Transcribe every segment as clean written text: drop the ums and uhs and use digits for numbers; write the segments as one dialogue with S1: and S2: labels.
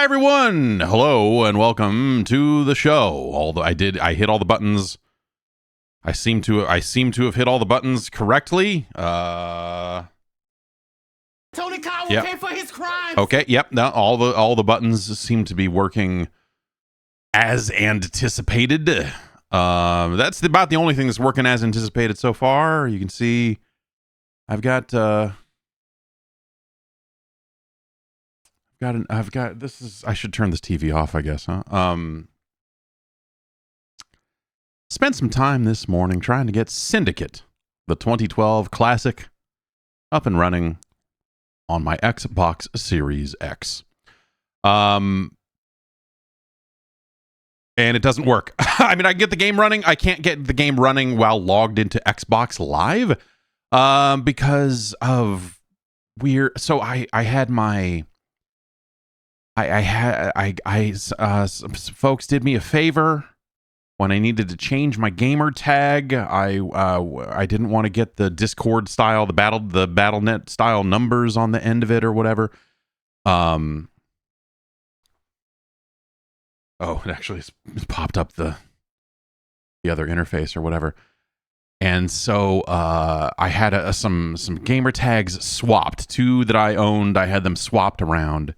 S1: Hi everyone! Hello and welcome to the show. Although I hit all the buttons. I seem to have hit all the buttons correctly.
S2: Tony Khan will pay for his crimes.
S1: Okay, yep. Now all the buttons seem to be working as anticipated. That's about the only thing that's working as anticipated so far. You can see I've got this is, I should turn this TV off, I guess, huh? Spent some time this morning trying to get Syndicate, the 2012 classic, up and running on my Xbox Series X. And it doesn't work. I mean, I can get the game running. I can't get the game running while logged into Xbox Live because of weird. So I had my folks did me a favor when I needed to change my gamer tag. I didn't want to get the Discord style, the BattleNet style numbers on the end of it or whatever. Oh, it actually it's popped up the other interface or whatever. And so I had some gamer tags swapped. Two that I owned, I had them swapped around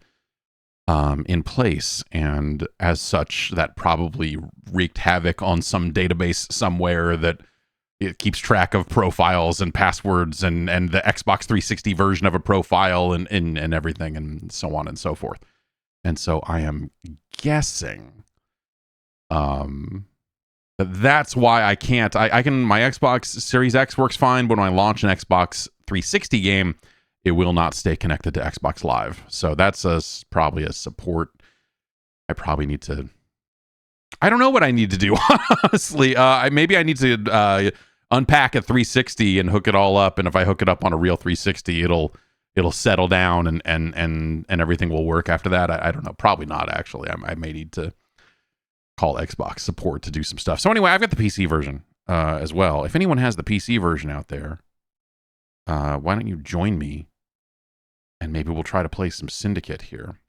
S1: in place, and as such that probably wreaked havoc on some database somewhere that it keeps track of profiles and passwords and the Xbox 360 version of a profile and everything and so on and so forth. And so I am guessing that's why I can't. I can, my Xbox Series X works fine, but when I launch an Xbox 360 game, it will not stay connected to Xbox Live. So that's probably a support. I probably need to, I don't know what I need to do, honestly. Maybe I need to unpack a 360 and hook it all up. And if I hook it up on a real 360, it'll settle down and everything will work after that. I don't know. Probably not, actually. I may need to call Xbox support to do some stuff. So anyway, I've got the PC version as well. If anyone has the PC version out there, why don't you join me? And maybe we'll try to play some Syndicate here.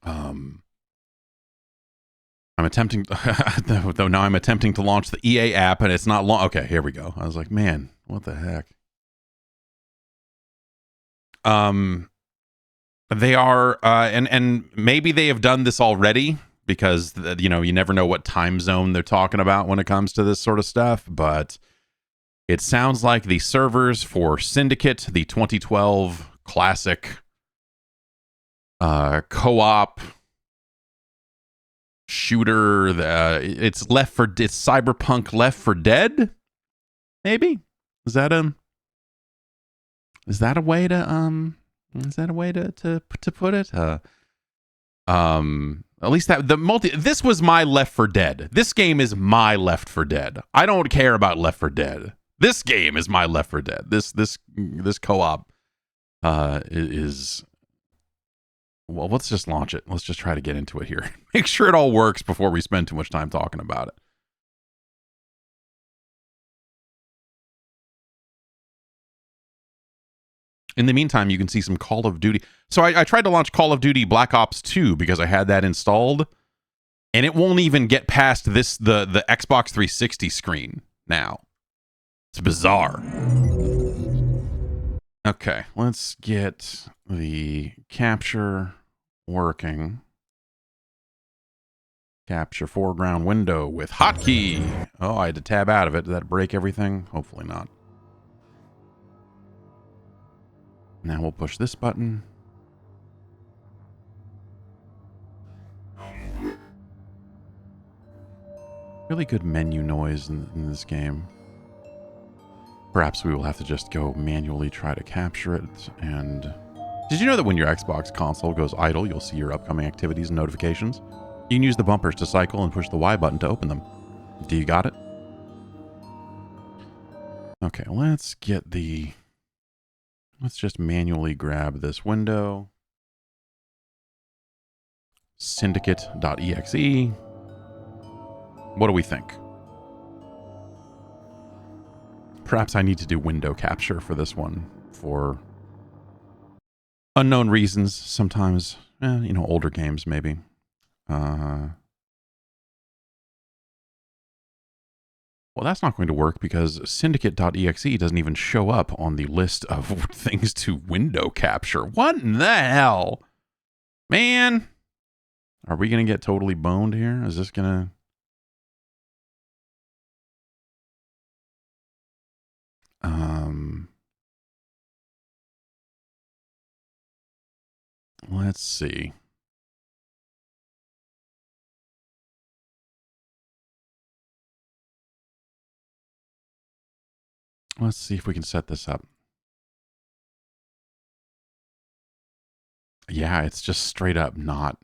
S1: I'm attempting, though now I'm attempting to launch the EA app and it's not long. Okay, here we go. I was like, man, what the heck? They are, and maybe they have done this already because, you know, you never know what time zone they're talking about when it comes to this sort of stuff, but it sounds like the servers for Syndicate, the 2012 classic co-op shooter, it's Cyberpunk Left 4 Dead. Maybe is that a way to put it? At least that this was my Left 4 Dead. This game is my Left 4 Dead. I don't care about Left 4 Dead. This game is my Left 4 Dead. This co-op is, well, let's just launch it. Let's just try to get into it here. Make sure it all works before we spend too much time talking about it. In the meantime, you can see some Call of Duty. So I tried to launch Call of Duty Black Ops 2 because I had that installed, and it won't even get past the Xbox 360 screen now. It's bizarre. Okay, let's get the capture working. Capture foreground window with hotkey. Oh, I had to tab out of it. Did that break everything? Hopefully not. Now we'll push this button. Really good menu noise in this game. Perhaps we will have to just go manually try to capture it. And did you know that when your Xbox console goes idle, you'll see your upcoming activities and notifications? You can use the bumpers to cycle and push the Y button to open them. Do you got it? Okay, let's just manually grab this window. Syndicate.exe. What do we think? Perhaps I need to do window capture for this one for unknown reasons sometimes. Older games maybe. Well, that's not going to work because Syndicate.exe doesn't even show up on the list of things to window capture. What in the hell? Man, are we going to get totally boned here? Is this going to... Let's see. Let's see if we can set this up. Yeah, it's just straight up not.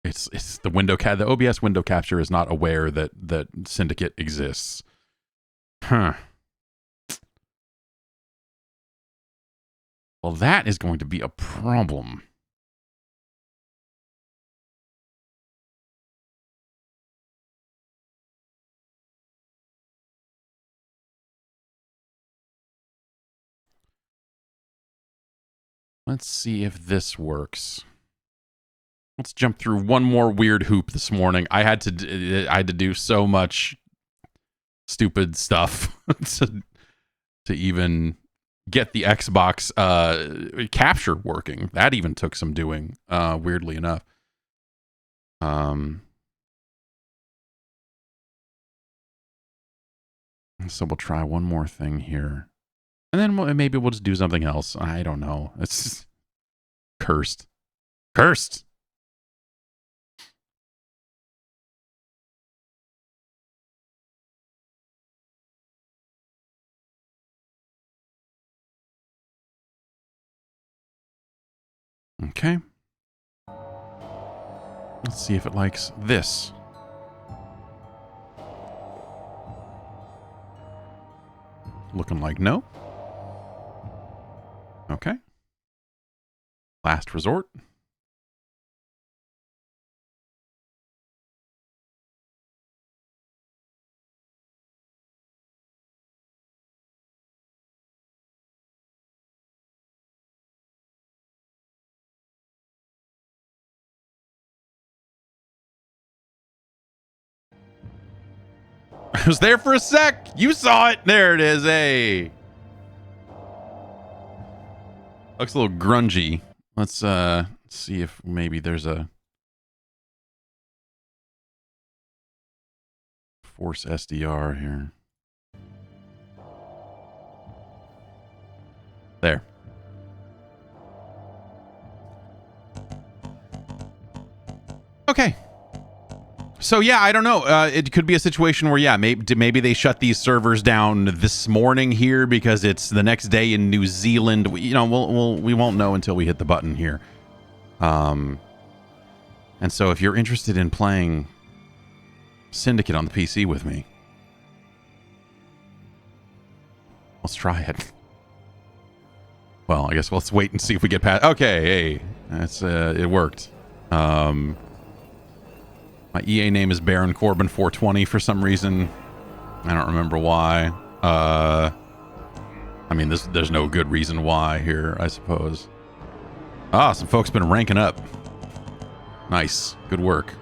S1: It's the the OBS window capture is not aware that Syndicate exists. Huh. Well, that is going to be a problem. Let's see if this works. Let's jump through one more weird hoop this morning. I had to do so much stupid stuff to even get the Xbox capture working. That even took some doing, weirdly enough. So we'll try one more thing here. And then maybe we'll just do something else. I don't know. It's just cursed. Cursed! Okay. Let's see if it likes this. Looking like no. Okay. Last resort. I was there for a sec. You saw it. There it is. Hey. Looks a little grungy. Let's see if maybe there's a force SDR here. There. Okay. So yeah, I don't know. It could be a situation where, yeah, maybe they shut these servers down this morning here because it's the next day in New Zealand. We won't know until we hit the button here. And so if you're interested in playing Syndicate on the PC with me, let's try it. Well, I guess let's wait and see if we get past. Okay, hey, that's it worked. My EA name is Baron Corbin 420 for some reason. I don't remember why. I mean, there's no good reason why here, I suppose. Ah, some folks been ranking up. Nice. Good work.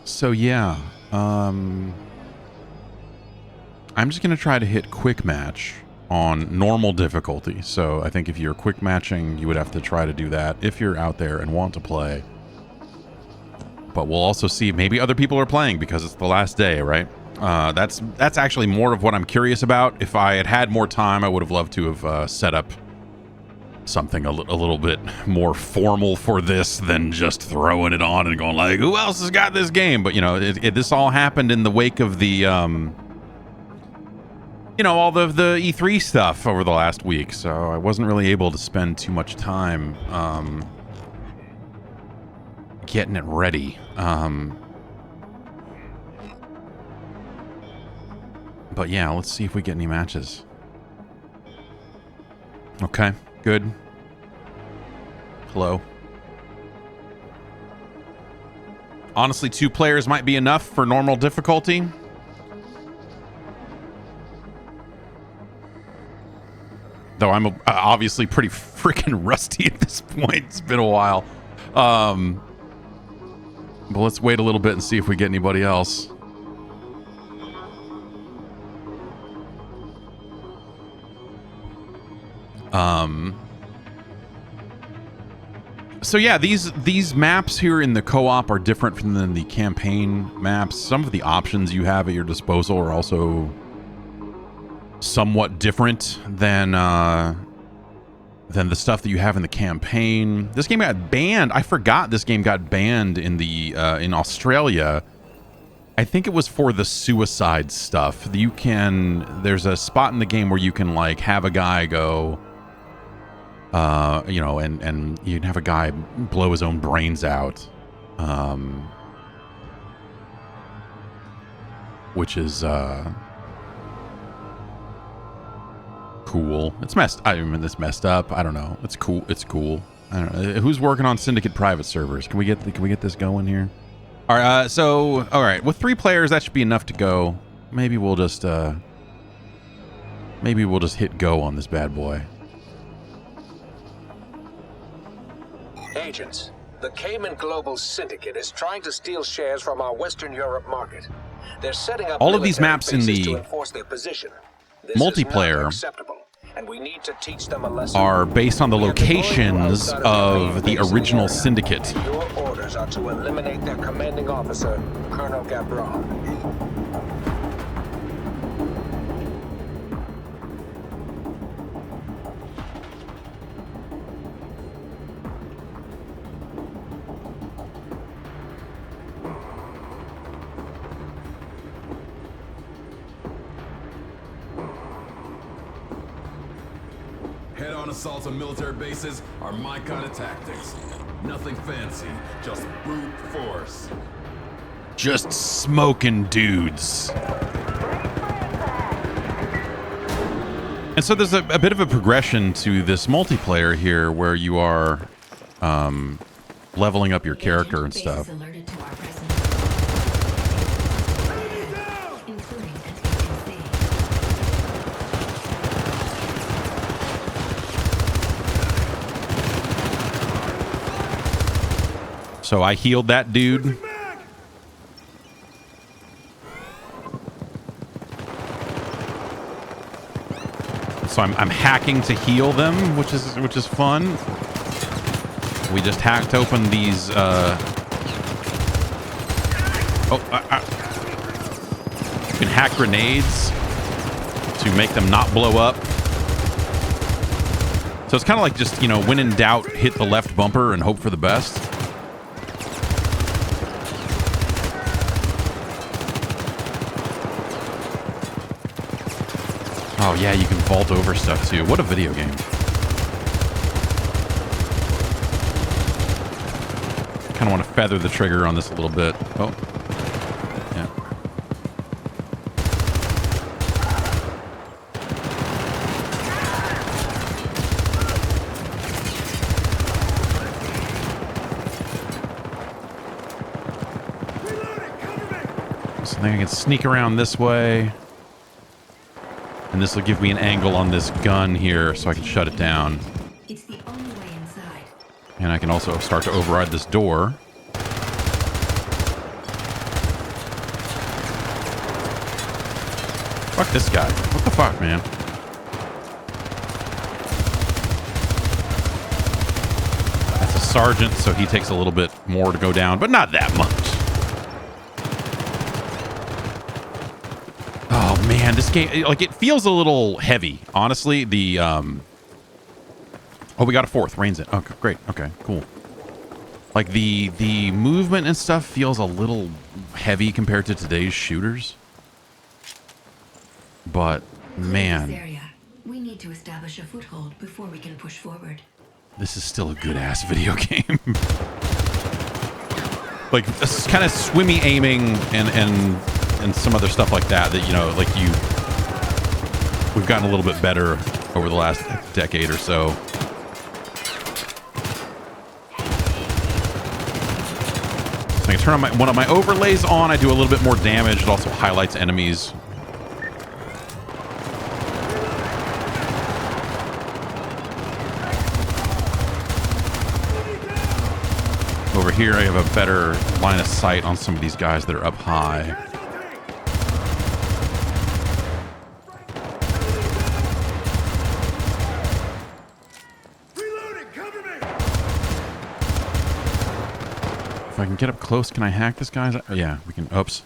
S1: So yeah. I'm just going to try to hit quick match on normal difficulty. So I think if you're quick matching, you would have to try to do that if you're out there and want to play. But we'll also see maybe other people are playing because it's the last day, right? That's actually more of what I'm curious about. If I had had more time, I would have loved to have set up something a little bit more formal for this than just throwing it on and going like, who else has got this game? But, you know, this all happened in the wake of the... all the E3 stuff over the last week, so I wasn't really able to spend too much time getting it ready. But yeah, let's see if we get any matches. Okay, good. Hello. Honestly, 2 players might be enough for normal difficulty. Though I'm obviously pretty freaking rusty at this point. It's been a while. But let's wait a little bit and see if we get anybody else. So yeah, these maps here in the co-op are different than the campaign maps. Some of the options you have at your disposal are also somewhat different than the stuff that you have in the campaign. This game got banned. I forgot this game got banned in the in Australia. I think it was for the suicide stuff. There's a spot in the game where you can like have a guy go, you know, and you can have a guy blow his own brains out, which is cool. It's messed. I mean, it's messed up. I don't know. It's cool. It's cool. I don't know. Who's working on Syndicate private servers? Can we get this going here? All right. So all right, with 3 players, that should be enough to go. Maybe we'll just hit go on this bad boy.
S3: Agents, the Cayman Global Syndicate is trying to steal shares from our Western Europe market. They're setting up
S1: all of these maps in the
S3: to enforce their position. This
S1: multiplayer
S3: is not acceptable, and we need to teach them a lesson.
S1: Are based on the locations of the original Syndicate.
S3: Your orders are to eliminate their commanding officer, Colonel Gabron.
S4: Head-on assaults on military bases are my kind of tactics. Nothing fancy, just brute force.
S1: Just smoking dudes. And so there's a bit of a progression to this multiplayer here where you are leveling up your character and stuff. So I healed that dude. So I'm hacking to heal them, which is fun. We just hacked open these. You can hack grenades to make them not blow up. So it's kind of like just, you know, when in doubt, hit the left bumper and hope for the best. Oh yeah, you can vault over stuff too. What a video game. Kind of want to feather the trigger on this a little bit. Oh. Yeah. So then I can sneak around this way. And this will give me an angle on this gun here so I can shut it down.
S5: It's the only way inside.
S1: And I can also start to override this door. Fuck this guy. What the fuck, man? That's a sergeant, so he takes a little bit more to go down, but not that much. Oh man, this game, like, it feels a little heavy, honestly. The oh, we got a 4th. Rain's in. Okay, great. Okay, cool. Like the movement and stuff feels a little heavy compared to today's shooters. But man,
S5: This area. We need to establish a foothold before we can push forward.
S1: this is still a good ass video game. Like, this kind of swimmy aiming and some other stuff like that, you know, like we've gotten a little bit better over the last decade or so. So When I turn on one of my overlays on, I do a little bit more damage. It also highlights enemies. Over here, I have a better line of sight on some of these guys that are up high. If I can get up close, can I hack this guy's? Yeah, we can. Oops.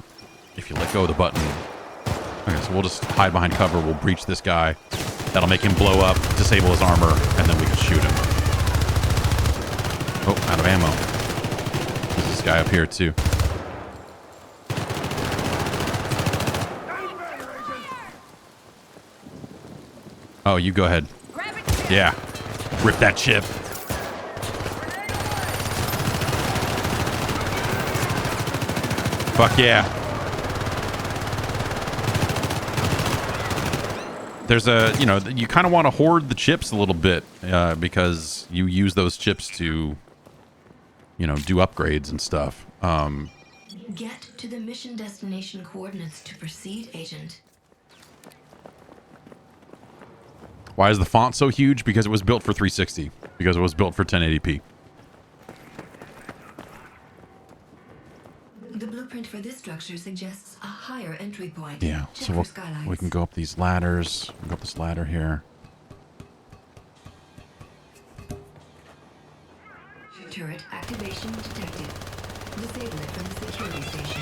S1: If you let go of the button. Okay, so we'll just hide behind cover. We'll breach this guy. That'll make him blow up, disable his armor, and then we can shoot him. Oh, out of ammo. There's this guy up here, too. Oh, you go ahead. Yeah. Rip that chip. Fuck yeah. There's a, you know, you kind of want to hoard the chips a little bit because you use those chips to, you know, do upgrades and stuff.
S5: Get to the mission destination coordinates to proceed, Agent.
S1: Why is the font so huge? Because it was built for 360. Because it was built for 1080p.
S5: The blueprint for this structure suggests a higher entry point.
S1: Yeah,
S5: Check
S1: so
S5: for skylights.
S1: we can go up these ladders. We can go up this ladder here.
S5: Turret activation detected. Disable it from the security station.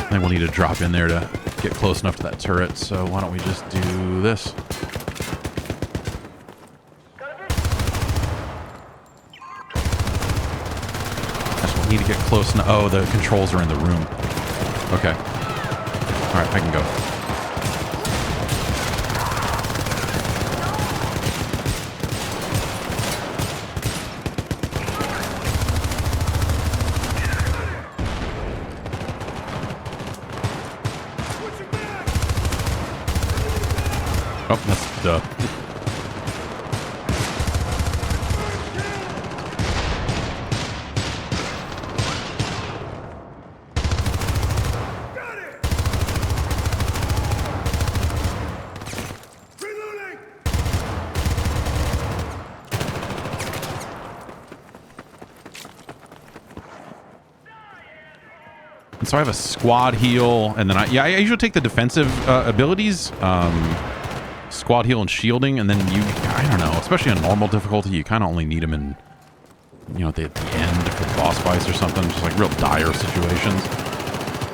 S1: I think we'll need to drop in there to get close enough to that turret, so why don't we just do this? Guess we'll need to get close enough. Oh, the controls are in the room. Okay. Alright, I can go. Oh, that's duh. And so I have a squad heal, and then I usually take the defensive abilities. Squad heal and shielding, and then I don't know, especially on normal difficulty, you kind of only need them in, you know, at the end for boss fights or something, just like real dire situations.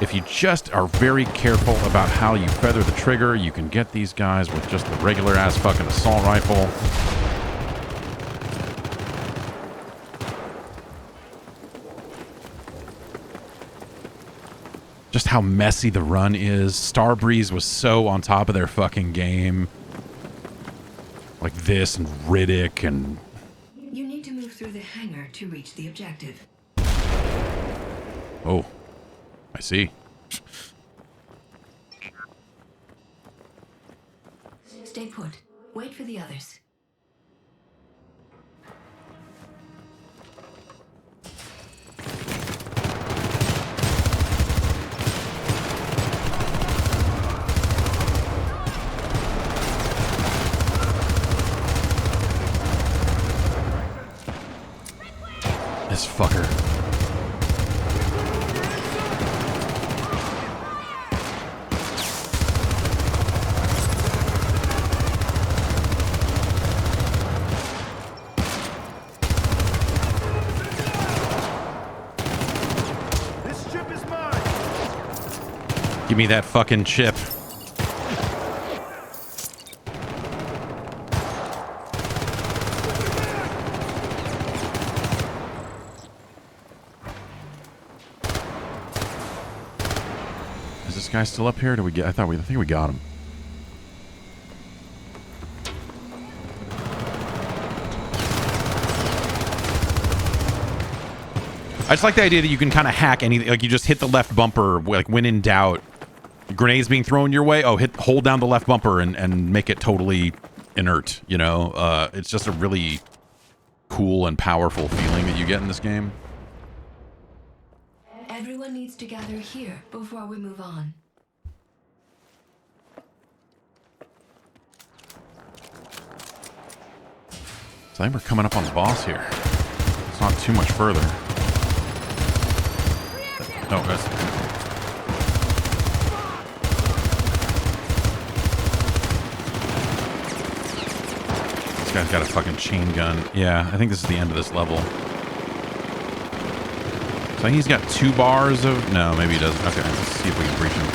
S1: If you just are very careful about how you feather the trigger, you can get these guys with just the regular ass fucking assault rifle. Just how messy the run is. Starbreeze was so on top of their fucking game. Like this and Riddick and...
S5: You need to move through the hangar to reach the objective.
S1: Oh, I see.
S5: Stay put. Wait for the others.
S1: This fucker.
S2: This chip is mine.
S1: Give me that fucking chip. This guy still up here? Did we get? I think we got him. I just like the idea that you can kind of hack anything. Like you just hit the left bumper, like when in doubt, Grenades being thrown your way. Oh, hold down the left bumper and make it totally inert. You know, it's just a really cool and powerful feeling that you get in this game.
S5: Everyone needs to gather here before we move on.
S1: So I think we're coming up on the boss here. It's not too much further. No, that's... This guy's got a fucking chain gun. Yeah, I think this is the end of this level. So I think he's got 2 bars of... No, maybe he doesn't. Okay, let's see if we can breach him.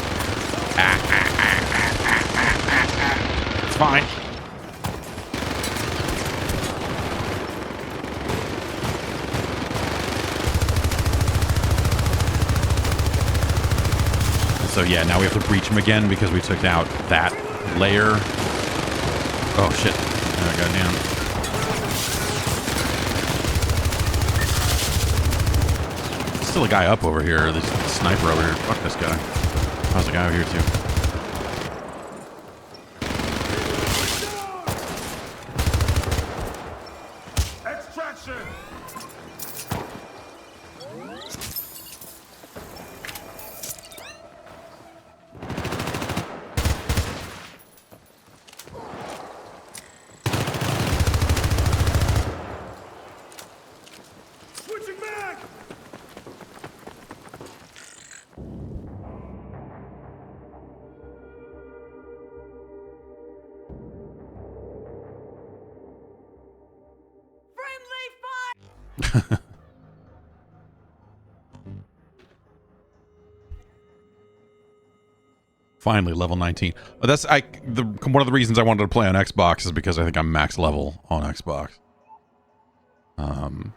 S1: It's fine. So yeah, now we have to breach him again because we took out that layer. Oh shit. I got down. Still a guy up over here. There's a sniper over here. Fuck this guy. How's a guy over here too?
S4: Extraction!
S1: Finally, level 19. That's one of the reasons I wanted to play on Xbox is because I think I'm max level on Xbox. So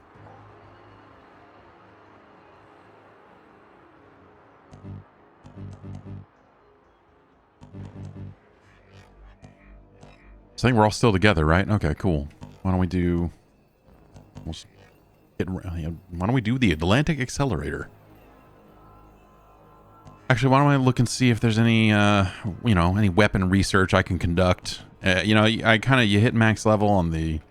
S1: I think we're all still together, right? Okay, cool. Why don't we do... Why don't we do the Atlantic Accelerator? Actually, why don't I look and see if there's any, any weapon research I can conduct? You hit max level on the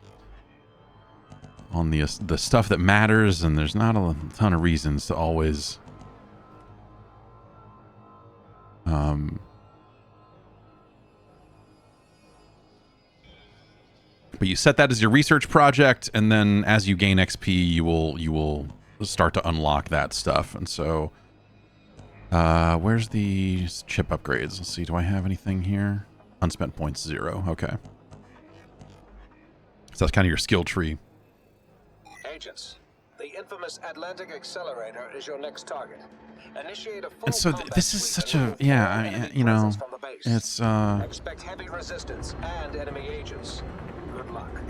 S1: stuff that matters, and there's not a ton of reasons to always. But you set that as your research project, and then as you gain XP, you will start to unlock that stuff, and so. Where's the chip upgrades? Let's see. Do I have anything here? Unspent points 0. Okay. So that's kind of your skill tree.
S3: Agents, the infamous Atlantic Accelerator is your next target. Initiate a full
S1: And so this is such a it's
S3: expect heavy resistance and enemy agents. Good luck.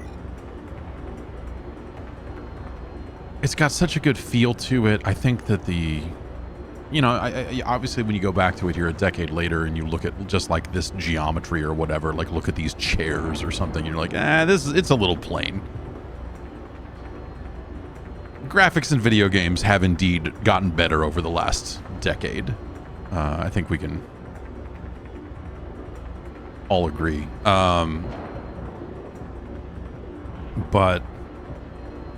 S1: It's got such a good feel to it. I think that I obviously when you go back to it here a decade later and you look at just like this geometry or whatever, like look at these chairs or something, you're like, it's a little plain. Graphics in video games have indeed gotten better over the last decade. I think we can all agree. But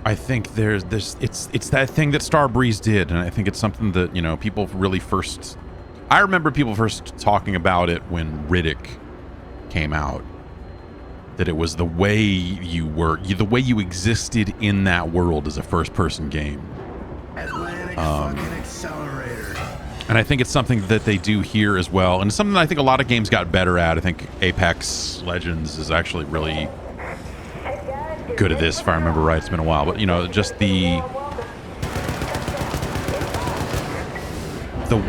S1: I think there's this. It's that thing that Starbreeze did, and I think it's something that people really first. I remember people first talking about it when Riddick came out. That it was the way the way you existed in that world as a first-person game.
S2: Atlantic fucking Accelerator.
S1: And I think it's something that they do here as well, and it's something that I think a lot of games got better at. I think Apex Legends is actually really good at this, if I remember right. It's been a while, but just the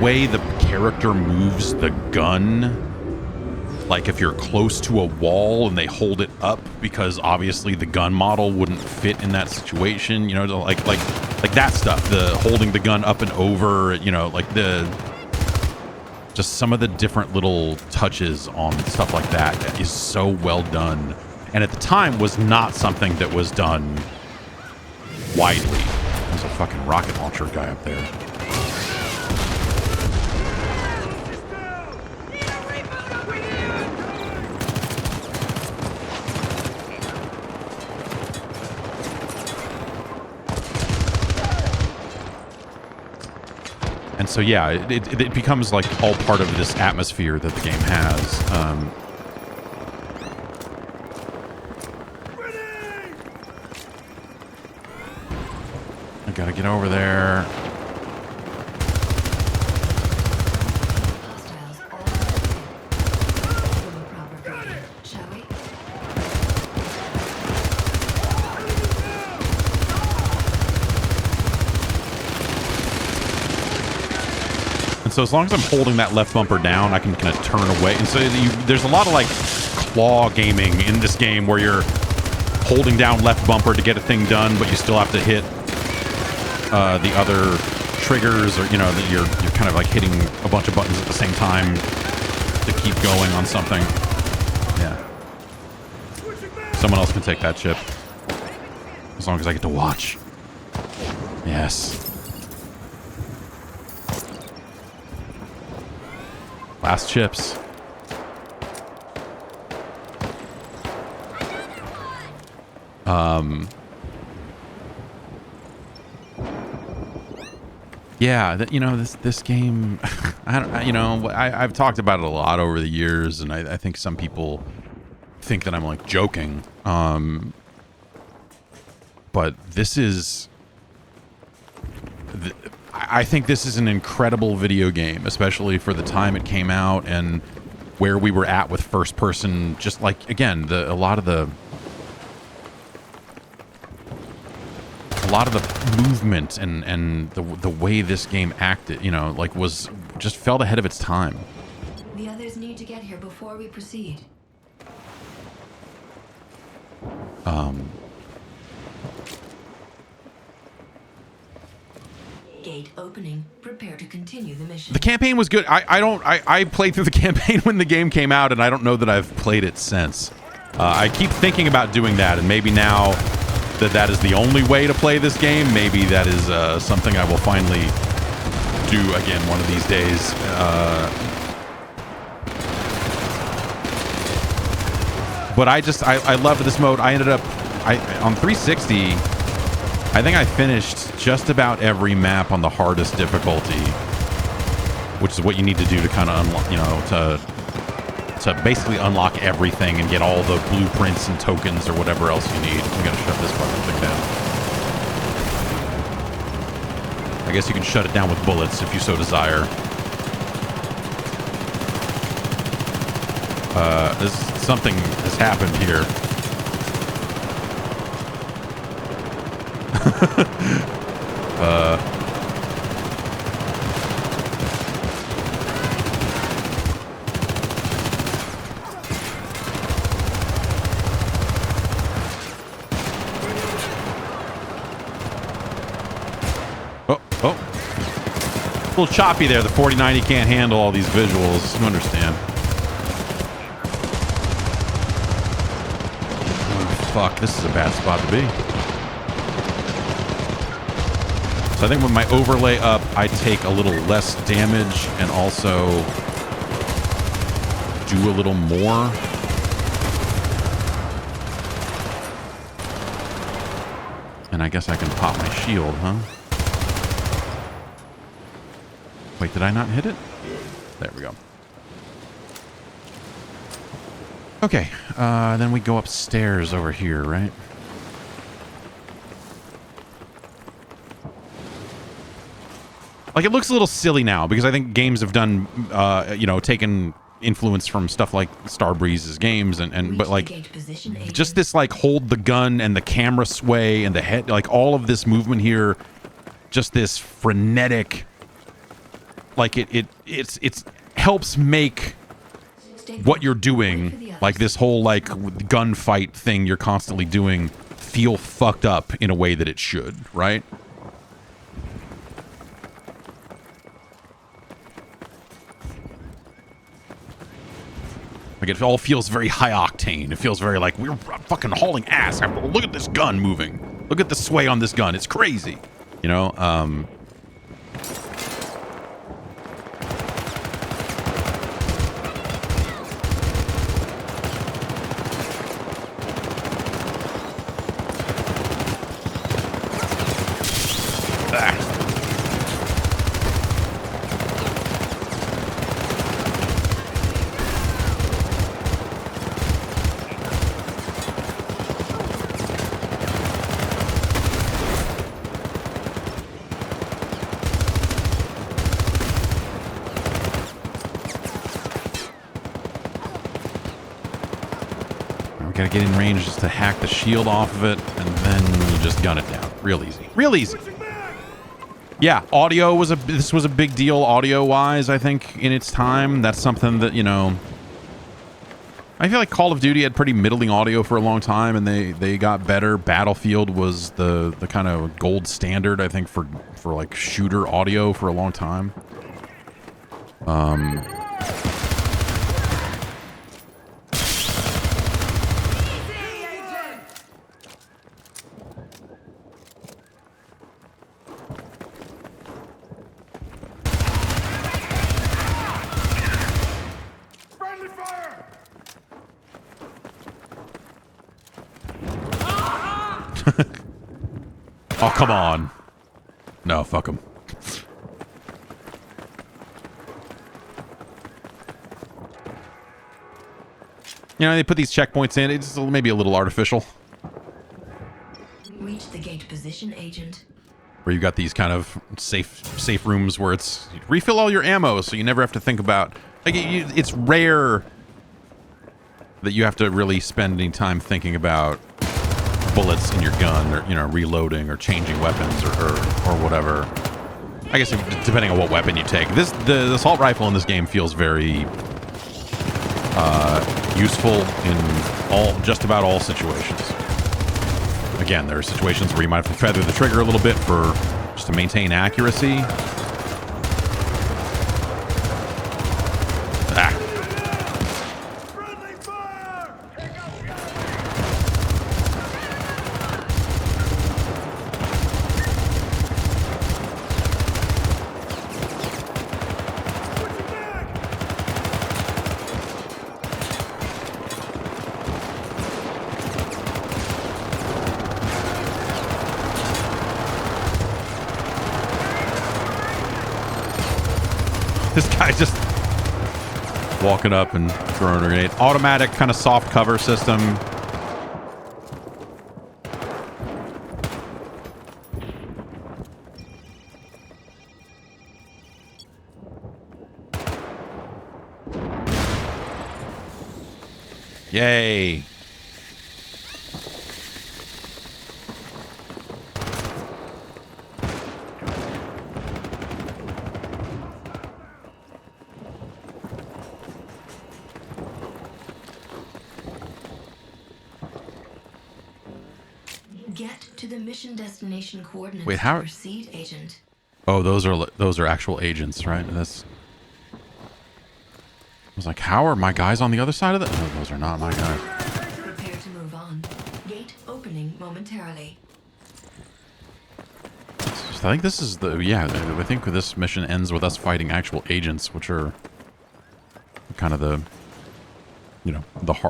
S1: way the character moves the gun, like if you're close to a wall and they hold it up because obviously the gun model wouldn't fit in that situation, like that stuff, the holding the gun up and over, just some of the different little touches on stuff like that is so well done. And at the time was not something that was done widely. There's a fucking rocket launcher guy up there. And so, yeah, it becomes like all part of this atmosphere that the game has. I gotta get over there.
S5: Hostiles all detected. Give a proper greeting, shall we?
S1: And so as long as I'm holding that left bumper down, I can kind of turn away. And so there's a lot of like claw gaming in this game where you're holding down left bumper to get a thing done, but you still have to hit the other triggers, or you know, that you're kind of like hitting a bunch of buttons at the same time to keep going on something. Yeah. Someone else can take that chip. As long as I get to watch. Yes. Last chips. Yeah, you know, this game, I've talked about it a lot over the years, and I think some people think that I'm like joking. But this is, I think this is an incredible video game, especially for the time it came out and where we were at with first person. Just like, again, a lot of the movement and the way this game acted, you know, like was just felt ahead of its time.
S5: The others need to get here before we proceed. Gate opening. Prepare to continue the mission.
S1: The campaign was good. I played through the campaign when the game came out, and I don't know that I've played it since. I keep thinking about doing that, and maybe now that is the only way to play this game, maybe that is something I will finally do again one of these days. But I love this mode. I ended up on 360. I think I finished just about every map on the hardest difficulty, which is what you need to do to kind of unlock, you know, to basically unlock everything and get all the blueprints and tokens or whatever else you need. We gotta shut this fucking thing down. I guess you can shut it down with bullets if you so desire. Something has happened here. Oh. A little choppy there. The 4090 can't handle all these visuals. You understand. Oh, fuck. This is a bad spot to be. So I think with my overlay up, I take a little less damage and also do a little more. And I guess I can pop my shield, huh? Wait, did I not hit it? There we go. Okay, then we go upstairs over here, right? Like, it looks a little silly now because I think games have done, taken influence from stuff like Starbreeze's games but like just this like hold the gun and the camera sway and the head, like all of this movement here, just this frenetic, like it's helps make what you're doing, like this whole like gunfight thing you're constantly doing, feel fucked up in a way that it should, right? Like, it all feels very high octane. It feels very like we're fucking hauling ass. Look at this gun moving. Look at the sway on this gun. It's crazy. You know, gotta get in range just to hack the shield off of it, and then you just gun it down. Real easy. Real easy. Yeah, audio was this was a big deal audio-wise, I think, in its time. That's something that, you know... I feel like Call of Duty had pretty middling audio for a long time, and they got better. Battlefield was the kind of gold standard, I think, for like shooter audio for a long time. Oh, come on. No, fuck him. You know, they put these checkpoints in. It's maybe a little artificial.
S5: Reach the gate position, Agent.
S1: Where you got these kind of safe rooms where it's refill all your ammo, so you never have to think about... Like, it's rare that you have to really spend any time thinking about bullets in your gun, or, you know, reloading or changing weapons or whatever. I guess depending on what weapon you take. The assault rifle in this game feels very useful in just about all situations. Again, there are situations where you might have to feather the trigger a little bit just to maintain accuracy. This guy just walking up and throwing a grenade. Automatic kind of soft cover system. Yay.
S5: Get to the mission destination coordinates.
S1: Wait, how?
S5: To proceed, Agent.
S1: Oh, those are actual agents, right? That's. I was like, how are my guys on the other side of that? No, those are not my guys.
S5: Prepare to move on. Gate opening momentarily.
S1: I think this is I think this mission ends with us fighting actual agents, which are kind of the, you know,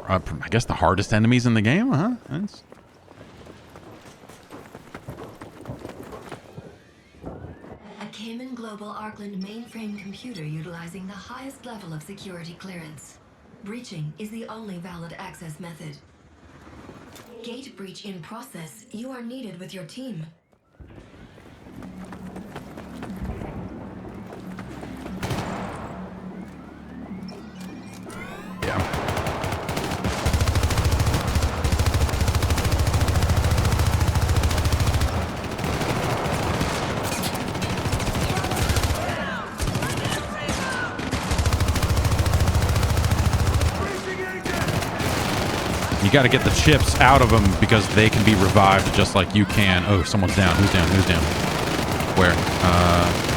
S1: I guess the hardest enemies in the game, huh? That's...
S5: A Cayman Global Arkland mainframe computer utilizing the highest level of security clearance. Breaching is the only valid access method. Gate breach in process. You are needed with your team.
S1: Yeah. You got to get the chips out of them because they can be revived just like you can. Oh, someone's down. Who's down? Who's down? Where?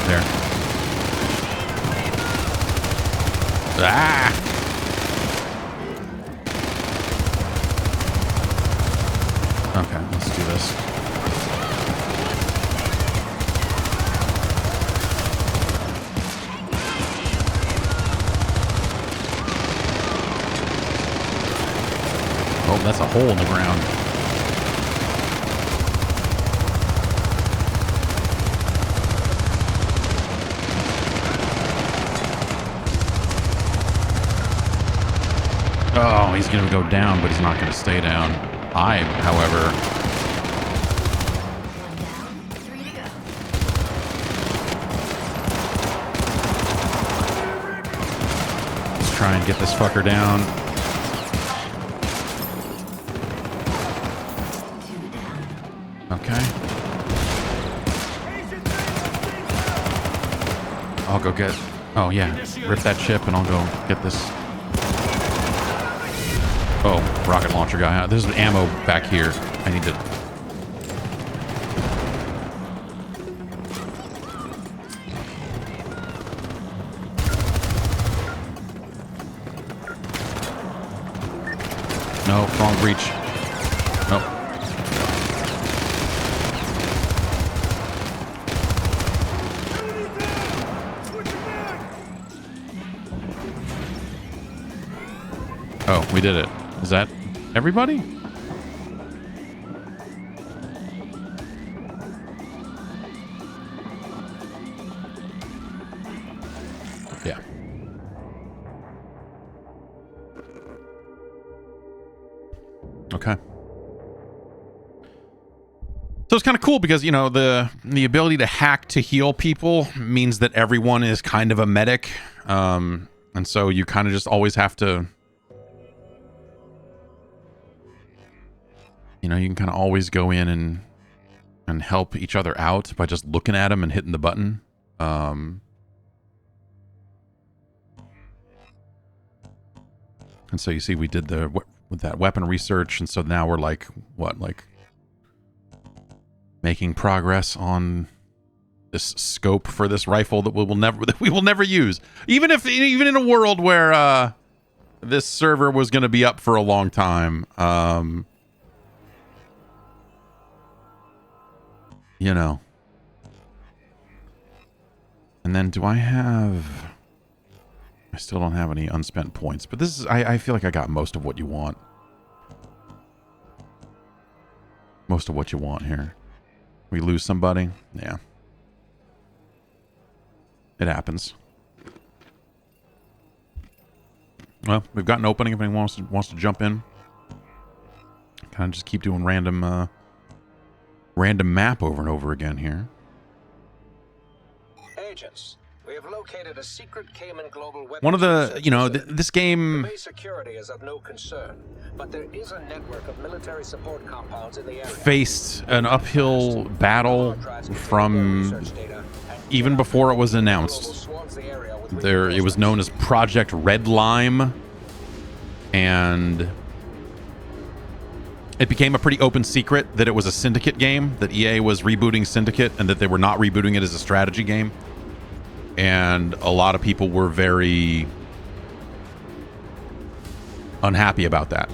S1: There. Ah! Okay, let's do this. Oh, that's a hole in the ground. Oh, he's going to go down, but he's not going to stay down. I, however...
S5: One down, 3 to go.
S1: Let's try and get this fucker down. Okay. I'll go get... Oh, yeah. Rip that ship and I'll go get this... Oh, rocket launcher guy. There's ammo back here. I need to... No, wrong breach. Nope. Oh, we did it. Is that everybody? Yeah. Okay. So it's kind of cool because, you know, the ability to hack to heal people means that everyone is kind of a medic. And so you kind of just always have to, you know, you can kind of always go in and help each other out by just looking at them and hitting the button. And so you see we did with that weapon research, and so now we're like, what, like making progress on this scope for this rifle that we will never use, even in a world where this server was going to be up for a long time. You know. And then do I have... I still don't have any unspent points, but this is... I feel like I got most of what you want. Most of what you want here. We lose somebody? Yeah. It happens. Well, we've got an opening if anyone wants to jump in. Kind of just keep doing random map over and over again here.
S3: Agents, we have located a secret Cayman global weapons.
S1: One of the, you know, this game...
S3: The base security is of no concern, but there is a network of military support compounds in the area.
S1: Faced an uphill battle from even before it was announced. It was known as Project Red Lime, and it became a pretty open secret that it was a Syndicate game, that EA was rebooting Syndicate, and that they were not rebooting it as a strategy game. And a lot of people were very unhappy about that.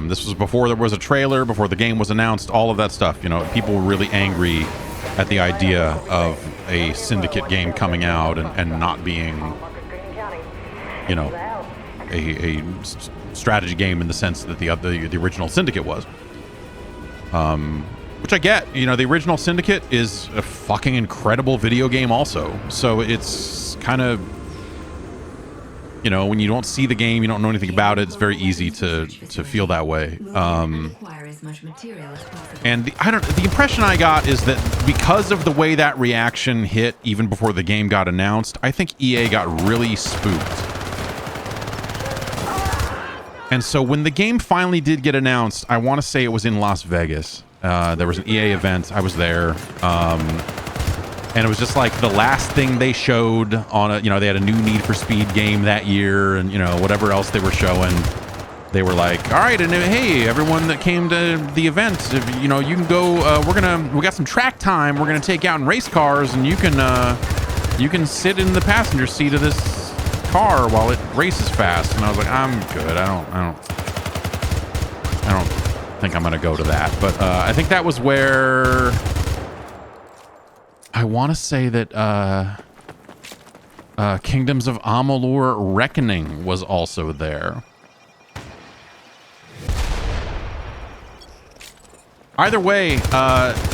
S1: This was before there was a trailer, before the game was announced, all of that stuff. You know, people were really angry at the idea of a Syndicate game coming out and not being, you know, a strategy game in the sense that the original Syndicate was. Which I get. You know, the original Syndicate is a fucking incredible video game also. So it's kind of, you know, when you don't see the game, you don't know anything about it, it's very easy to feel that way. And the impression I got is that because of the way that reaction hit even before the game got announced, I think EA got really spooked. And so when the game finally did get announced, I want to say it was in Las Vegas. There was an EA event. I was there. And it was just like the last thing they showed on a, you know, they had a new Need for Speed game that year, and, you know, whatever else they were showing. They were like, all right, and hey, everyone that came to the event, you know, you can go, we got some track time. We're going to take out in race cars, and you can sit in the passenger seat of this car while it races fast. And I was like, I'm good. I don't think I'm going to go to that. But I think that was where I want to say that Kingdoms of Amalur Reckoning was also there. Either way,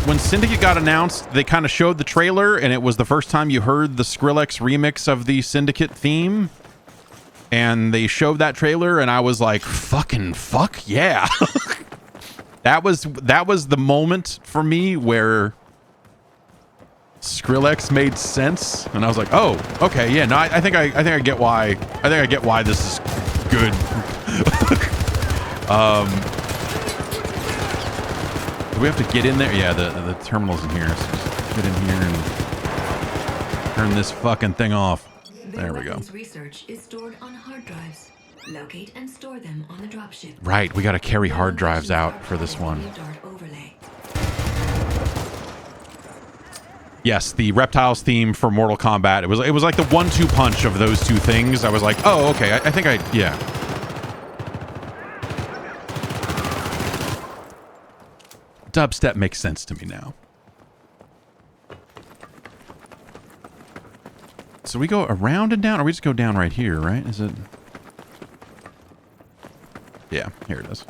S1: when Syndicate got announced, they kind of showed the trailer, and it was the first time you heard the Skrillex remix of the Syndicate theme. And they showed that trailer, and I was like, fucking fuck yeah. That was the moment for me where Skrillex made sense, and I was like, oh, okay, yeah, no, I think I get why this is good. So we have to get in there. Yeah, the terminal's in here. So just get in here and turn this fucking thing off. There we go.
S5: Research is stored on hard drives. Locate and store them on the dropship.
S1: Right, we got to carry hard drives out for this one. Yes, the reptiles theme for Mortal Kombat. It was like the 1-2 punch of those two things. I was like, oh, okay. I think yeah. Dubstep makes sense to me now. So we go around and down, or we just go down right here, right? Is it? Yeah, here it is.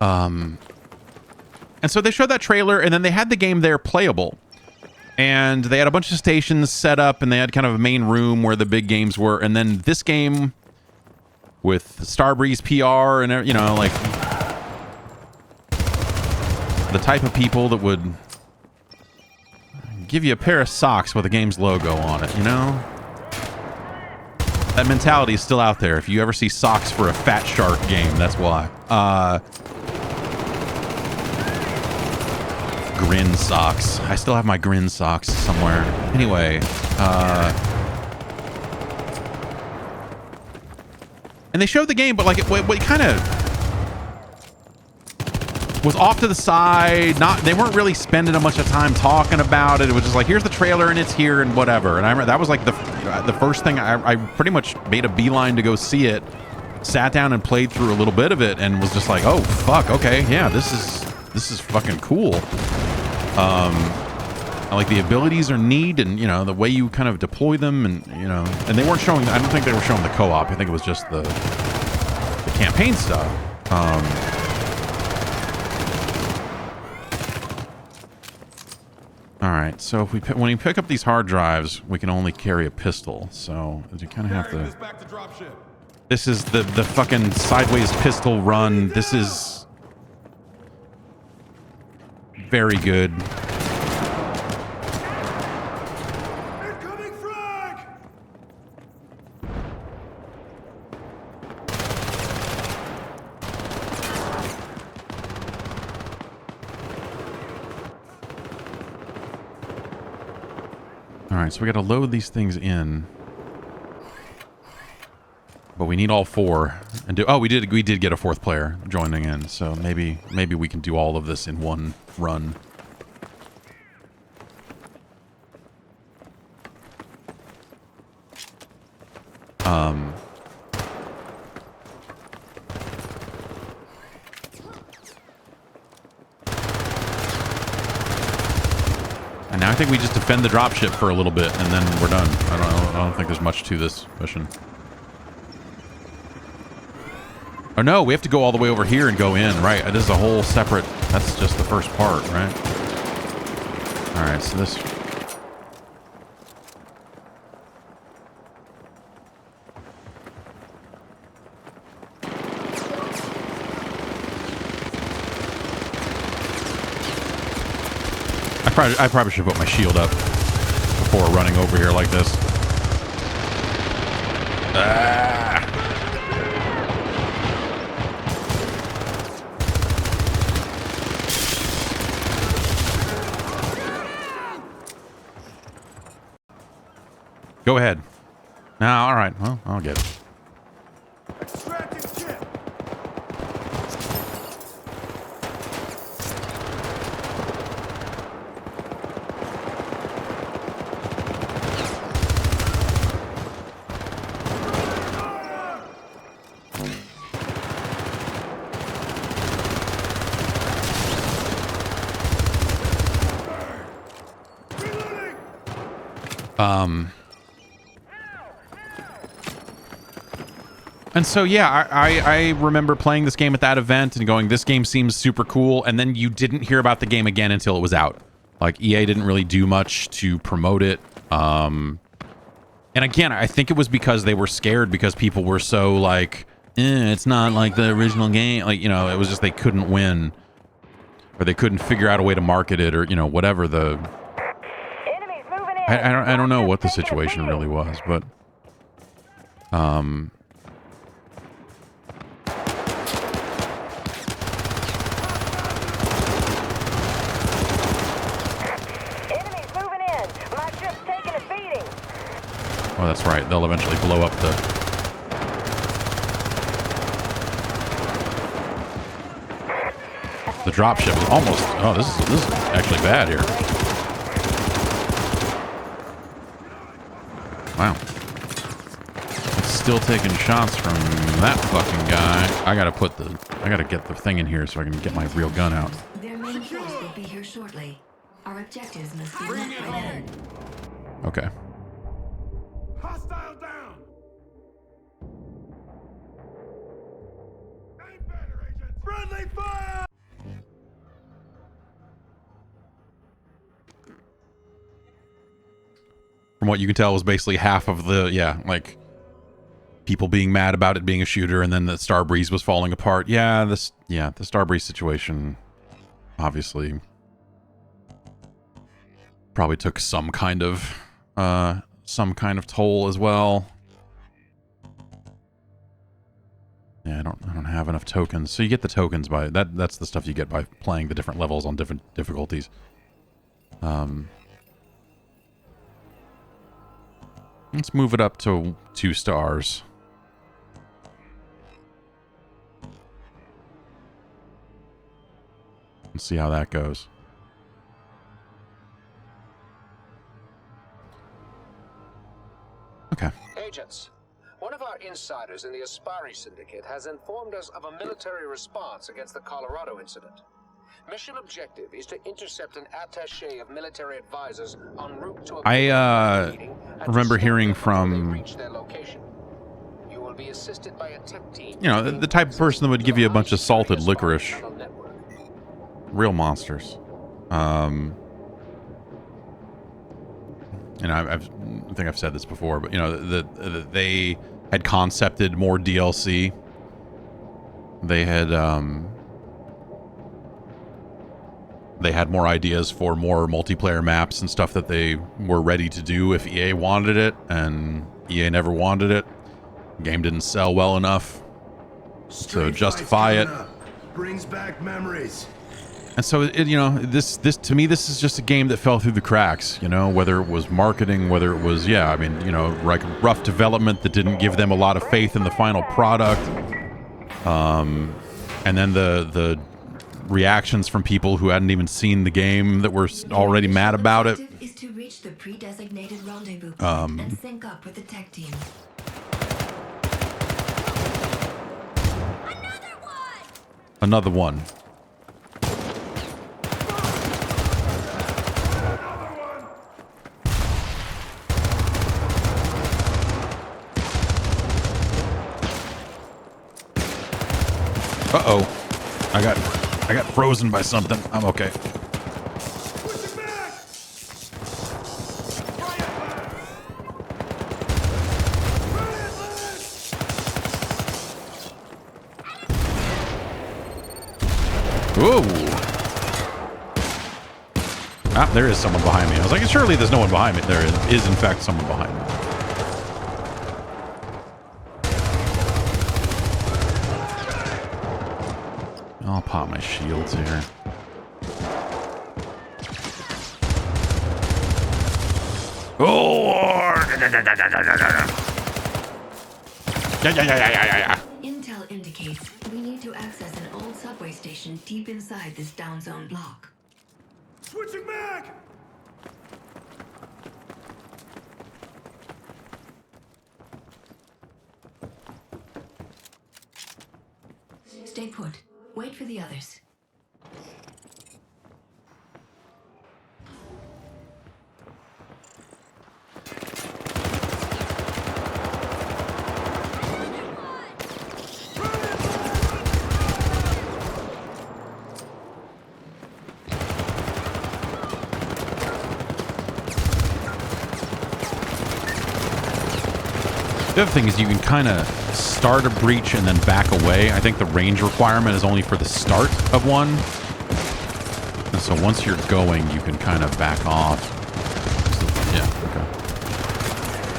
S1: And so they showed that trailer, and then they had the game there playable. And they had a bunch of stations set up, and they had kind of a main room where the big games were. And then this game with Starbreeze PR and, you know, like the type of people that would give you a pair of socks with the game's logo on it, you know? That mentality is still out there. If you ever see socks for a Fat Shark game, that's why. Grin socks. I still have my Grin socks somewhere. Anyway, and they showed the game, but like it kind of was off to the side. They weren't really spending a bunch of time talking about it. It was just like, here's the trailer and it's here and whatever. And I remember that was like the first thing I pretty much made a beeline to go see it. Sat down and played through a little bit of it and was just like, oh fuck, okay, yeah, this is fucking cool. Like the abilities are neat, and you know the way you kind of deploy them, and you know, and they weren't showing. I don't think they were showing the co-op. I think it was just the campaign stuff. All right, so if when you pick up these hard drives, we can only carry a pistol. So you kind of have to. This is the fucking sideways pistol run. This is very good.
S4: Incoming frag!
S1: All right, so we got to load these things in. But we need all four and do. Oh, we did get a fourth player joining in, so maybe we can do all of this in one run. And now I think we just defend the dropship for a little bit, and then we're done. I don't think there's much to this mission. Oh no, we have to go all the way over here and go in, right? This is a whole separate, that's just the first part, right? Alright, so this... I probably should put my shield up before running over here like this. Ah! Go ahead. No, all right. Well, I'll get it. And so, yeah, I remember playing this game at that event and going, this game seems super cool. And then you didn't hear about the game again until it was out. Like, EA didn't really do much to promote it. And again, I think it was because they were scared because people were so like, it's not like the original game. Like, you know, it was just they couldn't win. Or they couldn't figure out a way to market it or, you know, whatever the... I don't know what the situation really was, but... Oh, that's right. They'll eventually blow up the... The dropship is almost... Oh, this is actually bad here. Wow. It's still taking shots from that fucking guy. I gotta get the thing in here so I can get my real gun out.
S5: Their main force will be here shortly. Our objectives must be met by then.
S1: Okay.
S4: Hostile down! Aim better, agent! Friendly fire!
S1: From what you can tell, was basically half of the, like, people being mad about it being a shooter, and then the Starbreeze was falling apart. Yeah, the Starbreeze situation, obviously, probably took some kind of toll as well. Yeah, I don't have enough tokens. So you get the tokens by that's the stuff you get by playing the different levels on different difficulties. Let's move it up to 2 stars. Let's see how that goes. Okay.
S3: Agents, one of our insiders in the Aspari Syndicate has informed us of a military response against the Colorado incident. Mission objective is to intercept an attaché of military advisors en route to a meeting and
S1: remember
S3: to
S1: hearing
S3: stop them until
S1: from...
S3: they reach their location. You will be assisted by a tech team.
S1: You know, the type of person that would give you a bunch of salted licorice. Real monsters. And I think I've said this before, but you know, they had concepted more DLC. They had more ideas for more multiplayer maps and stuff that they were ready to do if EA wanted it, and EA never wanted it. The game didn't sell well enough to justify it.
S4: Brings back memories.
S1: And so, this to me, this is just a game that fell through the cracks, you know, whether it was marketing, whether it was, like rough development that didn't give them a lot of faith in the final product. And then the reactions from people who hadn't even seen the game that were already mad about it.
S5: Is to reach the pre-designated rendezvous point and sync up with the tech team.
S1: Another one. Uh-oh. I got frozen by something. I'm okay. Ooh. Ah, there is someone behind me. I was like, surely there's no one behind me. There is in fact someone behind me. I'll pop my shields here. Oh! Yeah.
S5: Intel indicates we need to access an old subway station deep inside this down zone block.
S4: Switching back!
S5: Stay put. Wait for the others.
S1: The other thing is you can kind of start a breach and then back away. I think the range requirement is only for the start of one. And so once you're going, you can kind of back off. Yeah, okay.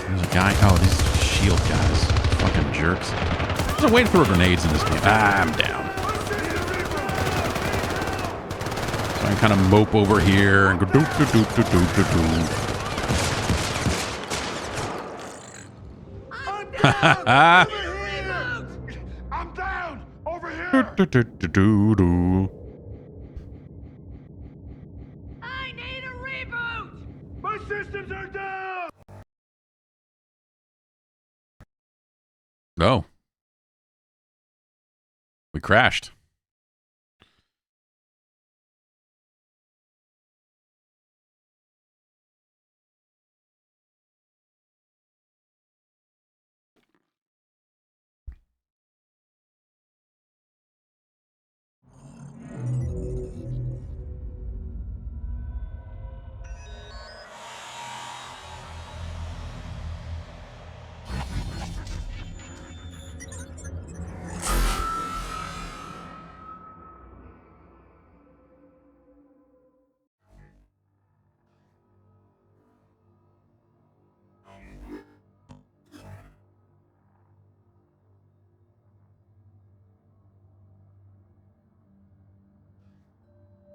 S1: There's a guy. Oh, these shield guys. Fucking jerks. There's a way to throw grenades in this game. Ah, I'm down. So I can kind of mope over here and go doop.
S4: down! I'm down! Over here!
S2: I need a reboot! My systems are down!
S1: Oh. We crashed.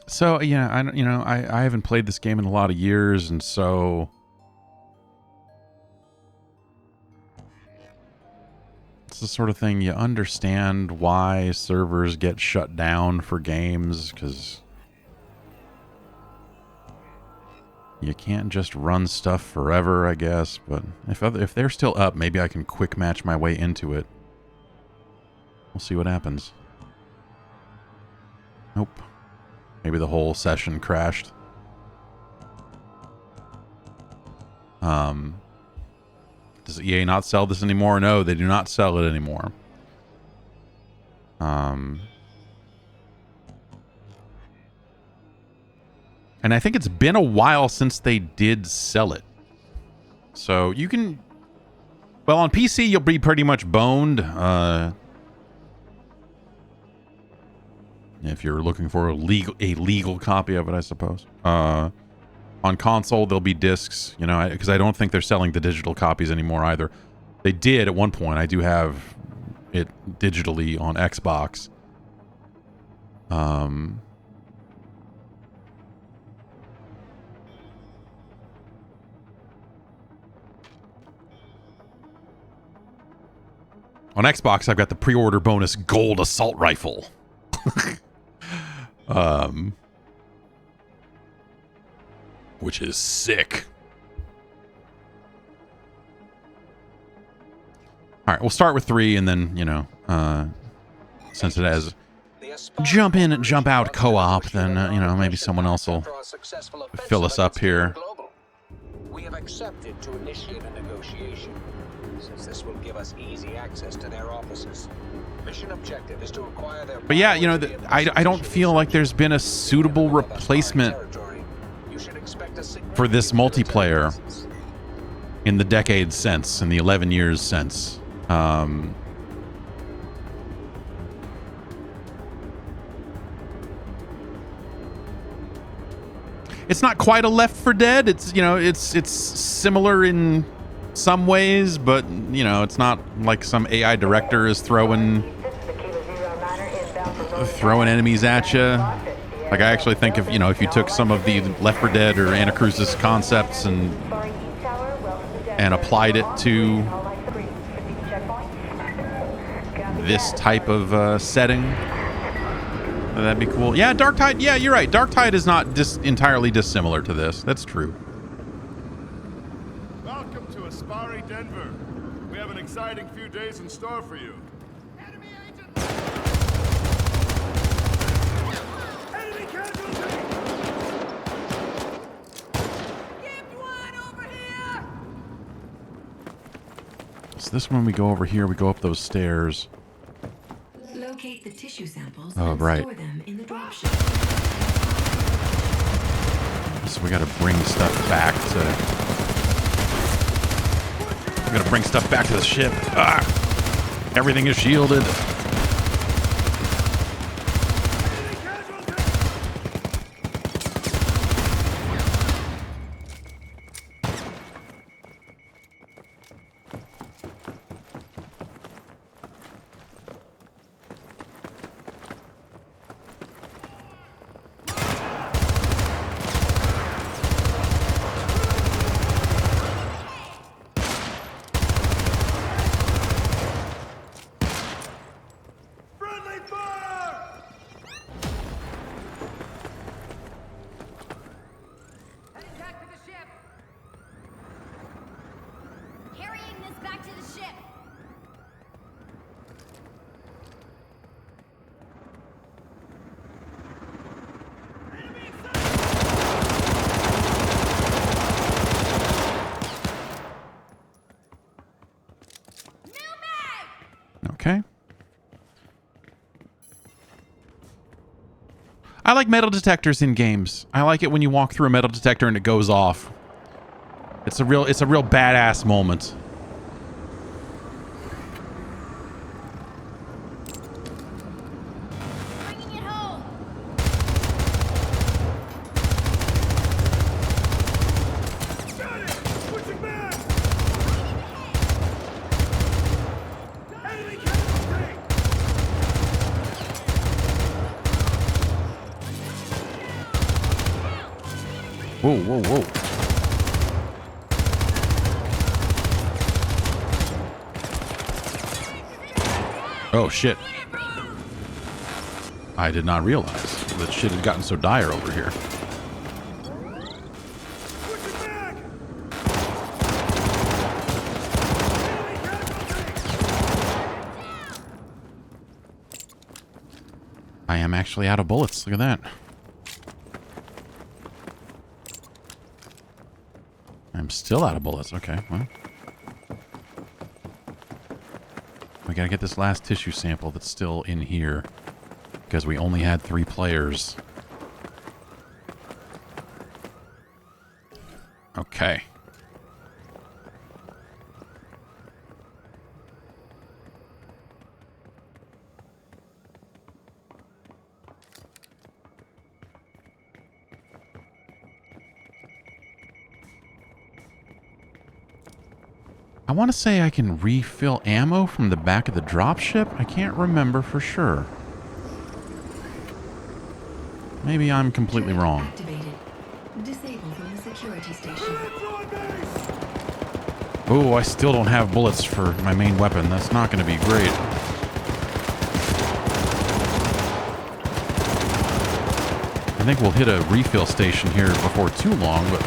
S1: So yeah, I haven't played this game in a lot of years, and so it's the sort of thing you understand why servers get shut down for games, because you can't just run stuff forever, I guess. But if they're still up, maybe I can quick match my way into it. We'll see what happens. Nope. Maybe the whole session crashed. Does EA not sell this anymore? No, they do not sell it anymore. And I think it's been a while since they did sell it. So you can... Well, on PC, you'll be pretty much boned. If you're looking for a legal copy of it, I suppose. On console, there'll be discs, you know, because I don't think they're selling the digital copies anymore either. They did at one point. I do have it digitally on Xbox. On Xbox, I've got the pre-order bonus gold assault rifle. Which is sick. All right, we'll start with 3, and then, you know, since it has jump in and jump out co-op, then, you know, maybe someone else will fill us up here.
S3: We have accepted to initiate a negotiation, since this will give us easy access to their offices. Mission objective is to acquire their...
S1: But yeah, you know, I don't feel like there's been a suitable replacement for this multiplayer in the decades since, in the 11 years since. It's not quite a Left 4 Dead. It's, you know, it's similar in some ways, but, you know, it's not like some AI director is throwing enemies at you. Like, I actually think if, you know, if you took some of the Left 4 Dead or Anacrusis concepts and applied it to this type of setting, that'd be cool. Yeah, Darktide. Yeah, you're right. Darktide is not entirely dissimilar to this. That's true.
S6: Welcome to Aspari, Denver. We have an exciting few days in store for you.
S2: Enemy agent! Enemy casualty! Get one over here!
S1: So this one, we go over here, we go up those stairs.
S5: Locate the tissue samples
S1: Oh,
S5: and
S1: right.
S5: store them in the dropship.
S1: So we gotta bring stuff back to... We gotta bring stuff back to the ship. Ah! Everything is shielded. Okay. I like metal detectors in games. I like it when you walk through a metal detector and it goes off. It's a real badass moment.
S2: Bringing it home. Got it. Switching back. Enemy casualty.
S1: Whoa, whoa, whoa. Oh, shit. I did not realize that shit had gotten so dire over here.
S2: Switching back. Enemy casualty.
S1: I am actually out of bullets. Look at that. I'm still out of bullets. Okay, well. We gotta get this last tissue sample that's still in here. Because we only had 3 players. Okay. I want to say I can refill ammo from the back of the dropship. I can't remember for sure. Maybe I'm completely
S5: Turret
S1: wrong.
S5: Activated. Disable from the security station.
S1: Oh, I still don't have bullets for my main weapon. That's not going to be great. I think we'll hit a refill station here before too long, but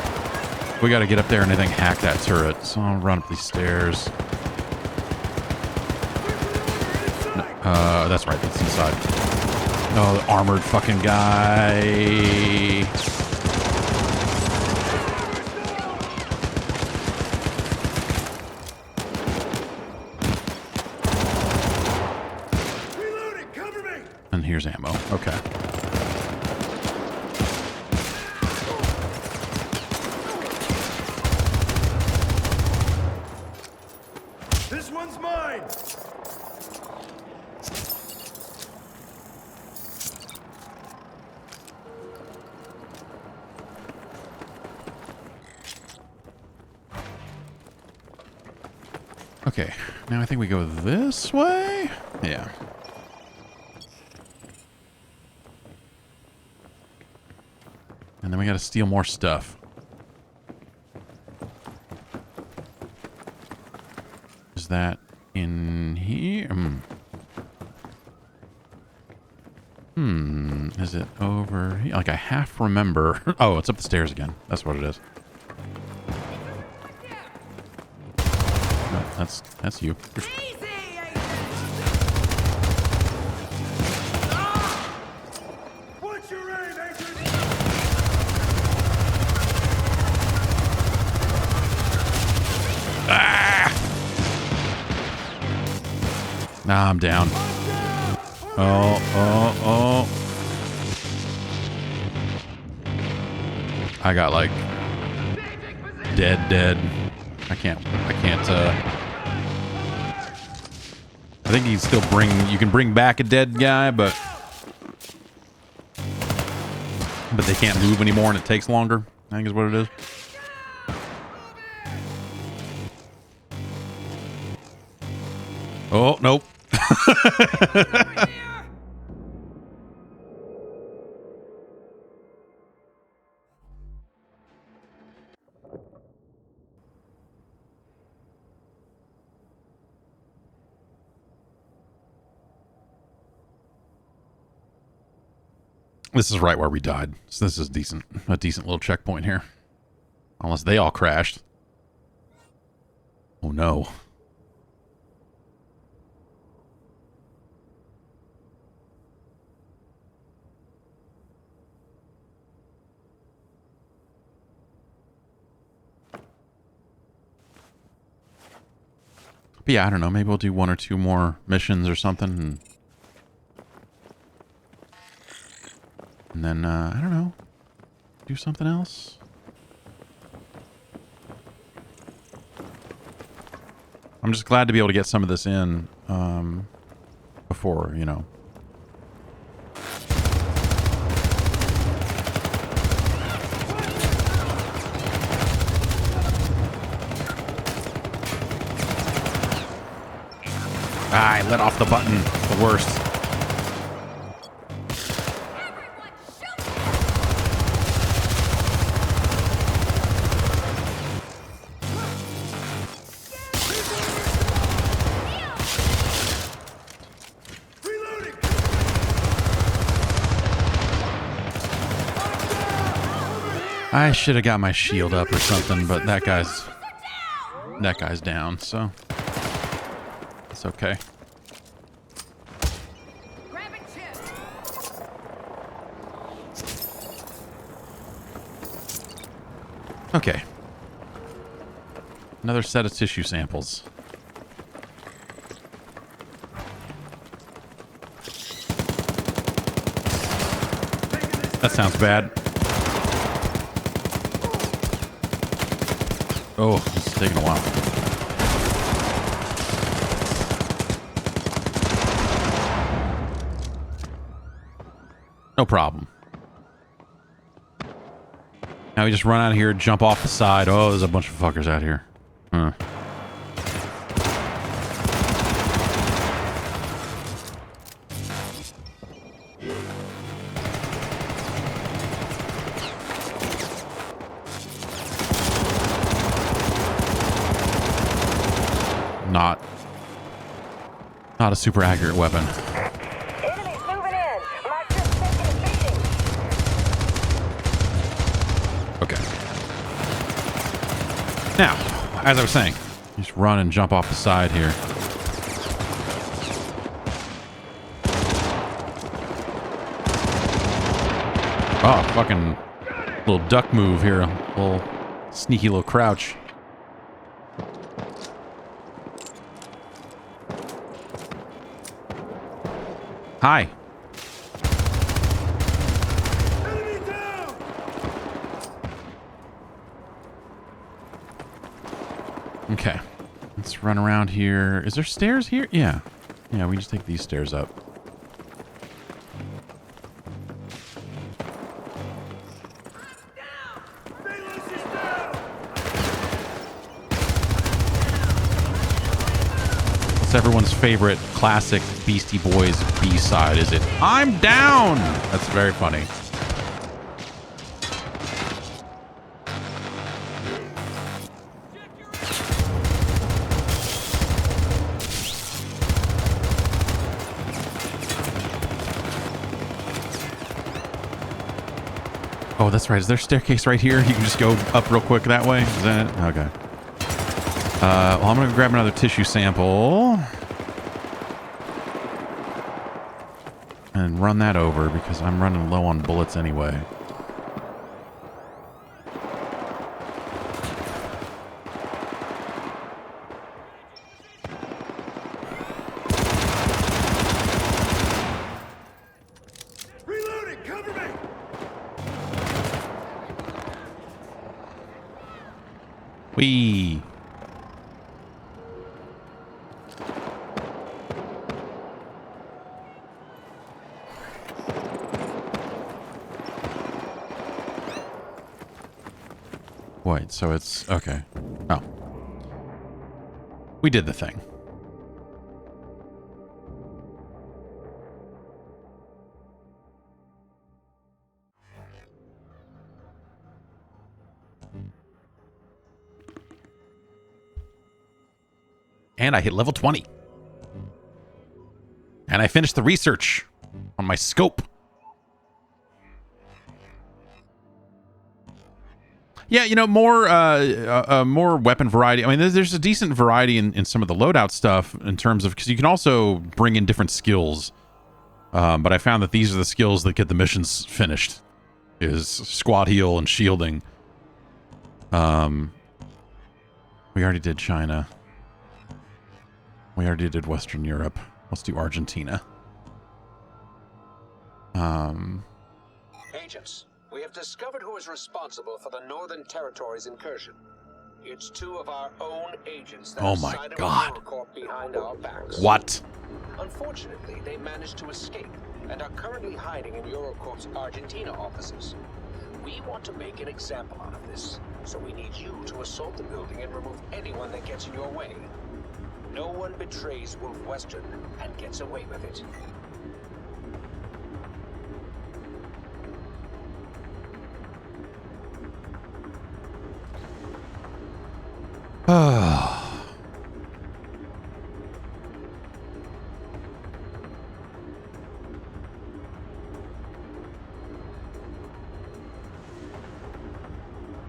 S1: we got to get up there and I think hack that turret. So I'll run up these stairs. No, that's right. That's inside. Oh, the armored fucking guy.
S2: Reloading. Cover me.
S1: And here's ammo. Okay.
S2: This one's mine.
S1: Okay. Now I think we go this way? Yeah. And then we got to steal more stuff. Is that in here? Is it over here? Like I half remember. Oh, it's up the stairs again. That's what it is. No, that's you.
S2: What's your aim, Agent?
S1: Nah, I'm down. Oh. I got like dead. I can't, I think you can bring back a dead guy, but they can't move anymore and it takes longer, I think is what it is. Oh, nope. This is right where we died. So this is decent. A decent little checkpoint here. Unless they all crashed. Oh no. But yeah, I don't know. Maybe we'll do 1 or 2 more missions or something. And then, I don't know. Do something else. I'm just glad to be able to get some of this in before, you know. I let off the button. The worst. I should have got my shield up or something, but that guy's down, so it's okay. Okay. Another set of tissue samples. That sounds bad. Oh, this is taking a while. No problem. Now we just run out of here, jump off the side. Oh, there's a bunch of fuckers out here. Huh. Not a super accurate weapon.
S7: Enemies moving in. My ship's taking a beating.
S1: Okay. Now, as I was saying, just run and jump off the side here. Oh, fucking little duck move here. A little sneaky little crouch. Hi. Okay. Let's run around here. Is there stairs here? Yeah. Yeah, we just take these stairs up. What's everyone's favorite classic Beastie Boys B-side? Is it I'm Down? That's very funny. Oh, that's right. Is there a staircase right here? You can just go up real quick that way? Is that it? Okay. Well, I'm going to grab another tissue sample. And run that over because I'm running low on bullets anyway.
S6: Reloading! Cover me!
S1: Whee! Wait, so it's... Okay. Oh. We did the thing. And I hit level 20. And I finished the research on my scope. Yeah, you know, more weapon variety. I mean, there's a decent variety in some of the loadout stuff in terms of, because you can also bring in different skills. But I found that these are the skills that get the missions finished. Is squad heal and shielding. We already did China. We already did Western Europe. Let's do Argentina.
S3: Agents, we have discovered who is responsible for the Northern Territories incursion. It's two of our own agents that
S1: Oh
S3: have
S1: my
S3: sided with
S1: God.
S3: Eurocorp behind our backs.
S1: What?
S3: Unfortunately, they managed to escape and are currently hiding in Eurocorp's Argentina offices. We want to make an example out of this, so we need you to assault the building and remove anyone that gets in your way. No one betrays Wolf Western and gets away with it.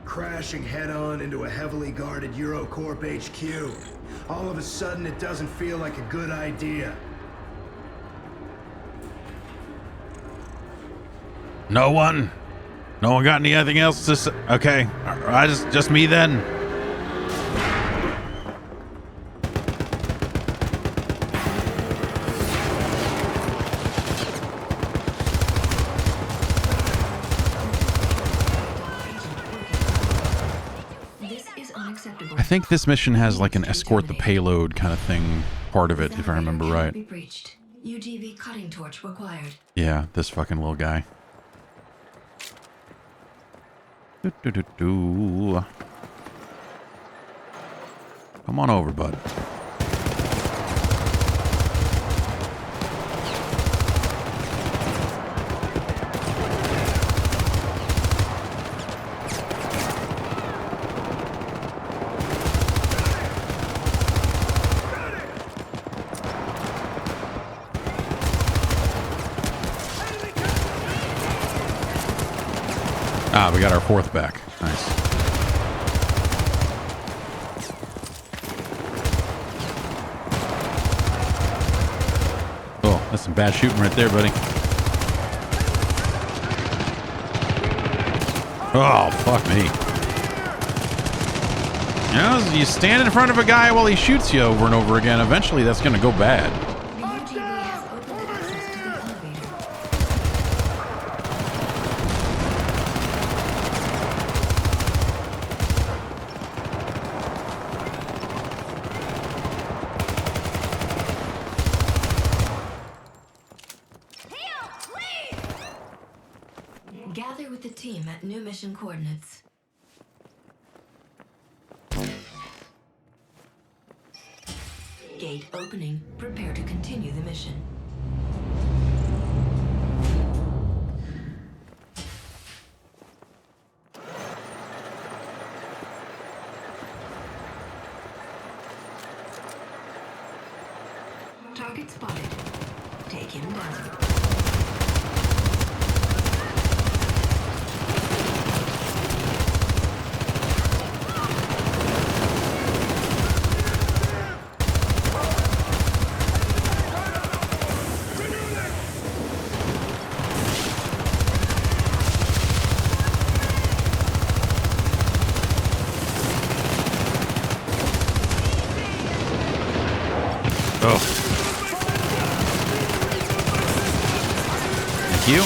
S8: Crashing head-on into a heavily guarded Eurocorp HQ. All of a sudden, it doesn't feel like a good idea.
S1: No one got anything else to say? Okay, just me then. I think this mission has like an escort the payload kind of thing part of it, if I remember right.
S5: UGV cutting torch required.
S1: Yeah, this fucking little guy. Come on over, bud. Ah, we got our fourth back. Nice. Oh, that's some bad shooting right there, buddy. Oh, fuck me. You know, you stand in front of a guy while he shoots you over and over again, eventually that's going to go bad.
S5: Gather with the team at new mission coordinates. Gate opening. Prepare to continue the mission. Target spotted. Take him down.
S1: Oh. Thank you.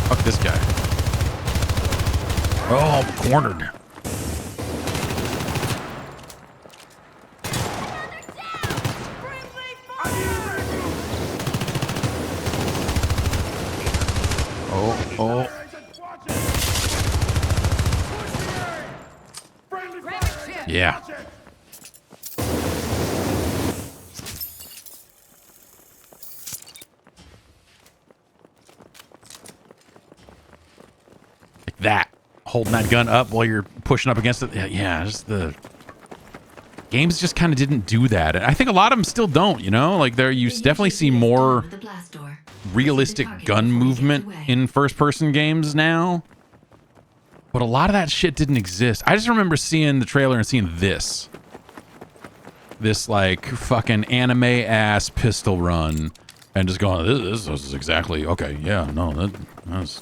S1: Fuck this guy. Oh, I'm cornered. Oh. Yeah. Like that. Holding that gun up while you're pushing up against it. Yeah, just the games just kind of didn't do that. And I think a lot of them still don't, you know? Like you definitely see more realistic gun movement in first-person games now. But a lot of that shit didn't exist. I just remember seeing the trailer and seeing this. This, like, fucking anime-ass pistol run. And just going, this is exactly... Okay, yeah, no, that's...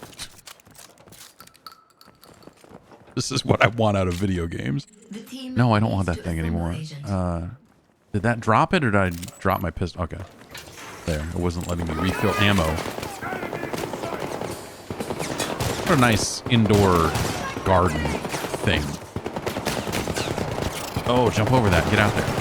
S1: This is what I want out of video games. No, I don't want that thing anymore. Did that drop it, or did I drop my pistol? Okay. There. It wasn't letting me refill ammo. What a nice indoor garden thing. Oh, jump over that. Get out there.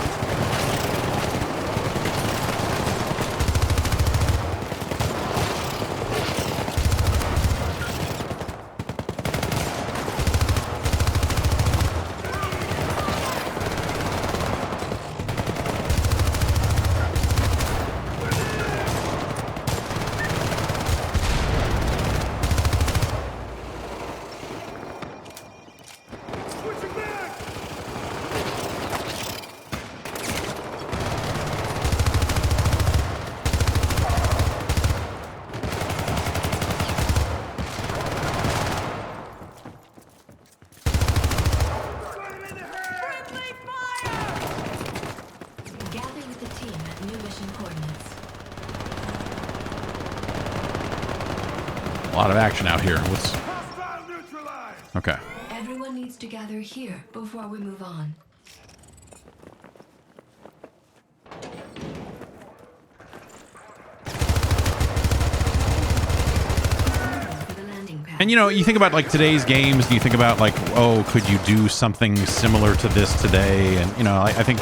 S1: A lot of action out here. What's... Okay.
S5: Everyone needs to gather here before we move on.
S1: And you know, you think about like today's games, and you think about like, oh, could you do something similar to this today? And you know, I think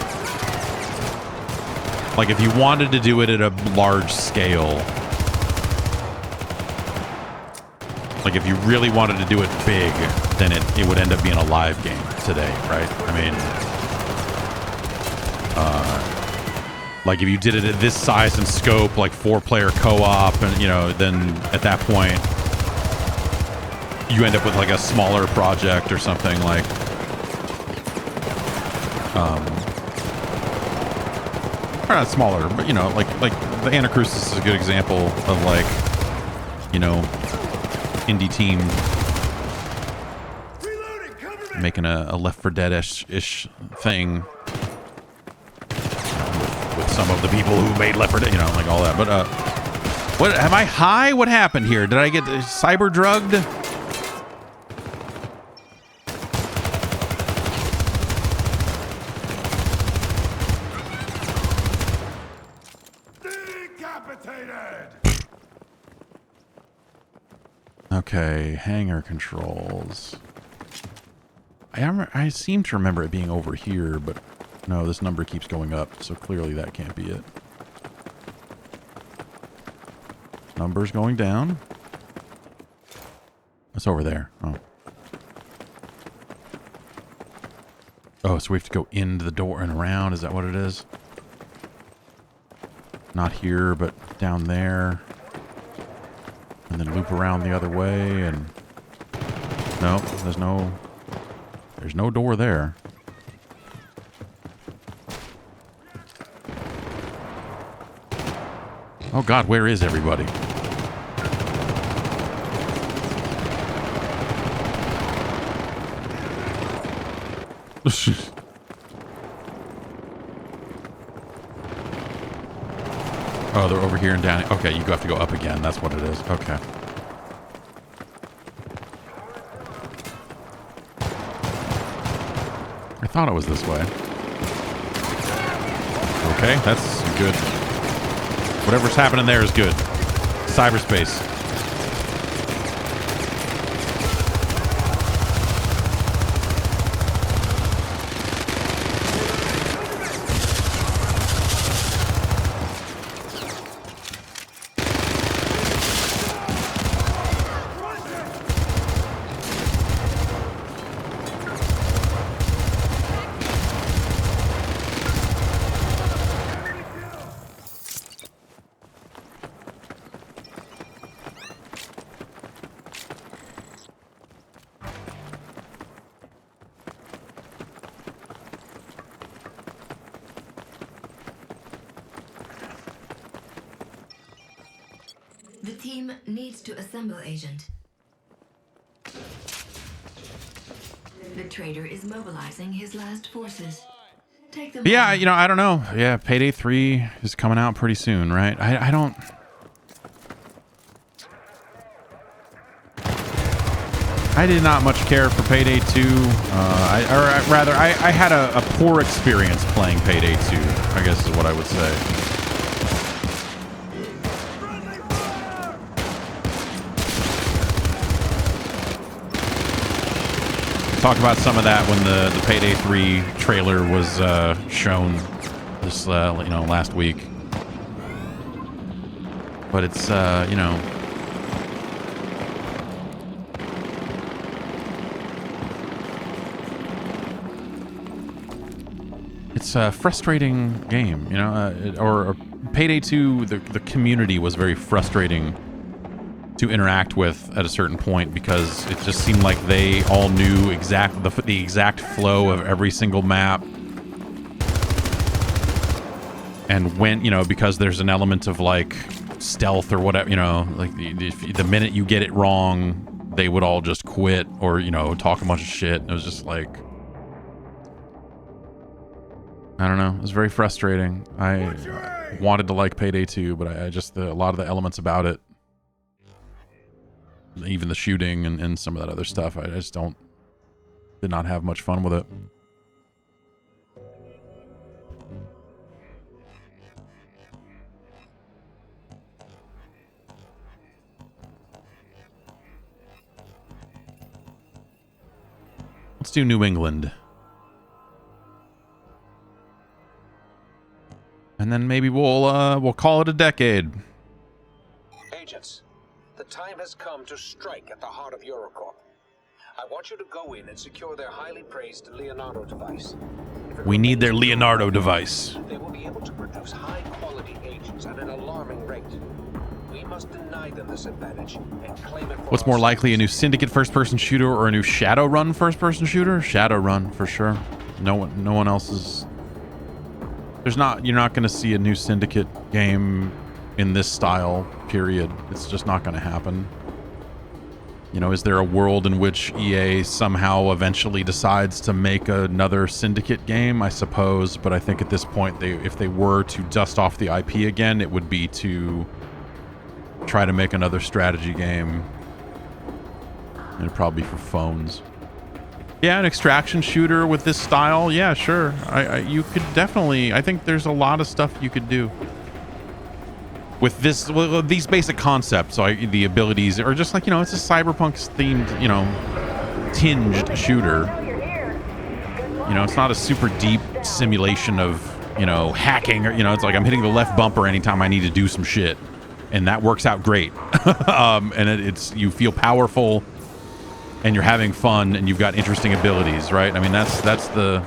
S1: like if you wanted to do it at a large scale, like if you really wanted to do it big, then it would end up being a live game today, right? I mean, like if you did it at this size and scope, like 4-player co-op, and you know, then at that point you end up with like a smaller project or something like, or not smaller, but you know, like the Anacrusis is a good example of like, you know, indie team making a Left 4 Dead-ish thing with some of the people who made Left 4 Dead, you know, like all that. But what am I high? What happened here? Did I get cyber drugged? Okay, hangar controls. I seem to remember it being over here, but no, this number keeps going up, so clearly that can't be it. Number's going down. It's over there. Oh. Oh, so we have to go into the door and around. Is that what it is? Not here, but down there. And then loop around the other way, and no, there's no door there. Oh God, where is everybody? Oh, they're over here and down. Okay, you have to go up again. That's what it is. Okay. I thought it was this way. Okay, that's good. Whatever's happening there is good. Cyberspace.
S5: The team needs to assemble, Agent. The traitor is mobilizing his last forces. Take them.
S1: Yeah, you know, I don't know. Yeah, Payday 3 is coming out pretty soon, right? I don't... I did not much care for Payday 2. I had a poor experience playing Payday 2, I guess is what I would say. Talk about some of that when the Payday 3 trailer was shown this, last week. But it's, it's a frustrating game, or Payday 2, the community was very frustrating to interact with at a certain point because it just seemed like they all knew the exact flow of every single map. And when, because there's an element of like stealth or whatever, like the minute you get it wrong, they would all just quit or, talk a bunch of shit. And it was just like, I don't know. It was very frustrating. I wanted to like Payday 2, but I just, a lot of the elements about it, even the shooting and some of that other stuff, I just did not have much fun with it. Let's do New England. And then maybe we'll call it a decade.
S3: Agents, the time has come to strike at the heart of Eurocorp. I want you to go in and secure their highly praised Leonardo device.
S1: We need their Leonardo device.
S3: They will be able to produce high-quality agents at an alarming rate. We must deny them this advantage and claim it for
S1: What's more
S3: ourselves.
S1: likely, a new Syndicate first-person shooter or a new Shadowrun first-person shooter? Shadowrun for sure. No one else is. You're not going to see a new Syndicate game in this style, period. It's just not going to happen. Is there a world in which EA somehow eventually decides to make another Syndicate game? I suppose, but I think at this point, if they were to dust off the IP again, it would be to try to make another strategy game. It'd probably be for phones. Yeah, an extraction shooter with this style. Yeah, sure. You could definitely. I think there's a lot of stuff you could do with this. Well, these basic concepts, like the abilities, or just like it's a cyberpunk themed, tinged shooter. It's not a super deep simulation of hacking, or it's like I'm hitting the left bumper anytime I need to do some shit, and that works out great. And it's you feel powerful. And you're having fun, and you've got interesting abilities, right? I mean, that's the.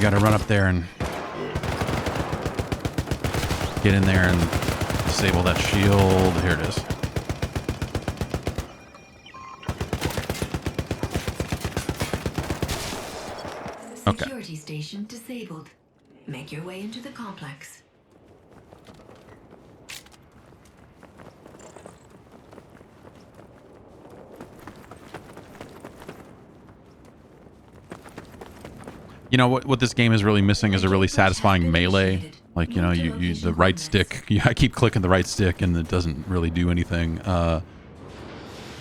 S1: Gotta run up there and get in there and disable that shield. Here it is. Okay.
S5: Security station disabled. Make your way into the complex.
S1: What this game is really missing is a really satisfying melee. Like, you the right stick. I keep clicking the right stick and it doesn't really do anything. But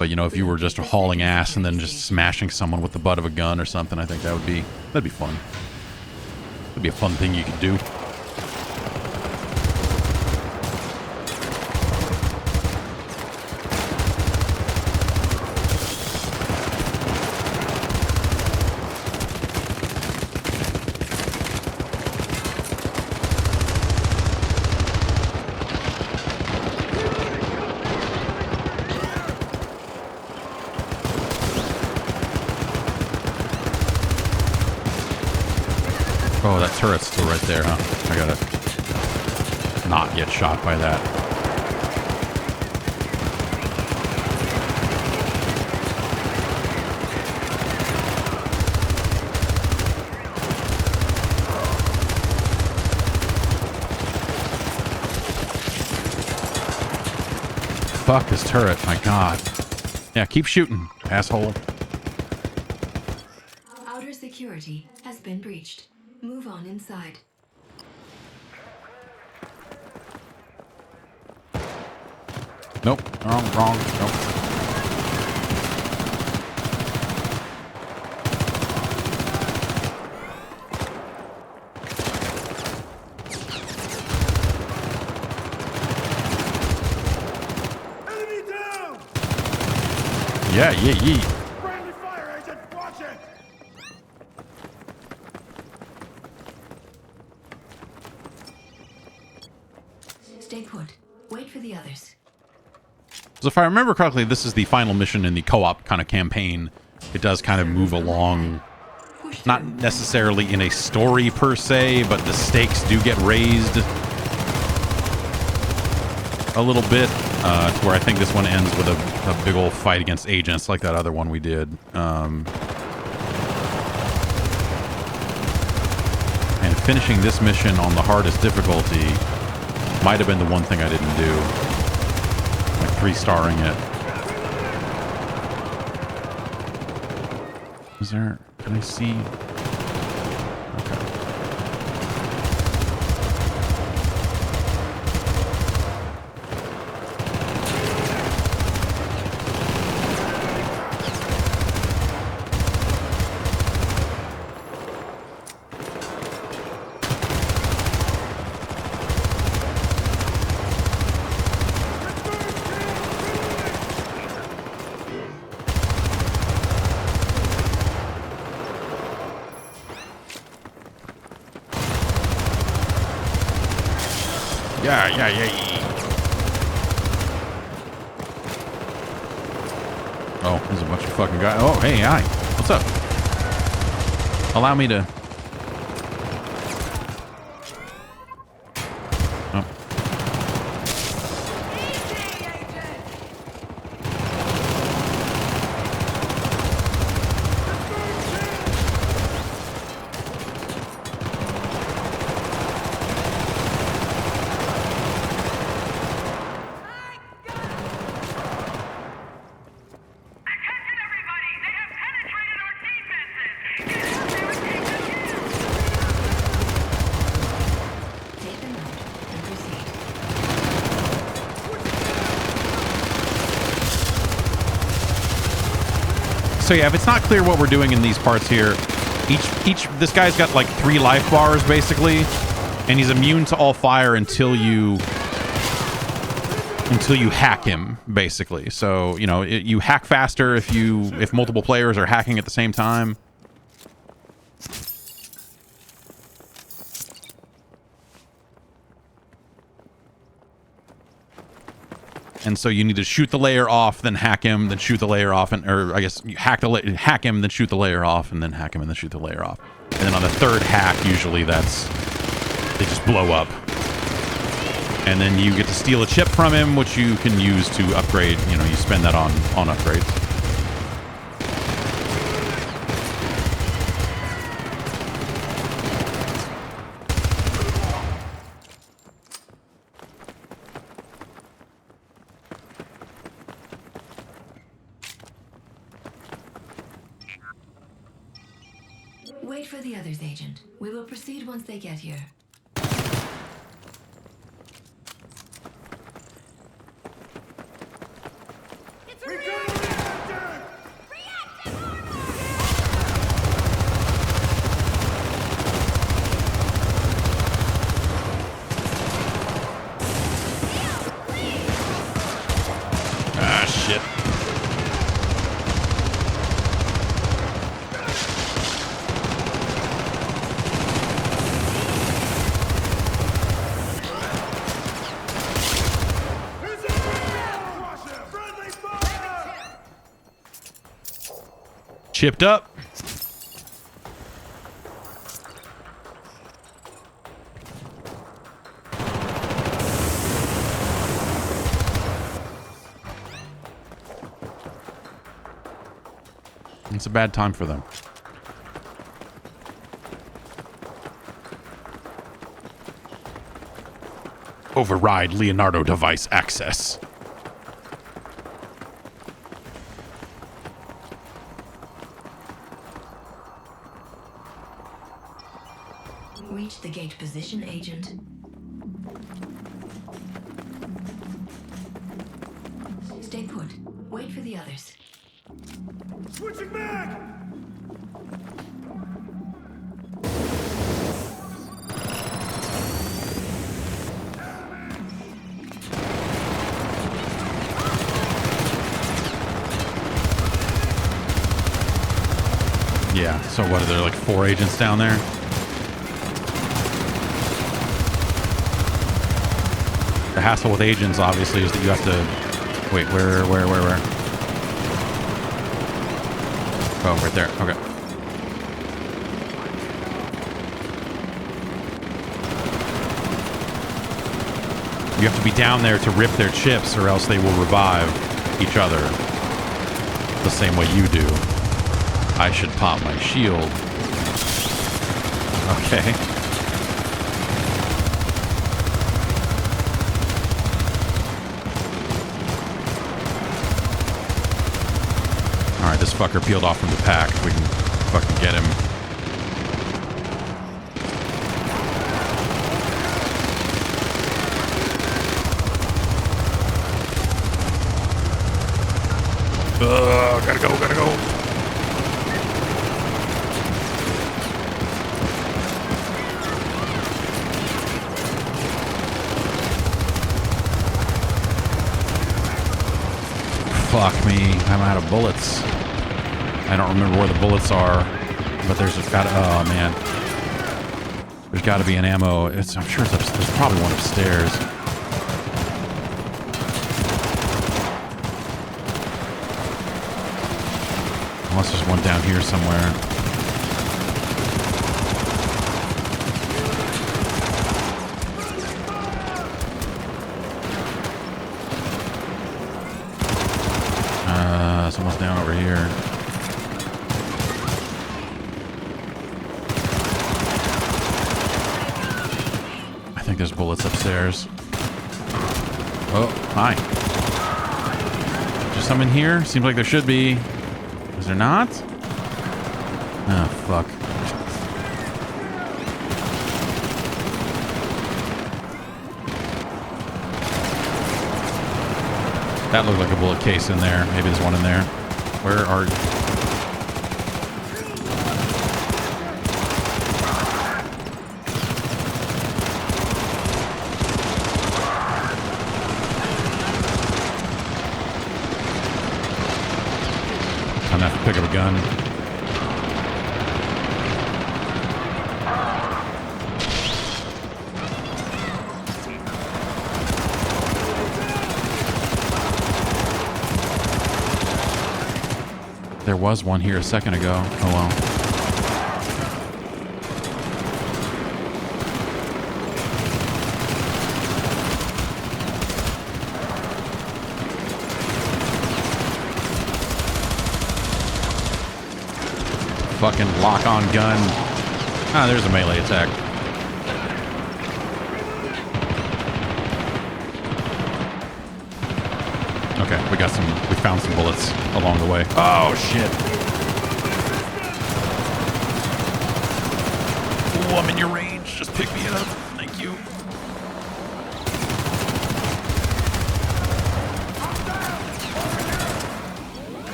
S1: if you were just hauling ass and then just smashing someone with the butt of a gun or something, I think that'd be fun. That'd be a fun thing you could do. Oh, that turret's still right there, huh? I gotta not get shot by that. fuck this turret. My God. Yeah, keep shooting, asshole.
S5: Outer security has been breached. Move on inside.
S1: Nope. Wrong. Nope. Yeah.
S6: Friendly fire agent, watch it!
S5: Stay put. Wait for the others.
S1: So if I remember correctly, this is the final mission in the co-op kind of campaign. It does kind of move along, not necessarily in a story per se, but the stakes do get raised a little bit, to where I think this one ends with a big old fight against agents like that other one we did. And finishing this mission on the hardest difficulty might have been the one thing I didn't do. Like 3-starring it. Is there... Can I see... Okay. Yeah. Oh, there's a bunch of fucking guys. Oh, hey, hi. What's up? Allow me to... Oh. So yeah, if it's not clear what we're doing in these parts here, this guy's got like 3 life bars basically, and he's immune to all fire until you hack him basically. So, you know, you hack faster if multiple players are hacking at the same time. And so you need to shoot the layer off, then hack him, then shoot the layer off, or I guess you hack him, then shoot the layer off, and then hack him, and then shoot the layer off. And then on the 3rd hack, usually they just blow up. And then you get to steal a chip from him, which you can use to upgrade. You know, you spend that on upgrades.
S5: Wait for the others, Agent. We will proceed once they get here.
S1: Ah, shit. Chipped up. It's a bad time for them. Override Leonardo device access.
S5: reached the gate position, Agent. Stay put. Wait for the others.
S6: Switching back!
S1: Yeah, so what are there, like 4 agents down there? The hassle with agents, obviously, is that you have to... Wait, where? Oh, right there. Okay. You have to be down there to rip their chips, or else they will revive each other the same way you do. I should pop my shield. Okay. Alright, this fucker peeled off from the pack. We can fucking get him. Gotta go. Fuck me, I'm out of bullets. I don't remember where the bullets are, but there's got. Oh man, there's got to be an ammo. I'm sure it's upstairs. There's probably one upstairs. Unless there's one down here somewhere. Someone's down over here. I think there's bullets upstairs. Oh, hi. Is there some in here? Seems like there should be. Is there not? Oh, fuck. That looked like a bullet case in there. Maybe there's one in there. Where are you? I'm gonna have to pick up a gun. There was one here a second ago. Oh well. Fucking lock on gun. Ah, there's a melee attack. Okay, we found some bullets along the way. Oh shit. Oh, I'm in your range. Just pick me up. Thank you.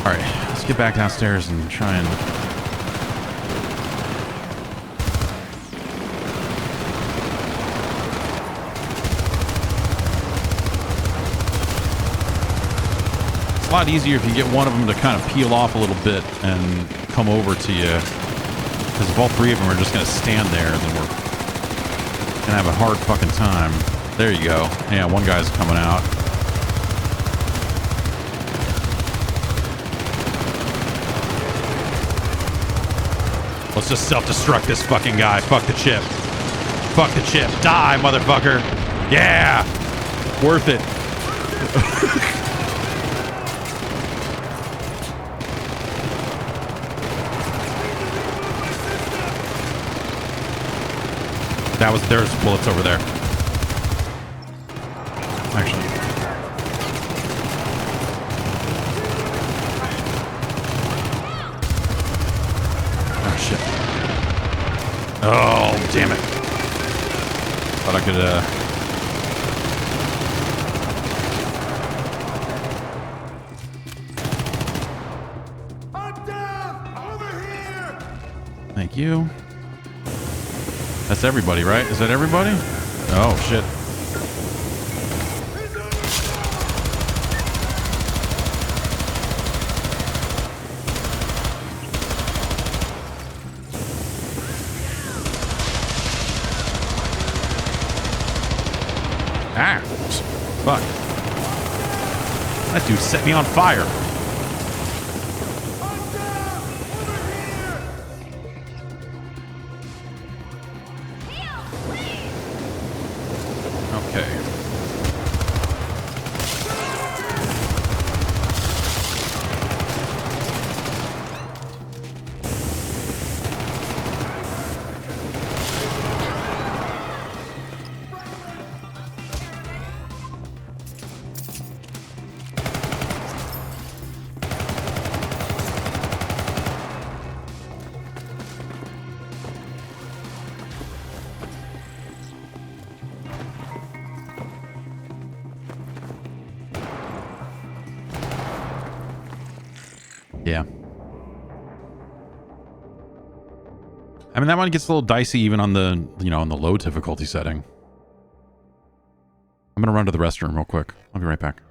S1: Alright, let's get back downstairs and try and... It's a lot easier if you get one of them to kind of peel off a little bit and come over to you. Because if all 3 of them are just going to stand there, then we're going to have a hard fucking time. There you go. Yeah, one guy's coming out. Let's just self-destruct this fucking guy. Fuck the chip. Fuck the chip. Die, motherfucker. Yeah. Worth it. There's bullets over there. Actually. Oh shit. Oh, damn it. Thought I could,
S6: I'm down! Over here!
S1: Thank you. That's everybody, right? Is that everybody? Oh, shit. Ah, fuck. That dude set me on fire. Okay. Yeah. I mean, that one gets a little dicey even on the, on the low difficulty setting. I'm going to run to the restroom real quick. I'll be right back.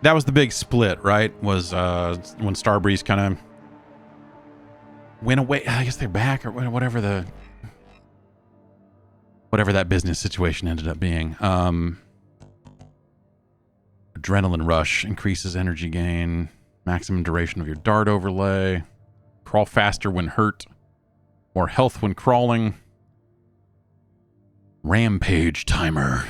S1: That was the big split, right? Was when Starbreeze kind of went away. I guess they're back or whatever that business situation ended up being. Adrenaline rush increases energy gain, maximum duration of your dart overlay, crawl faster when hurt, more health when crawling, rampage timer.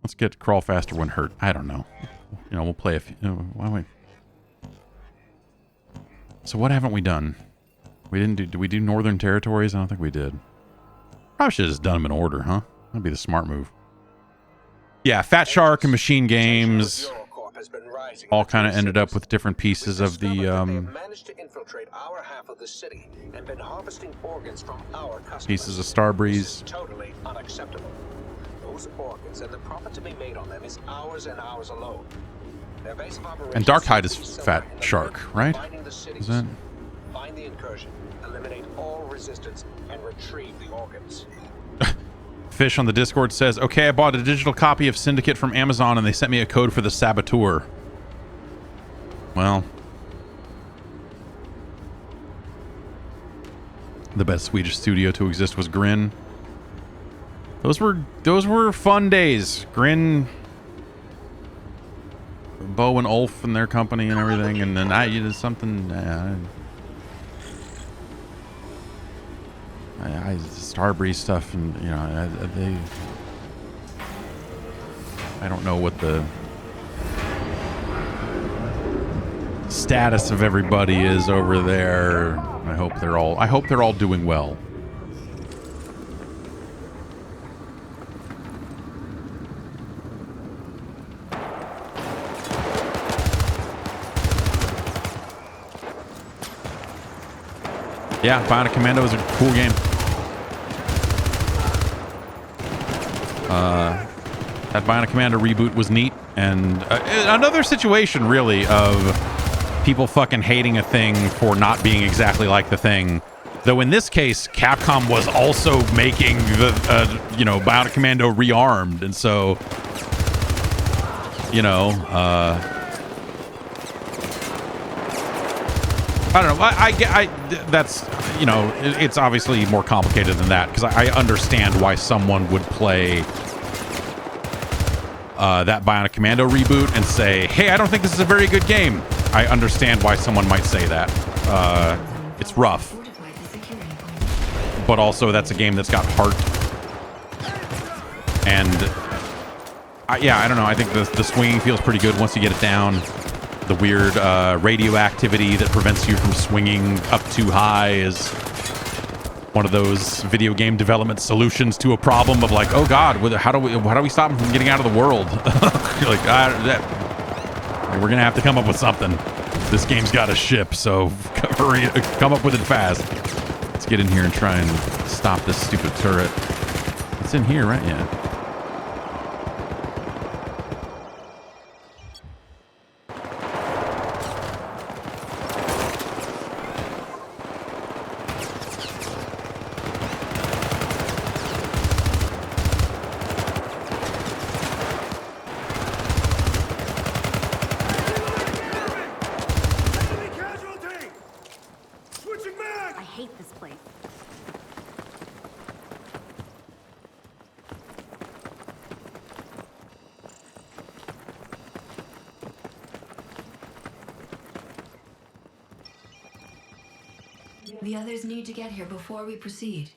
S1: Let's get crawl faster when hurt. I don't know. We'll play a few. Why don't we? So what haven't we done? We didn't do. Did we do Northern Territories? I don't think we did. Probably should have just done them in order, huh? That'd be the smart move. Yeah, Fat Shark and Machine Games all kind of ended up with different pieces of the.
S3: Managed to infiltrate our half of the city and been harvesting organs from our customers.
S1: Pieces of Starbreeze.
S3: Totally unacceptable. Those organs and the profit to be made on them is ours and ours alone. Their base of operations.
S1: And Darkhide is Fat Shark, right? Is that?
S3: Find the incursion, eliminate all resistance, and retrieve the organs.
S1: Fish on the Discord says, "Okay, I bought a digital copy of Syndicate from Amazon, and they sent me a code for the Saboteur." Well, the best Swedish studio to exist was Grin. Those were fun days. Grin, Bo and Ulf and their company and everything, and then I did something. I Starbreeze stuff, and I don't know what the status of everybody is over there. I hope they're all doing well. Yeah, Bionic Commando is a cool game. That Bionic Commando reboot was neat. And another situation, really, of people fucking hating a thing for not being exactly like the thing. Though in this case, Capcom was also making the, Bionic Commando rearmed. And so, I don't know. I that's, it's obviously more complicated than that, because I understand why someone would play that Bionic Commando reboot and say, hey, I don't think this is a very good game. I understand why someone might say that. It's rough. But also, that's a game that's got heart. And, I don't know. I think the swinging feels pretty good once you get it down. The weird radioactivity that prevents you from swinging up too high is one of those video game development solutions to a problem of like, oh god, how do we stop him from getting out of the world? Like, we're gonna have to come up with something. This game's got a ship, so hurry, come up with it fast. Let's get in here and try and stop this stupid turret. It's in here, right? Yeah.
S5: The others need to get here before we proceed.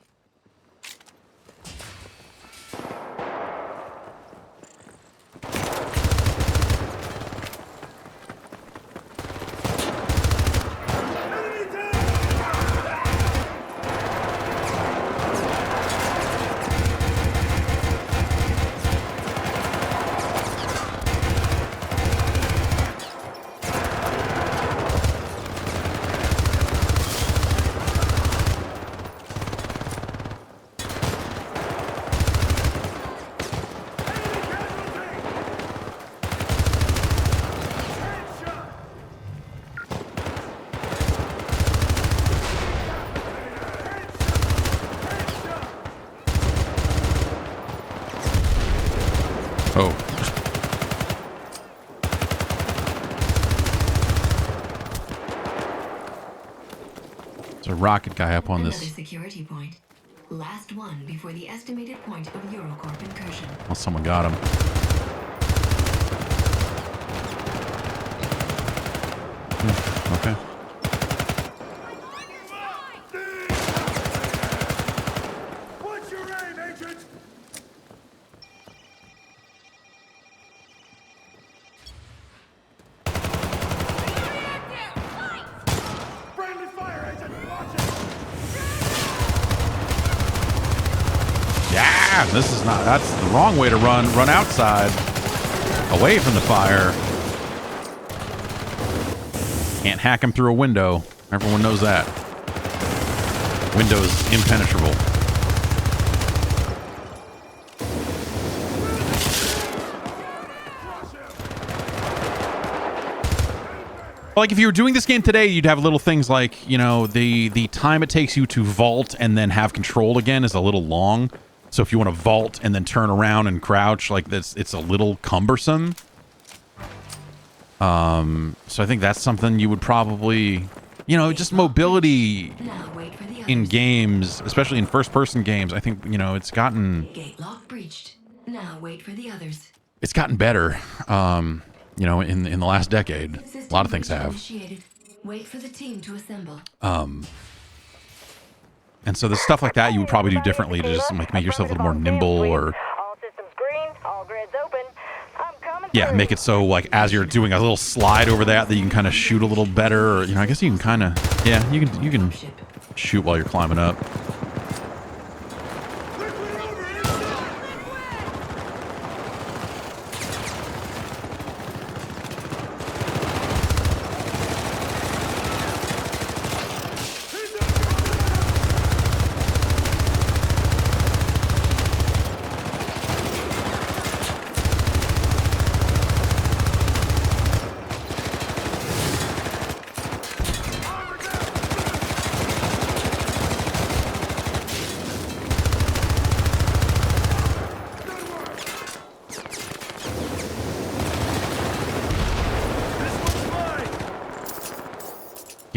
S5: Oh. There's a rocket guy up on this. Another security point. Last one before the estimated point of Eurocorp incursion.
S1: Well, someone got him. Okay.
S6: What's your aim, agent? Friendly fire, agent. Watch it.
S1: Yeah, this is not, that's the wrong way to run. Run outside, away from the fire. Can't hack him through a window. Everyone knows that. Window's impenetrable. Like if you were doing this game today, you'd have little things like, the time it takes you to vault and then have control again is a little long. So if you want to vault and then turn around and crouch like this, it's a little cumbersome. So I think that's something you would probably, just mobility in games, especially in first-person games. I think, it's gotten...
S5: Gate lock breached. Now wait for the others.
S1: It's gotten better, in the last decade. A lot of things have.
S5: Initiated. Wait for the team to assemble.
S1: And so the stuff like that you would probably do differently to just make yourself a little more nimble, or...
S7: All systems green, all grids open. I'm coming
S1: Yeah,
S7: through.
S1: make it so, like, as you're doing a little slide over that you can kind of shoot a little better, or, I guess you can kind of... Yeah, you can shoot while you're climbing up.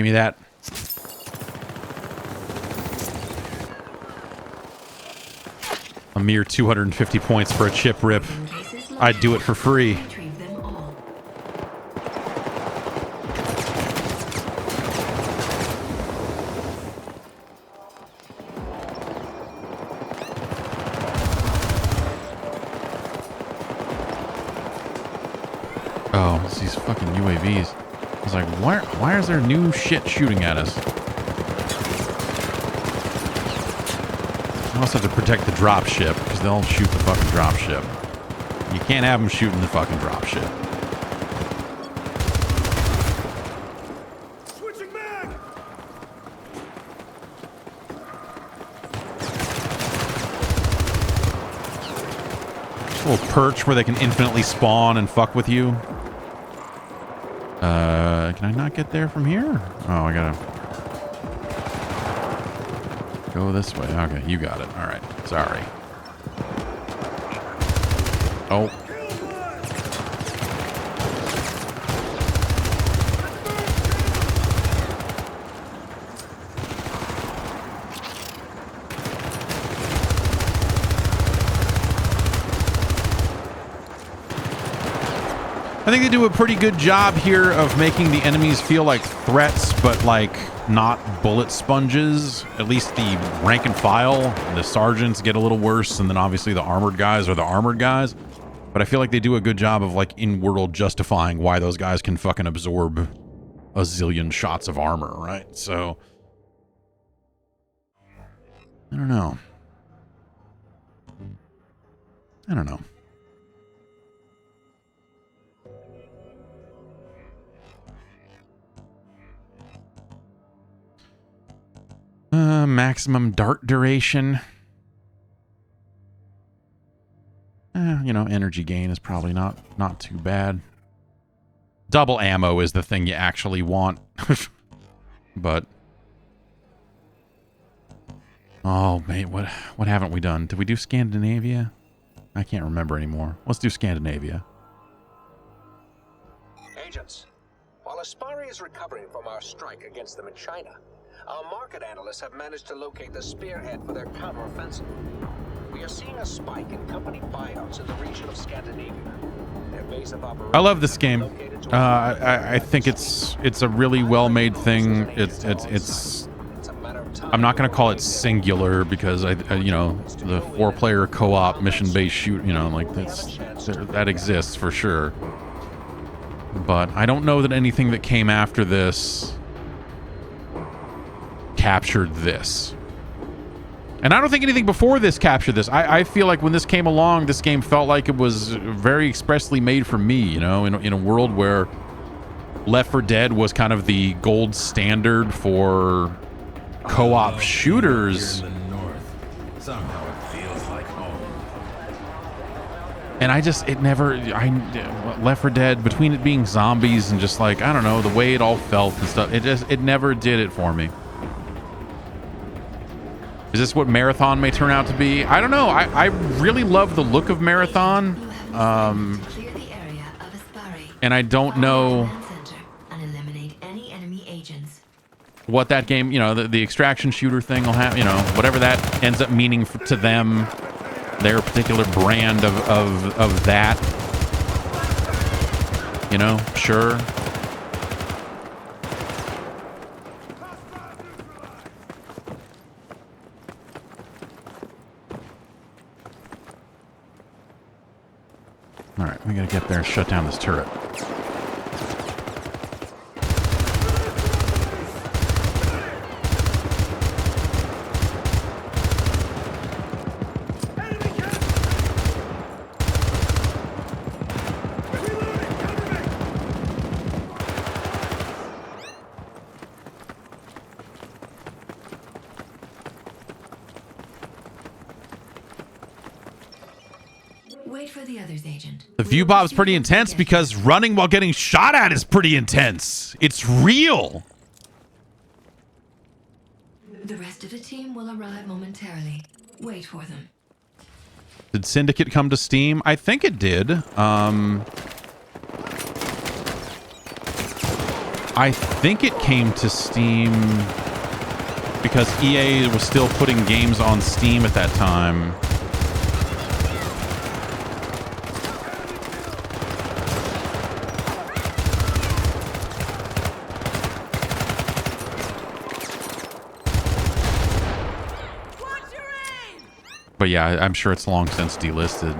S1: Give me that. A mere 250 points for a chip rip. I'd do it for free. Oh, it's these fucking UAVs. I was like, why is there new shit shooting at us? I also have to protect the drop ship, because they'll shoot the fucking drop ship. You can't have them shooting the fucking drop ship.
S6: Switching back.
S1: This little perch where they can infinitely spawn and fuck with you. Can I not get there from here? Oh, I gotta go this way. Okay, you got it. All right. Sorry. Oh. I think they do a pretty good job here of making the enemies feel like threats, but like not bullet sponges. At least the rank and file, the sergeants get a little worse, and then obviously the armored guys are the armored guys. But I feel like they do a good job of like in-world justifying why those guys can fucking absorb a zillion shots of armor, right? So I don't know. I don't know. Maximum dart duration. You know, energy gain is probably not too bad. Double ammo is the thing you actually want. But oh man, what haven't we done? Did we do Scandinavia? I can't remember anymore. Let's do Scandinavia.
S3: Agents, while Aspari is recovering from our strike against them in China, our market analysts have managed to locate the spearhead for their counteroffensive. We are seeing a spike in company buyouts in the region of Scandinavia. Their base of operations.
S1: I love this game. I think it's a really well-made thing. It's I'm not going to call it singular because I you know, the 4-player co-op mission-based shoot, you know, like that exists for sure. But I don't know that anything that came after this captured this. And I don't think anything before this captured this. I feel like when this came along, this game felt like it was very expressly made for me, you know, in a world where Left 4 Dead was kind of the gold standard for co-op shooters.
S4: Somehow it feels like home.
S1: And Left 4 Dead, between it being zombies and just like, I don't know, the way it all felt and stuff, it never did it for me. Is this what Marathon may turn out to be? I don't know. I really love the look of Marathon. And I don't know what that game, you know, the extraction shooter thing will have, you know, whatever that ends up meaning to them, their particular brand of that. You know, sure. All right, we gotta get there and shut down this turret. The view bob's pretty intense because running while getting shot at is pretty intense. It's real.
S5: The rest of the team will arrive momentarily. Wait for them.
S1: Did Syndicate come to Steam? I think it did. I I think it came to Steam because EA was still putting games on Steam at that time. But yeah, I'm sure it's long since delisted.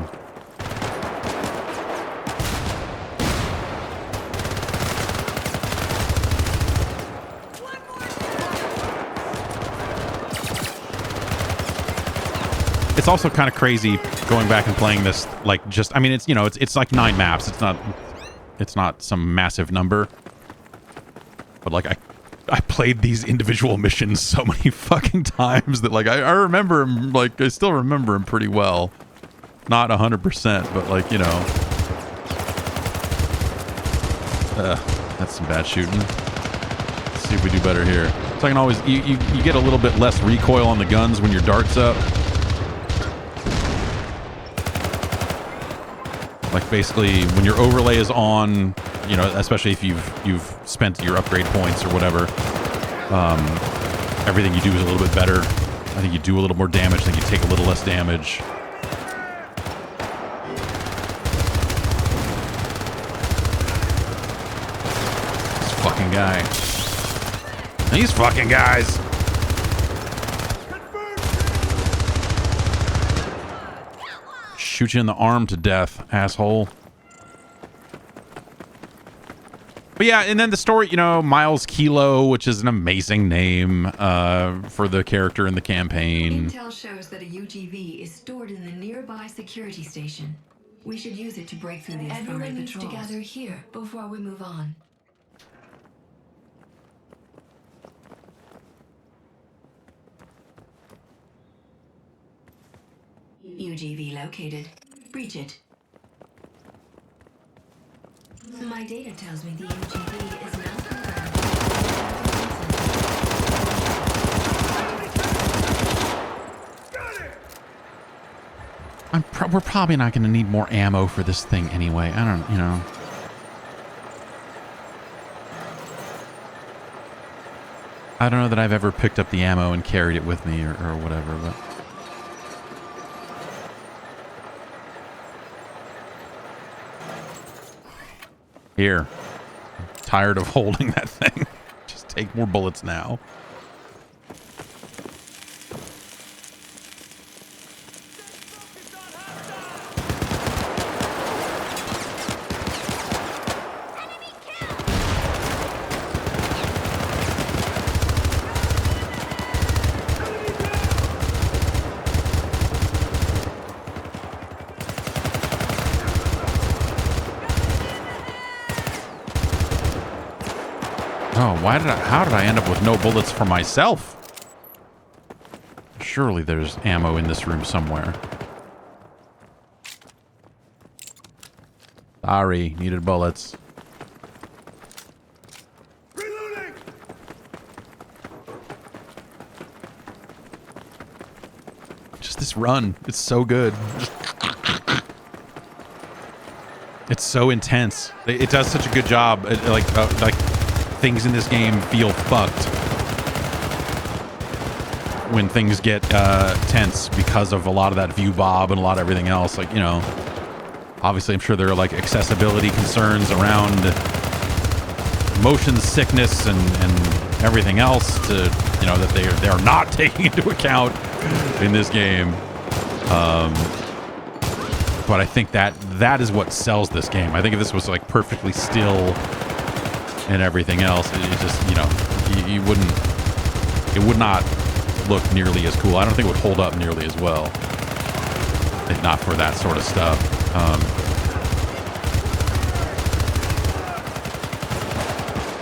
S1: It's also kind of crazy going back and playing this, like, just, I mean, it's, you know, it's like 9 maps. It's not some massive number. But like I played these individual missions so many fucking times that like I remember them, like I still remember them pretty well. Not 100%, but like, you know. That's some bad shooting. Let's see if we do better here. So I can always, you get a little bit less recoil on the guns when your dart's up. Like basically when your overlay is on, you know, especially if you've spent your upgrade points or whatever, everything you do is a little bit better. I think you do a little more damage, I think you take a little less damage. This fucking guy. These fucking guys. Shoot you in the arm to death, asshole. But yeah, and then the story, you know, Miles Kilo, which is an amazing name for the character in the campaign.
S5: Intel shows that a UGV is stored in the nearby security station. We should use it to break through the Esprit Everyone needs to gather here before we move on. UGV located. Breach it. My data tells me the UGV is now confirmed.
S1: We're probably not going to need more ammo for this thing anyway. I don't, you know. I don't know that I've ever picked up the ammo and carried it with me or whatever, but... Here. I'm tired of holding that thing. Just take more bullets now. Oh, how did I end up with no bullets for myself? Surely there's ammo in this room somewhere. Sorry, needed bullets.
S6: Reloading!
S1: Just this run. It's so good. It's so intense. It does such a good job. Like things in this game feel fucked when things get tense because of a lot of that view bob and a lot of everything else. Like, you know, obviously I'm sure there are like accessibility concerns around motion sickness and everything else to, you know, that they are not taking into account in this game. But I think that is what sells this game. I think if this was like perfectly still and everything else, it just, you know, you wouldn't, it would not look nearly as cool. I don't think it would hold up nearly as well if not for that sort of stuff.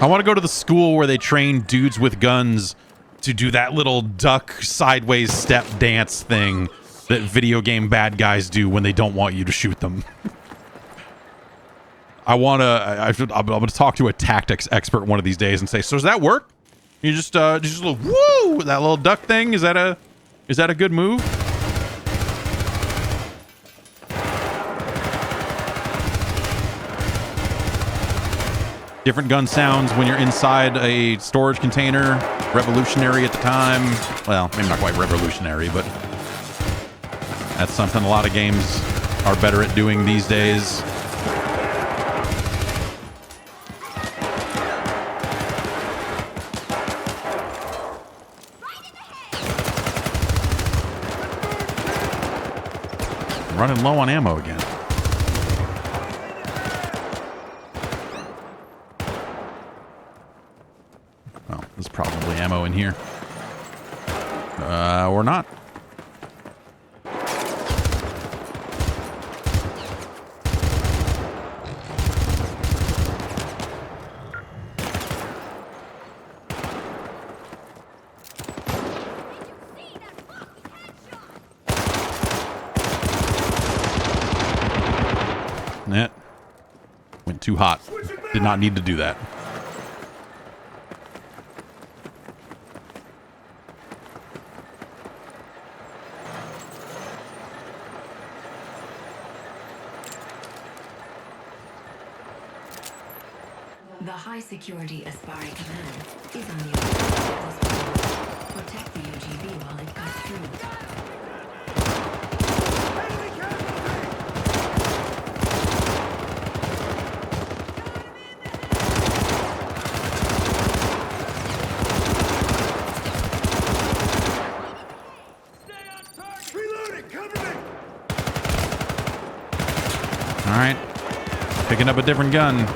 S1: I want to go to the school where they train dudes with guns to do that little duck sideways step dance thing that video game bad guys do when they don't want you to shoot them. I'm going to talk to a tactics expert one of these days and say, so does that work? You just a little woo, that little duck thing. Is that a good move? Different gun sounds when you're inside a storage container. Revolutionary at the time. Well, maybe not quite revolutionary, but that's something a lot of games are better at doing these days. Running low on ammo again. Well, there's probably ammo in here. Or not. That went too hot. Did not need to do that.
S5: The high-security Aspari command is on the other side of this wall. Protect the UGV while it cuts through.
S1: All right. Picking up a different gun.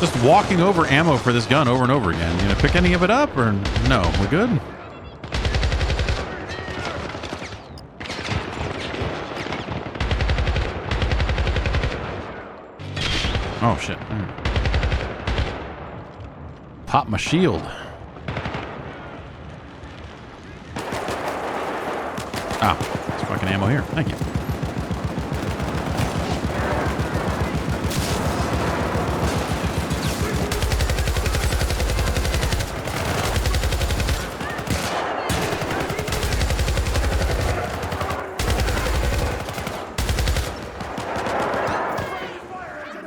S1: Just walking over ammo for this gun over and over again. You gonna pick any of it up or no? We're good? Oh shit. Pop my shield. Ah, there's fucking ammo here. Thank you.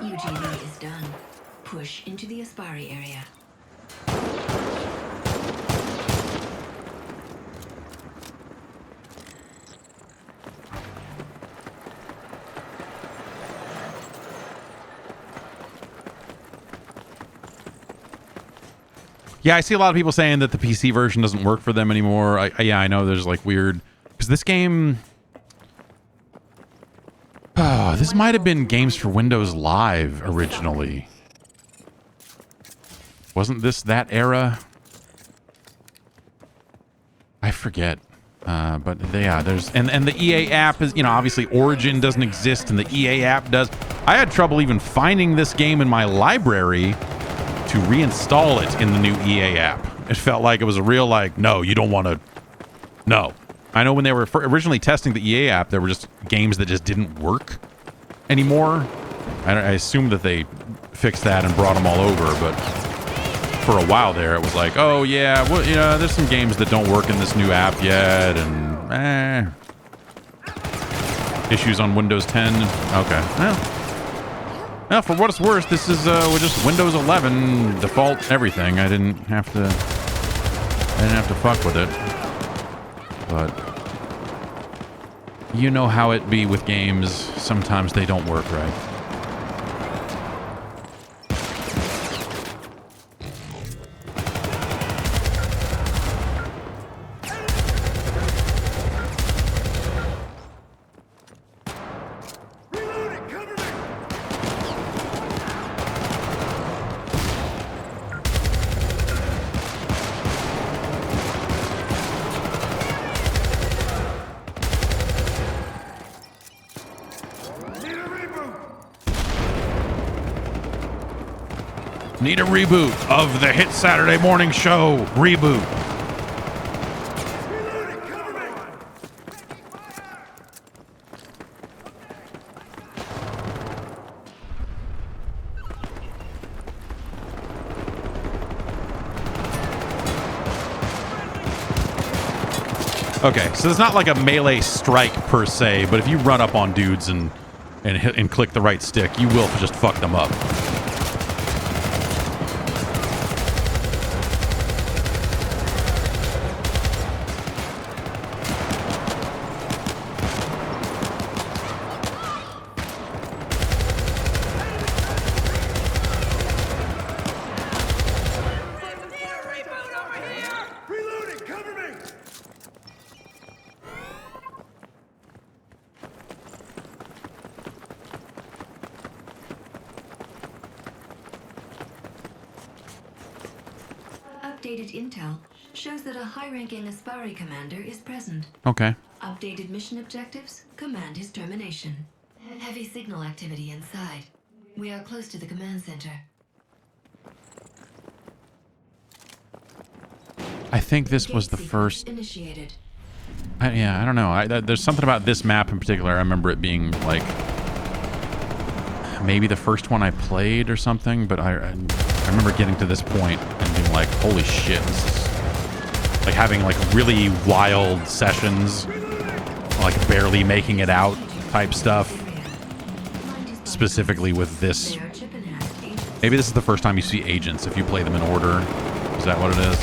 S5: UGV is done. Push into the Aspari area.
S1: Yeah, I see a lot of people saying that the PC version doesn't work for them anymore. Yeah, I know there's like weird... Because this game... Oh, this might have been Games for Windows Live originally. Wasn't this that era? I forget. But yeah, there's... And the EA app is... You know, obviously Origin doesn't exist and the EA app does. I had trouble even finding this game in my library to reinstall it in the new EA app. It felt like it was a real, like, no, you don't want to... No. I know when they were originally testing the EA app, there were just games that just didn't work anymore. I assume that they fixed that and brought them all over, but for a while there, it was like, oh, yeah, well, you know, there's some games that don't work in this new app yet, and, issues on Windows 10. Okay. Well, for what it's worth, this is just Windows 11 default everything. I didn't have to fuck with it. But you know how it be with games. Sometimes they don't work right. Need a reboot of the hit Saturday morning show. Reboot. Okay, so it's not like a melee strike per se, but if you run up on dudes and click the right stick, you will just fuck them up.
S5: Updated intel shows that a high-ranking Aspari commander is present.
S1: Okay.
S5: Updated mission objectives, command his termination. Heavy signal activity inside. We are close to the command center.
S1: I think this was the first...
S5: Initiated.
S1: Yeah, I don't know. There's something about this map in particular. I remember it being like maybe the first one I played or something, but I remember getting to this point and being like, holy shit, this is like having like really wild sessions, like barely making it out type stuff, specifically with this. Maybe this is the first time you see agents if you play them in order. Is that what it is?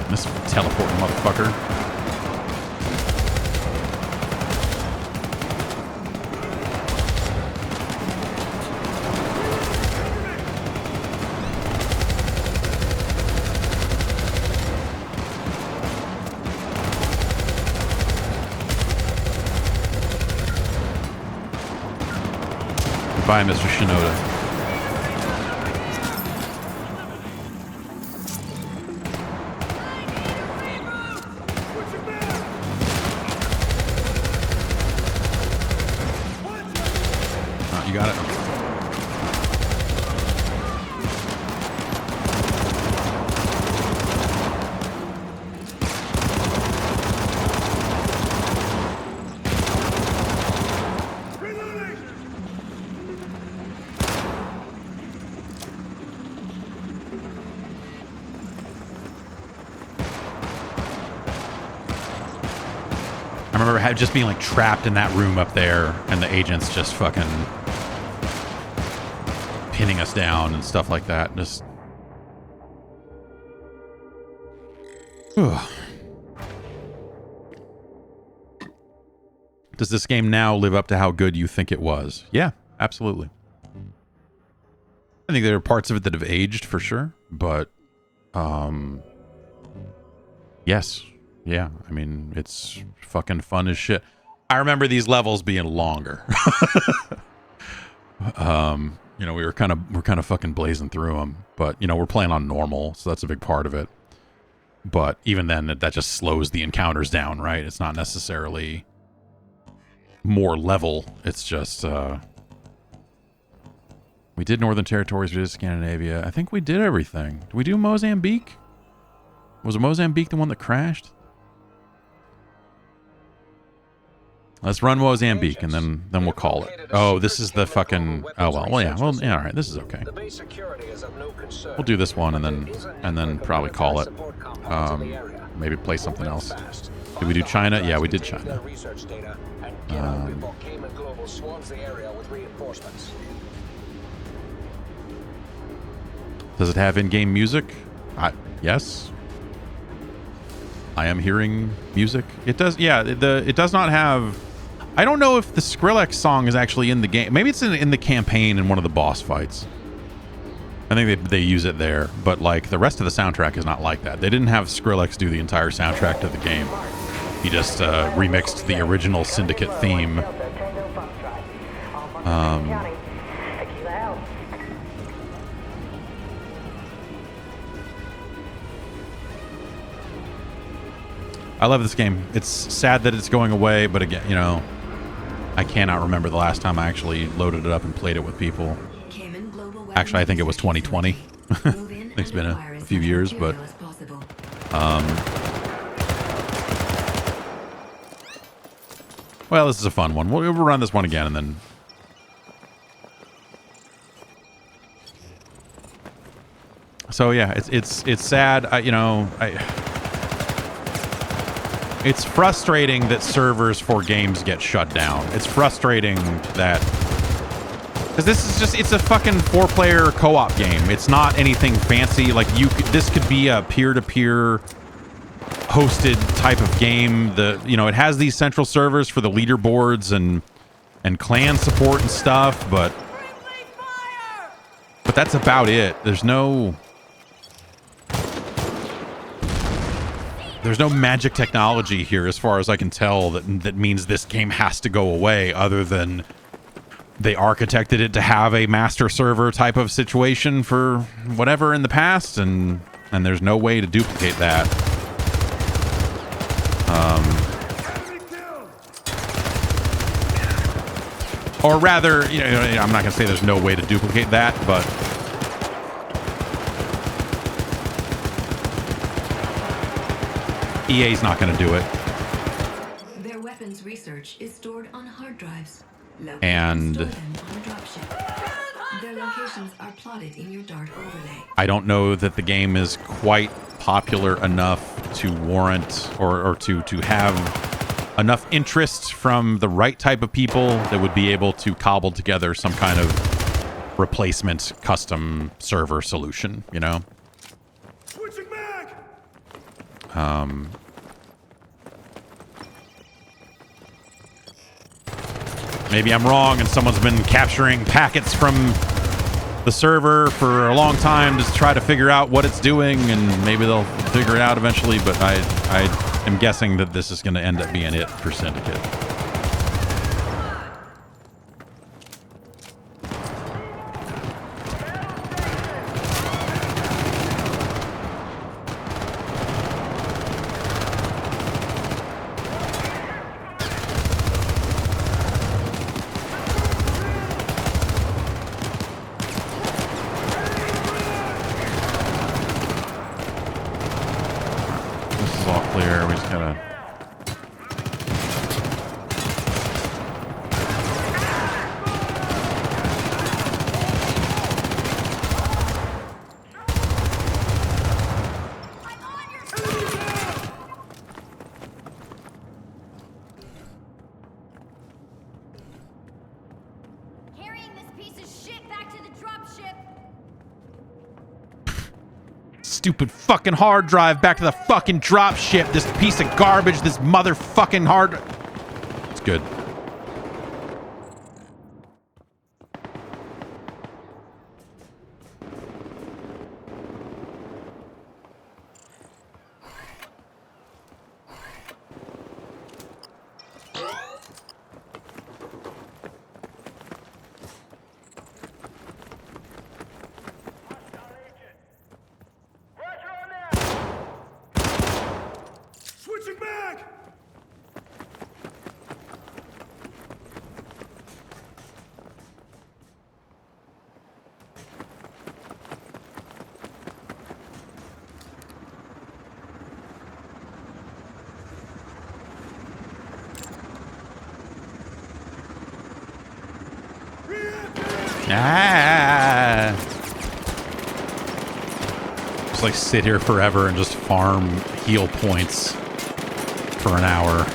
S1: This teleporting motherfucker. Bye, Mr. Shinoda. You got it. I remember just being like trapped in that room up there and the agents just fucking pinning us down and stuff like that. Just ugh. Does this game now live up to how good you think it was? Yeah, absolutely. I think there are parts of it that have aged for sure, but yes. Yeah, I mean, it's fucking fun as shit. I remember these levels being longer. You know, we're kind of fucking blazing through them, but you know, we're playing on normal, so that's a big part of it. But even then, that just slows the encounters down, right? It's not necessarily more level. It's just we did Northern Territories, we did Scandinavia. I think we did everything. Did we do Mozambique? Was Mozambique the one that crashed? Let's run Mozambique and then we'll call it. Oh, this is the fucking. Oh well, yeah. Well, yeah. All right, this is okay. We'll do this one and then probably call it. Maybe play something else. Did we do China? Yeah, we did China. Does it have in-game music? Yes. I am hearing music. It does. Yeah. It does not have. I don't know if the Skrillex song is actually in the game. Maybe it's in the campaign in one of the boss fights. I think they use it there, but like the rest of the soundtrack is not like that. They didn't have Skrillex do the entire soundtrack to the game. He just remixed the original Syndicate theme. I love this game. It's sad that it's going away, but again, you know, I cannot remember the last time I actually loaded it up and played it with people. Actually, I think it was 2020. I think it's been a few years, but well, this is a fun one. We'll run this one again, and then So yeah, it's sad. It's frustrating that servers for games get shut down. It's frustrating that, because it's a fucking 4-player co-op game. It's not anything fancy. Like this could be a peer-to-peer hosted type of game. It has these central servers for the leaderboards and clan support and stuff, but that's about it. There's no magic technology here, as far as I can tell, that means this game has to go away, other than they architected it to have a master server type of situation for whatever in the past, and there's no way to duplicate that. Or rather, I'm not gonna say there's no way to duplicate that, but EA's not gonna do it.
S5: Their weapons research is stored on hard drives.
S1: And
S5: store them on a dropship. Their locations are plotted in your Dart overlay.
S1: I don't know that the game is quite popular enough to warrant or to have enough interest from the right type of people that would be able to cobble together some kind of replacement custom server solution,
S6: Switching back.
S1: Maybe I'm wrong and someone's been capturing packets from the server for a long time to try to figure out what it's doing, and maybe they'll figure it out eventually, but I am guessing that this is going to end up being it for Syndicate. Stupid fucking hard drive back to the fucking drop ship. This piece of garbage, this motherfucking hard. It's good.
S6: Switching back.
S1: Just like sit here forever and just farm heal points for an hour.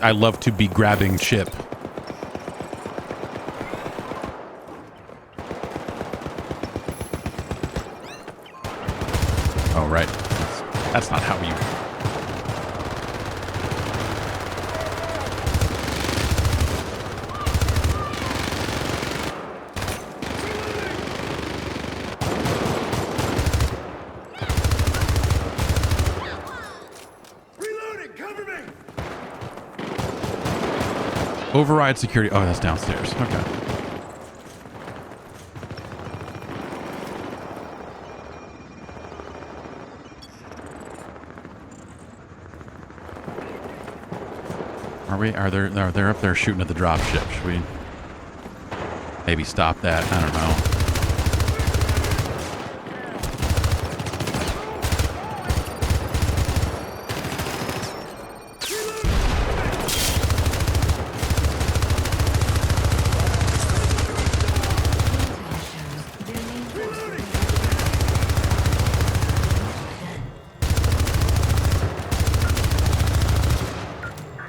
S1: I love to be grabbing chip. Oh, right. That's not how you... Override security. Oh, that's downstairs. Okay. Are we? Are they're up there shooting at the dropship? Should we maybe stop that? I don't know.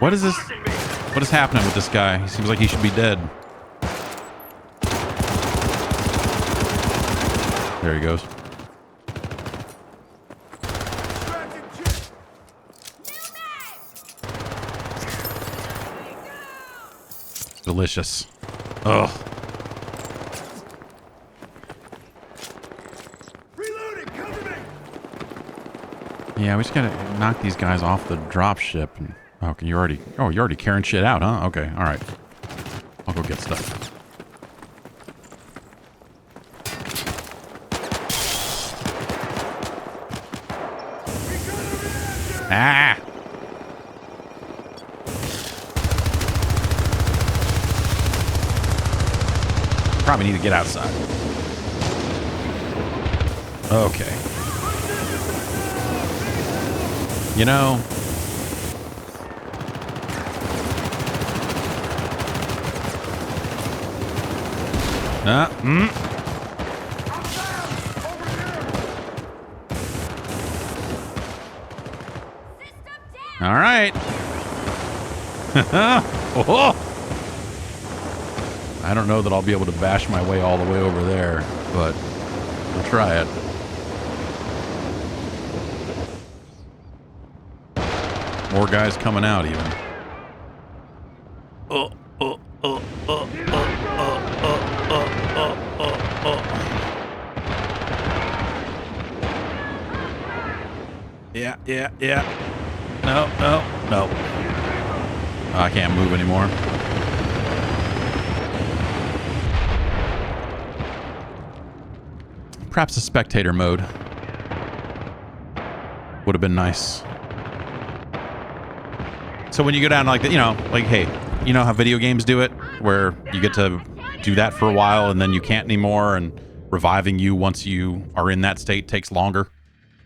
S1: What is this? What is happening with this guy? He seems like he should be dead. There he goes. Delicious. Ugh. Yeah, we just gotta knock these guys off the dropship. And okay, you're already carrying shit out, huh? Okay, all right. I'll go get stuff. Ah! Probably need to get outside. Okay. You know, All right. Oh. I don't know that I'll be able to bash my way all the way over there, but we'll try it. More guys coming out even. Yeah. No. Oh, I can't move anymore. Perhaps a spectator mode would have been nice. So when you go down like that, you know, like, hey, you know how video games do it? Where you get to do that for a while and then you can't anymore, and reviving you once you are in that state takes longer.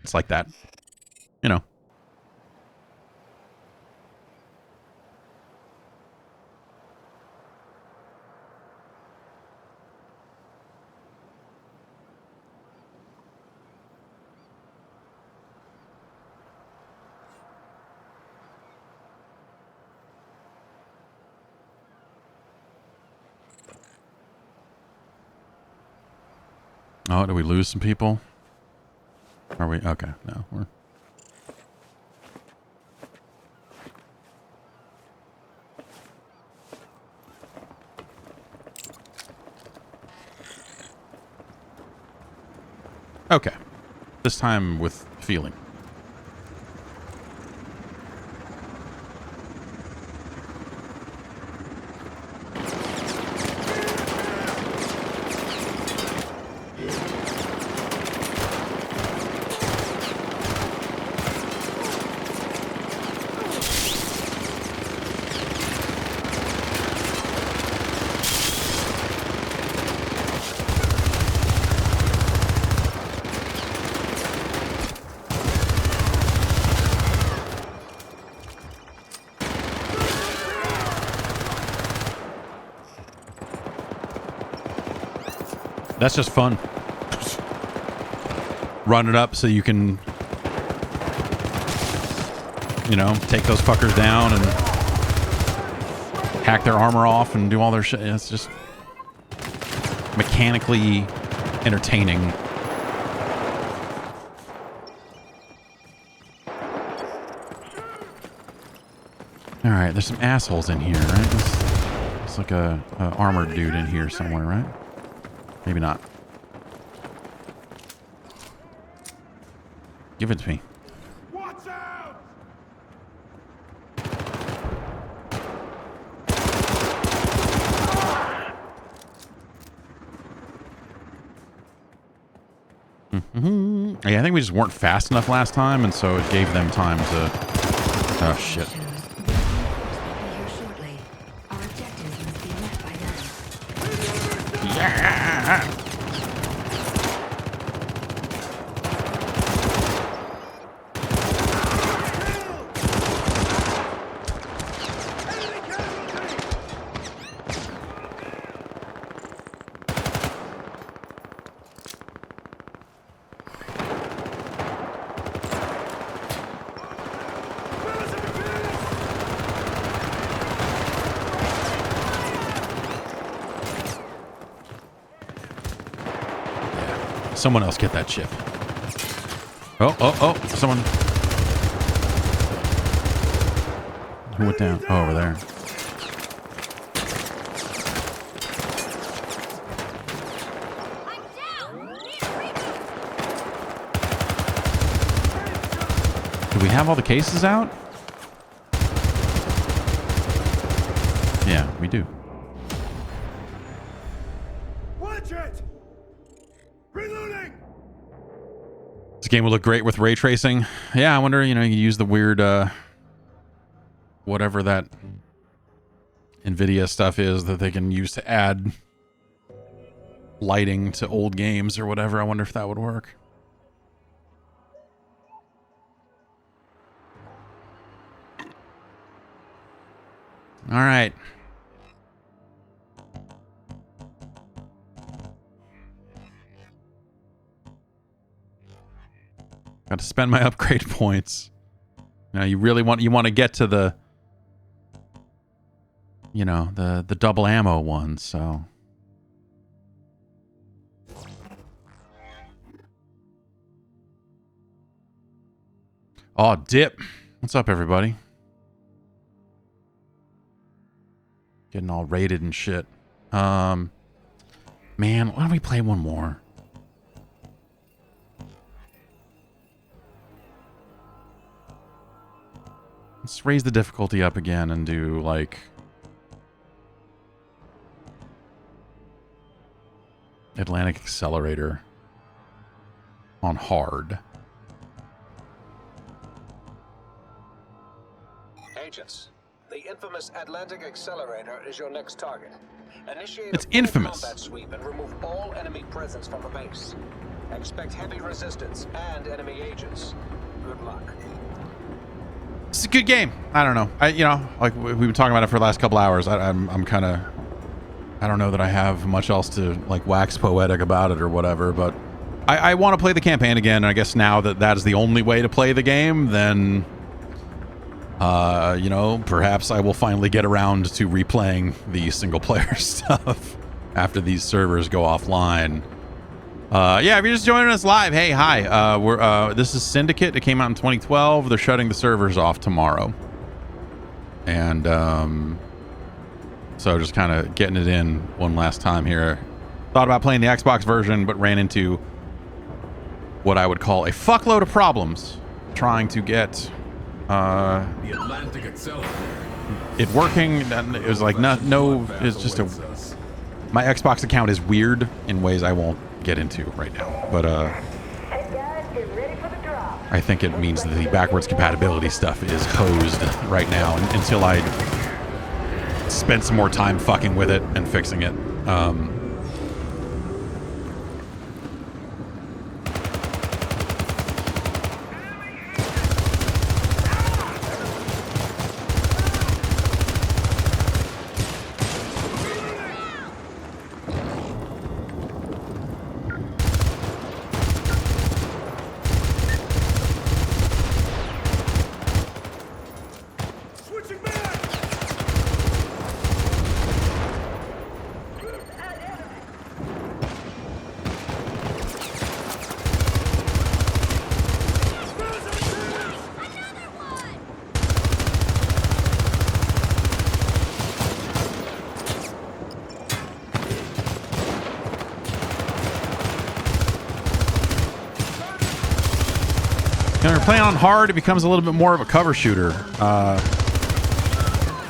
S1: It's like that. You know. Oh, did we lose some people? Are we? Okay, no, we're... Okay. This time with feeling. That's just fun. Run it up so you can, you know, take those fuckers down and hack their armor off and do all their shit. It's just mechanically entertaining. All right, there's some assholes in here, right? It's like a armored dude in here somewhere, right? Maybe not. Give it to me.
S6: Watch out!
S1: Yeah, I think we just weren't fast enough last time, and so it gave them time to... Oh, shit. Someone else get that chip. Oh, someone. Who went down? Oh, over there. Do we have all the cases out? Yeah, we do.
S6: Watch it! Reloading!
S1: This game will look great with ray tracing. Yeah, I wonder, you know, you use the weird, whatever that NVIDIA stuff is that they can use to add lighting to old games or whatever. I wonder if that would work. All right. Got to spend my upgrade points. Now you really want to get to the, you know, the double ammo one, so. Oh, Dip. What's up, everybody? Getting all rated and shit. Man, why don't we play one more? Let's raise the difficulty up again and do, like, Atlantic Accelerator on hard.
S3: Agents, the infamous Atlantic Accelerator is your next target. Initiate
S1: It's
S3: a full
S1: infamous.
S3: combat sweep and remove all enemy presence from the base. Expect heavy resistance and enemy agents. Good luck.
S1: It's a good game. I don't know. You know, like we've been talking about it for the last couple hours. I'm kind of, I don't know that I have much else to like wax poetic about it or whatever, but I want to play the campaign again. And I guess now that that is the only way to play the game, then, you know, perhaps I will finally get around to replaying the single player stuff after these servers go offline. Yeah, if you're just joining us live, hey, hi. This is Syndicate. It came out in 2012. They're shutting the servers off tomorrow. And so just kind of getting it in one last time here. Thought about playing the Xbox version, but ran into what I would call a fuckload of problems trying to get
S4: The Atlantic Accelerator.
S1: it working. And it was like, it's just a... My Xbox account is weird in ways I won't get into right now, but
S7: Hey guys, get ready for the drop.
S1: I think it means that the backwards compatibility stuff is hosed right now until I spend some more time fucking with it and fixing it.
S6: Switching back!
S1: When you're playing on hard, it becomes a little bit more of a cover shooter.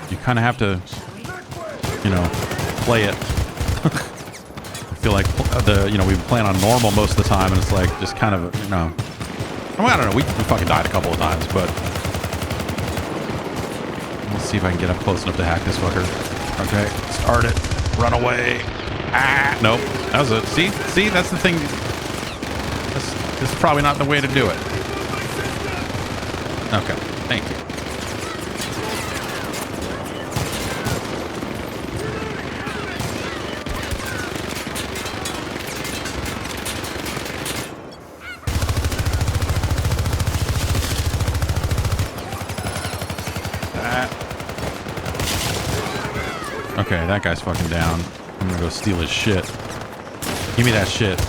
S1: You kind of have to, you know, play it. I feel like we've been playing on normal most of the time, and it's like just kind of, you know, I don't know. We fucking died a couple of times, but let's see if I can get up close enough to hack this fucker. Okay, start it. Run away. Ah, nope. That was it. See, that's the thing. This is probably not the way to do it. Okay, thank you. Okay, that guy's fucking down. I'm gonna go steal his shit. Give me that shit.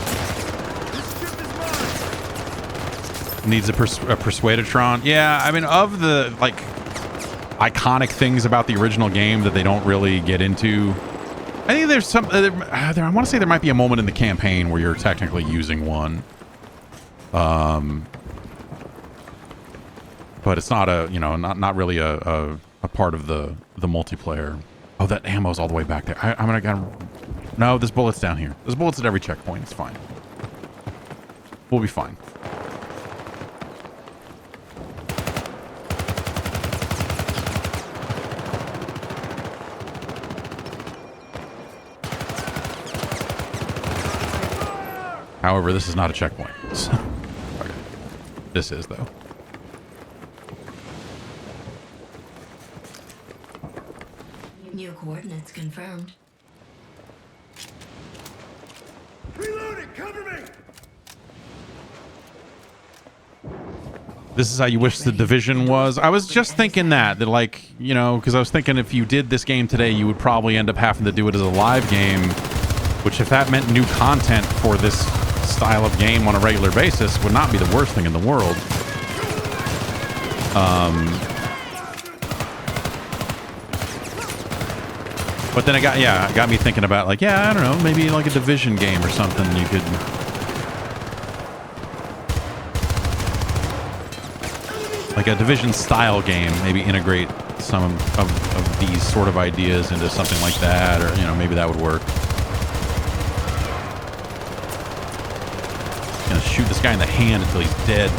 S1: Needs a Persuadatron. Yeah, I mean, of the, like, iconic things about the original game that they don't really get into, I think there's some... I want to say there might be a moment in the campaign where you're technically using one. But it's not a, you know, not really a part of the multiplayer. Oh, that ammo's all the way back there. I'm gonna... No, this bullet's down here. There's bullets at every checkpoint. It's fine. We'll be fine. However, this is not a checkpoint. So, okay. This is, though.
S5: New coordinates confirmed.
S6: Reloading! Cover me!
S1: This is how you wish the Division was. I was just thinking that like, you know, because I was thinking if you did this game today, you would probably end up having to do it as a live game, which if that meant new content for this style of game on a regular basis would not be the worst thing in the world. But then it got me thinking about, like, yeah, I don't know, maybe like a Division game or something you could... Like a Division style game, maybe integrate some of these sort of ideas into something like that, or, you know, maybe that would work. Gonna shoot this guy in the hand until he's dead.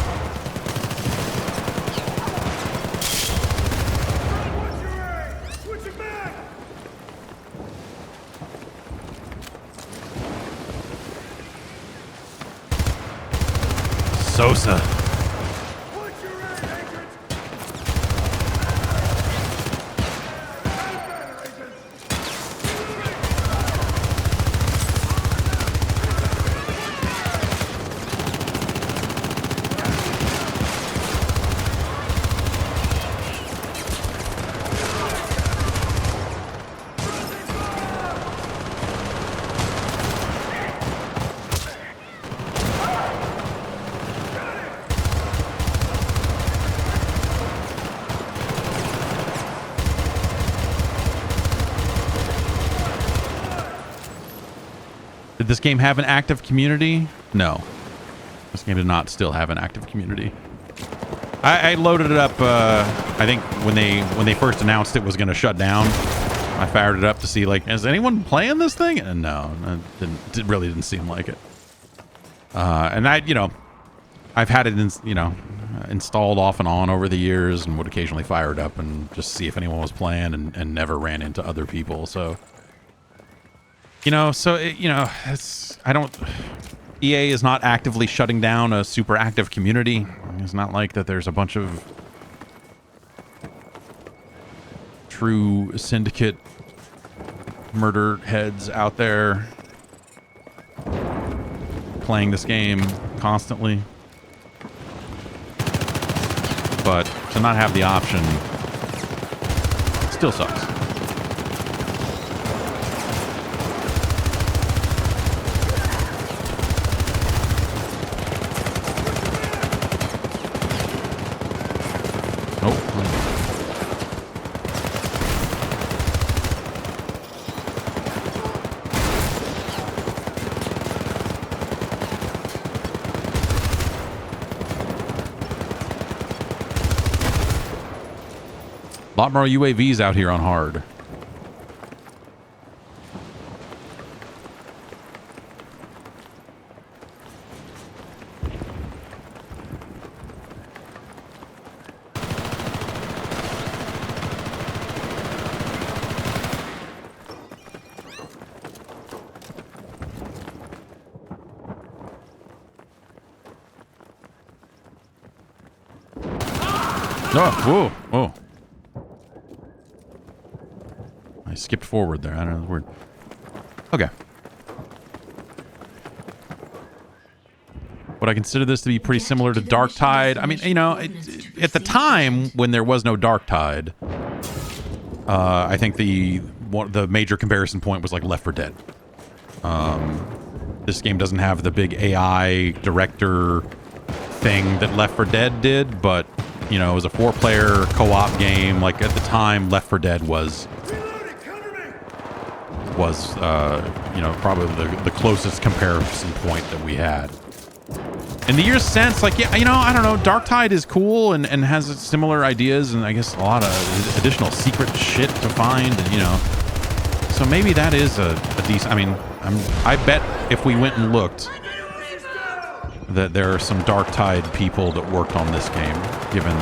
S1: Sosa. Did this game have an active community? No. This game did not still have an active community. I loaded it up, I think when they first announced it was going to shut down. I fired it up to see, like, is anyone playing this thing? And no, it really didn't seem like it. And I've had it, installed off and on over the years and would occasionally fire it up and just see if anyone was playing and never ran into other people. So... EA is not actively shutting down a super active community. It's not like that there's a bunch of true Syndicate murder heads out there playing this game constantly. But to not have the option still sucks. A lot more UAVs out here on hard. Oh, whoa, whoa. I skipped forward there. I don't know the word. Okay. Would I consider this to be pretty similar to Dark Tide? I mean, you know, at the time when there was no Dark Tide, I think the major comparison point was like Left 4 Dead. This game doesn't have the big AI director thing that Left 4 Dead did, but you know, it was a 4-player co-op game. Like at the time, Left 4 Dead was you know, probably the closest comparison point that we had. In the years since, like, yeah, you know, I don't know, Dark Tide is cool and has similar ideas and I guess a lot of additional secret shit to find, and, you know, so maybe that is a decent, I mean, I bet if we went and looked that there are some Dark Tide people that worked on this game, given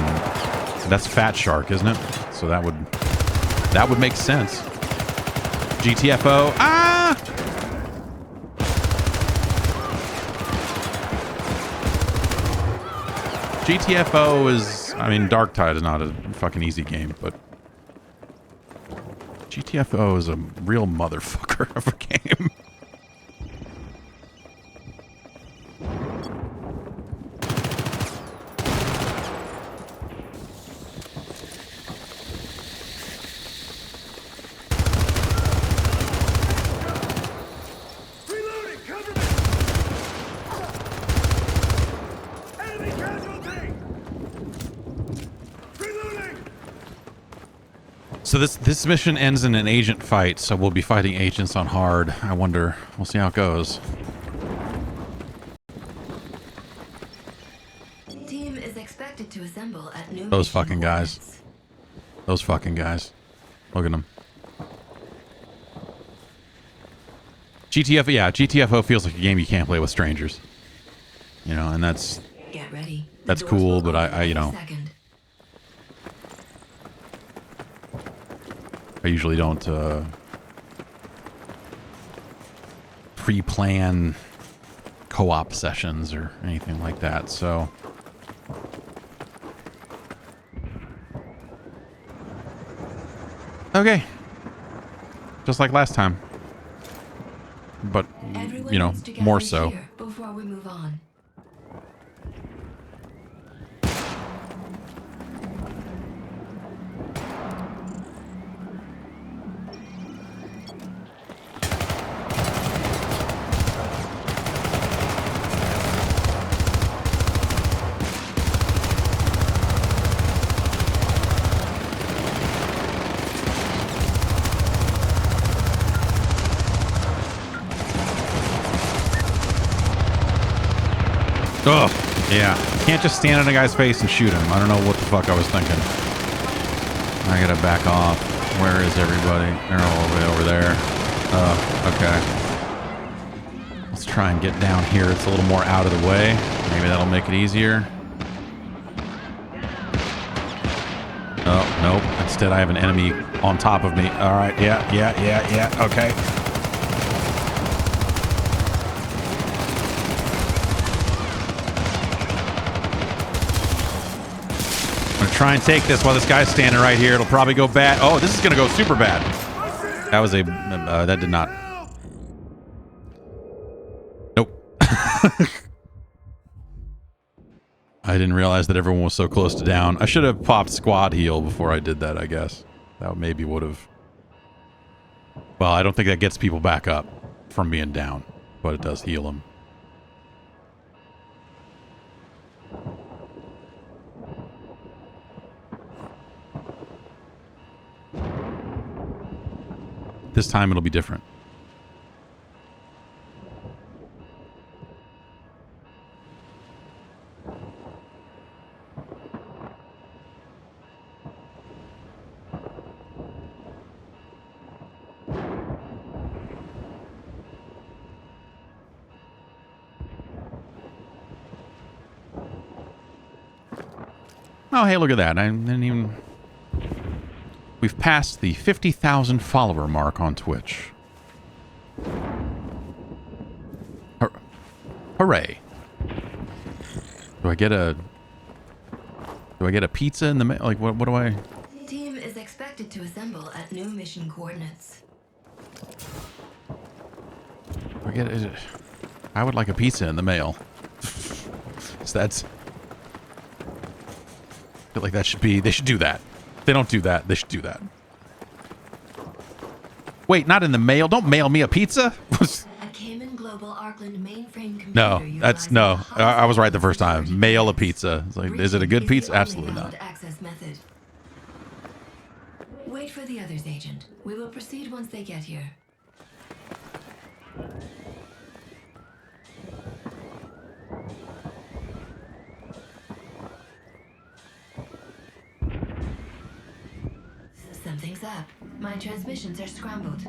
S1: that's Fat Shark, isn't it? So that would make sense. GTFO. Ah! GTFO is, I mean, Dark Tide is not a fucking easy game, but GTFO is a real motherfucker of a game. So this mission ends in an agent fight, so we'll be fighting agents on hard. I wonder. We'll see how it goes.
S5: Team is expected to assemble at new
S1: Those fucking guys. Those fucking guys. Look at them. GTFO, yeah, GTFO feels like a game you can't play with strangers. You know, and that's
S5: Get ready.
S1: That's cool, but I you know, I usually don't pre-plan co-op sessions or anything like that, so okay. Just like last time. But
S5: Everyone
S1: you know,
S5: needs to gather
S1: more so.
S5: here before we move on.
S1: Ugh, yeah. You can't just stand on a guy's face and shoot him. I don't know what the fuck I was thinking. I gotta back off. Where is everybody? They're all the way over there. Okay. Let's try and get down here. It's a little more out of the way. Maybe that'll make it easier. Oh, nope. Instead, I have an enemy on top of me. All right. Yeah. Okay. Try and take this while this guy's standing right here. It'll probably go bad. Oh, this is gonna go super bad. That was a that did not. Nope. I didn't realize that everyone was so close to down. I should have popped squad heal before I did that, I guess. That maybe would have. Well, I don't think that gets people back up from being down, but it does heal them. This time it'll be different. Oh, hey, look at that. I didn't even... We've passed the 50,000 follower mark on Twitch. Hooray. Do I get a... Do I get a pizza in the mail? Like, what do I...
S5: Team is expected to assemble at new mission coordinates.
S1: I would like a pizza in the mail. So that's... I feel like that should be... They should do that. If they don't do that, they should do that. Wait, not in the mail? Don't mail me a pizza? No, that's... No. I was right the first time. Mail a pizza. It's like, is it a good pizza? Absolutely not.
S5: Wait for the others, Agent. We will proceed once they get here. Something's up. My transmissions are scrambled.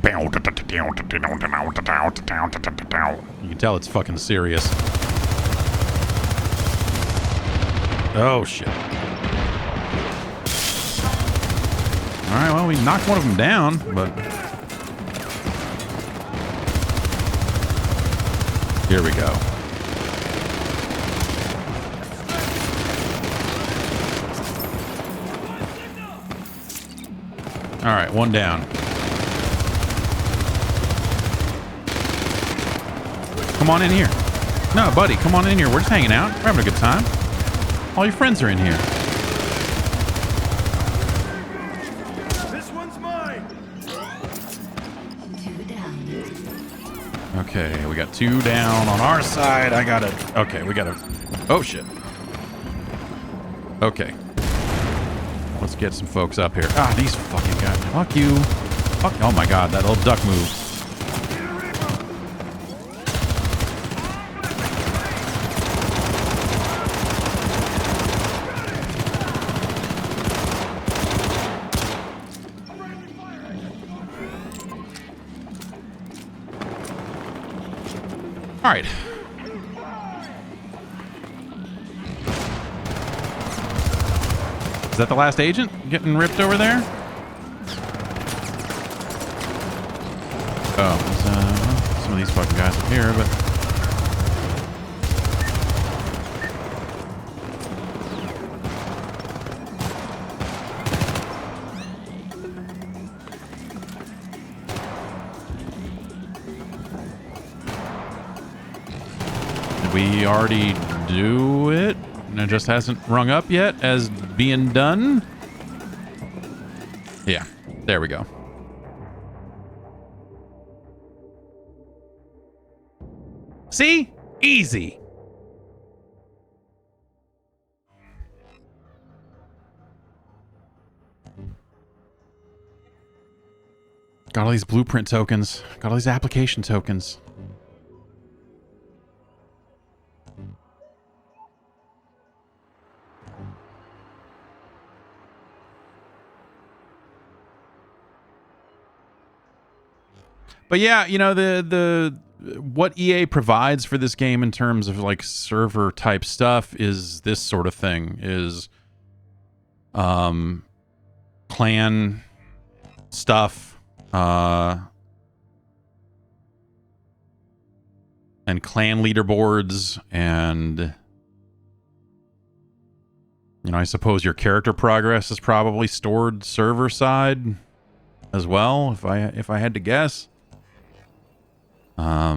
S1: You can tell it's fucking serious. Oh, shit. Alright, well, we knocked one of them down, but... Here we go. Alright, one down. Come on in here. No, buddy, come on in here. We're just hanging out. We're having a good time. All your friends are in here.
S6: This one's mine.
S5: 2 down.
S1: Okay, we got 2 down on our side. I gotta... Okay, we gotta... Oh, shit. Okay. Let's get some folks up here. Ah, these fucking guys. Fuck you. Fuck... Oh, my God. That little duck move. All right. Is that the last agent getting ripped over there? Oh, there's, some of these fucking guys up here, but... We already do it, and it just hasn't rung up yet as being done. Yeah, there we go. See? Easy. Got all these blueprint tokens. Got all these application tokens. But yeah, you know, the what EA provides for this game in terms of like server type stuff is this sort of thing, is clan stuff, and clan leaderboards, and you know, I suppose your character progress is probably stored server side as well, if I had to guess. A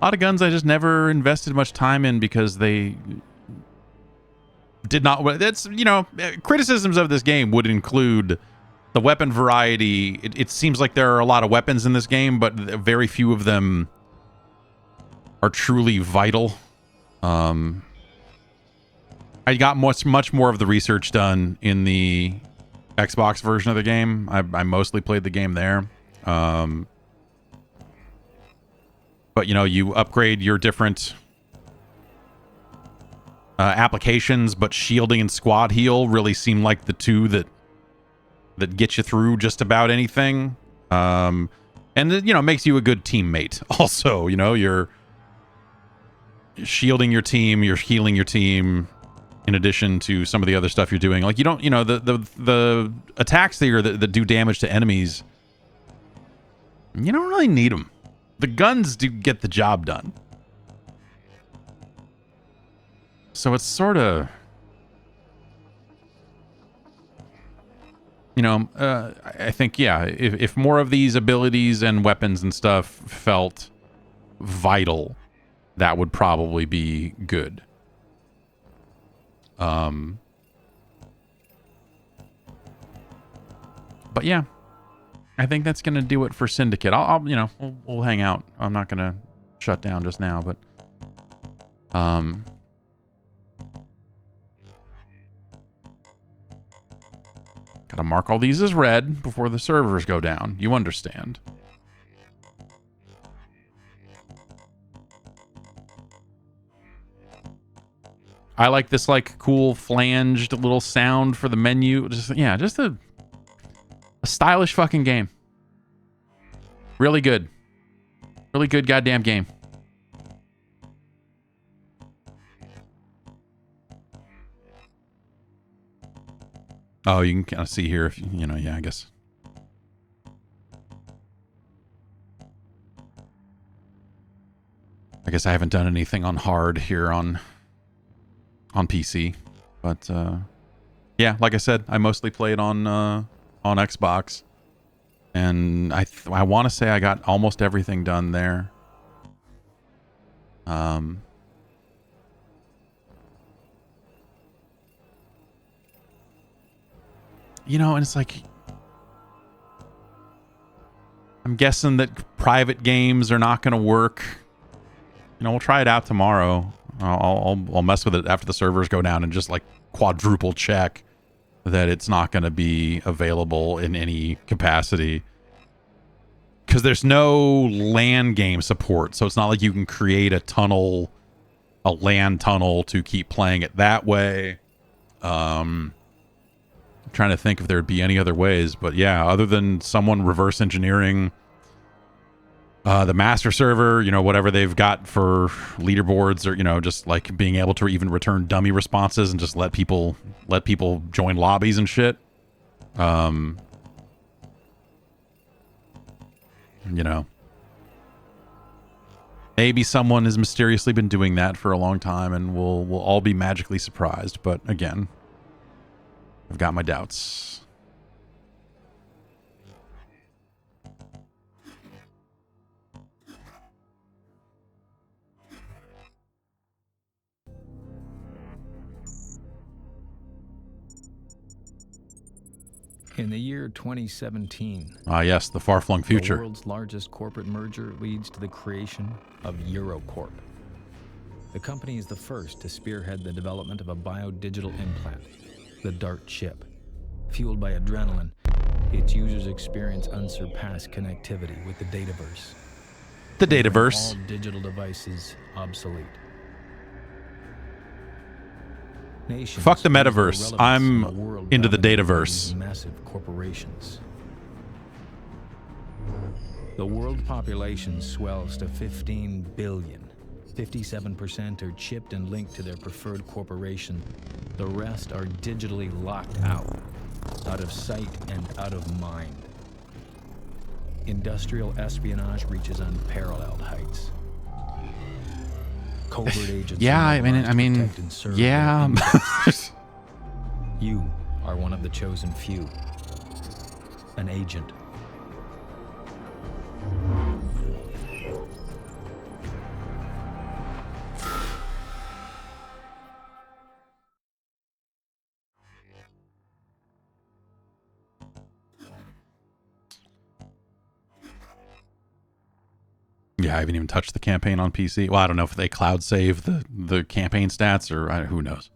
S1: lot of guns I just never invested much time in because they did not... That's, you know, criticisms of this game would include the weapon variety. It seems like there are a lot of weapons in this game, but very few of them are truly vital. I got much more of the research done in the Xbox version of the game. I mostly played the game there. But, you know, you upgrade your different applications, but shielding and squad heal really seem like the two that get you through just about anything. And, it, you know, makes you a good teammate. Also, you know, you're shielding your team, you're healing your team, in addition to some of the other stuff you're doing. Like, you don't, you know, the attacks that do damage to enemies, you don't really need them. the guns do get the job done. So it's sort of, you know, I think, yeah, if more of these abilities and weapons and stuff felt vital, that would probably be good. But yeah, I think that's going to do it for Syndicate. I'll you know, we'll hang out. I'm not going to shut down just now, but gotta mark all these as red before the servers go down. You understand. I like this like cool flanged little sound for the menu. Just, yeah, just a stylish fucking game. Really good. Really good goddamn game. Oh, you can kind of see here if you know, yeah, I guess. I guess I haven't done anything on hard here on PC, but yeah, like I said, I mostly played on Xbox, and I want to say I got almost everything done there. You know, and it's like, I'm guessing that private games are not going to work. You know, we'll try it out tomorrow. I'll mess with it after the servers go down and just like quadruple check that it's not going to be available in any capacity. Because there's no LAN game support, so it's not like you can create a LAN tunnel to keep playing it that way. Trying to think if there'd be any other ways, but yeah, other than someone reverse engineering the master server, you know, whatever they've got for leaderboards, or, you know, just like being able to even return dummy responses and just let people join lobbies and shit. You know, maybe someone has mysteriously been doing that for a long time and we'll all be magically surprised, but again, I've got my doubts.
S9: In the year 2017,
S1: yes, the far-flung future.
S9: The world's largest corporate merger leads to the creation of Eurocorp. The company is the first to spearhead the development of a biodigital implant, the DART chip. Fueled by adrenaline, its users experience unsurpassed connectivity with the dataverse.
S1: The dataverse.
S9: All digital devices obsolete. Nations
S1: fuck the metaverse. I'm into the dataverse.
S9: Massive corporations. The world population swells to 15 billion. 57% are chipped and linked to their preferred corporation. The rest are digitally locked out of sight and out of mind. Industrial espionage reaches unparalleled heights. Covert agents.
S1: Yeah, I mean, yeah.
S9: You are one of the chosen few. An agent.
S1: Yeah, I haven't even touched the campaign on PC. Well, I don't know if they cloud save the campaign stats or who knows.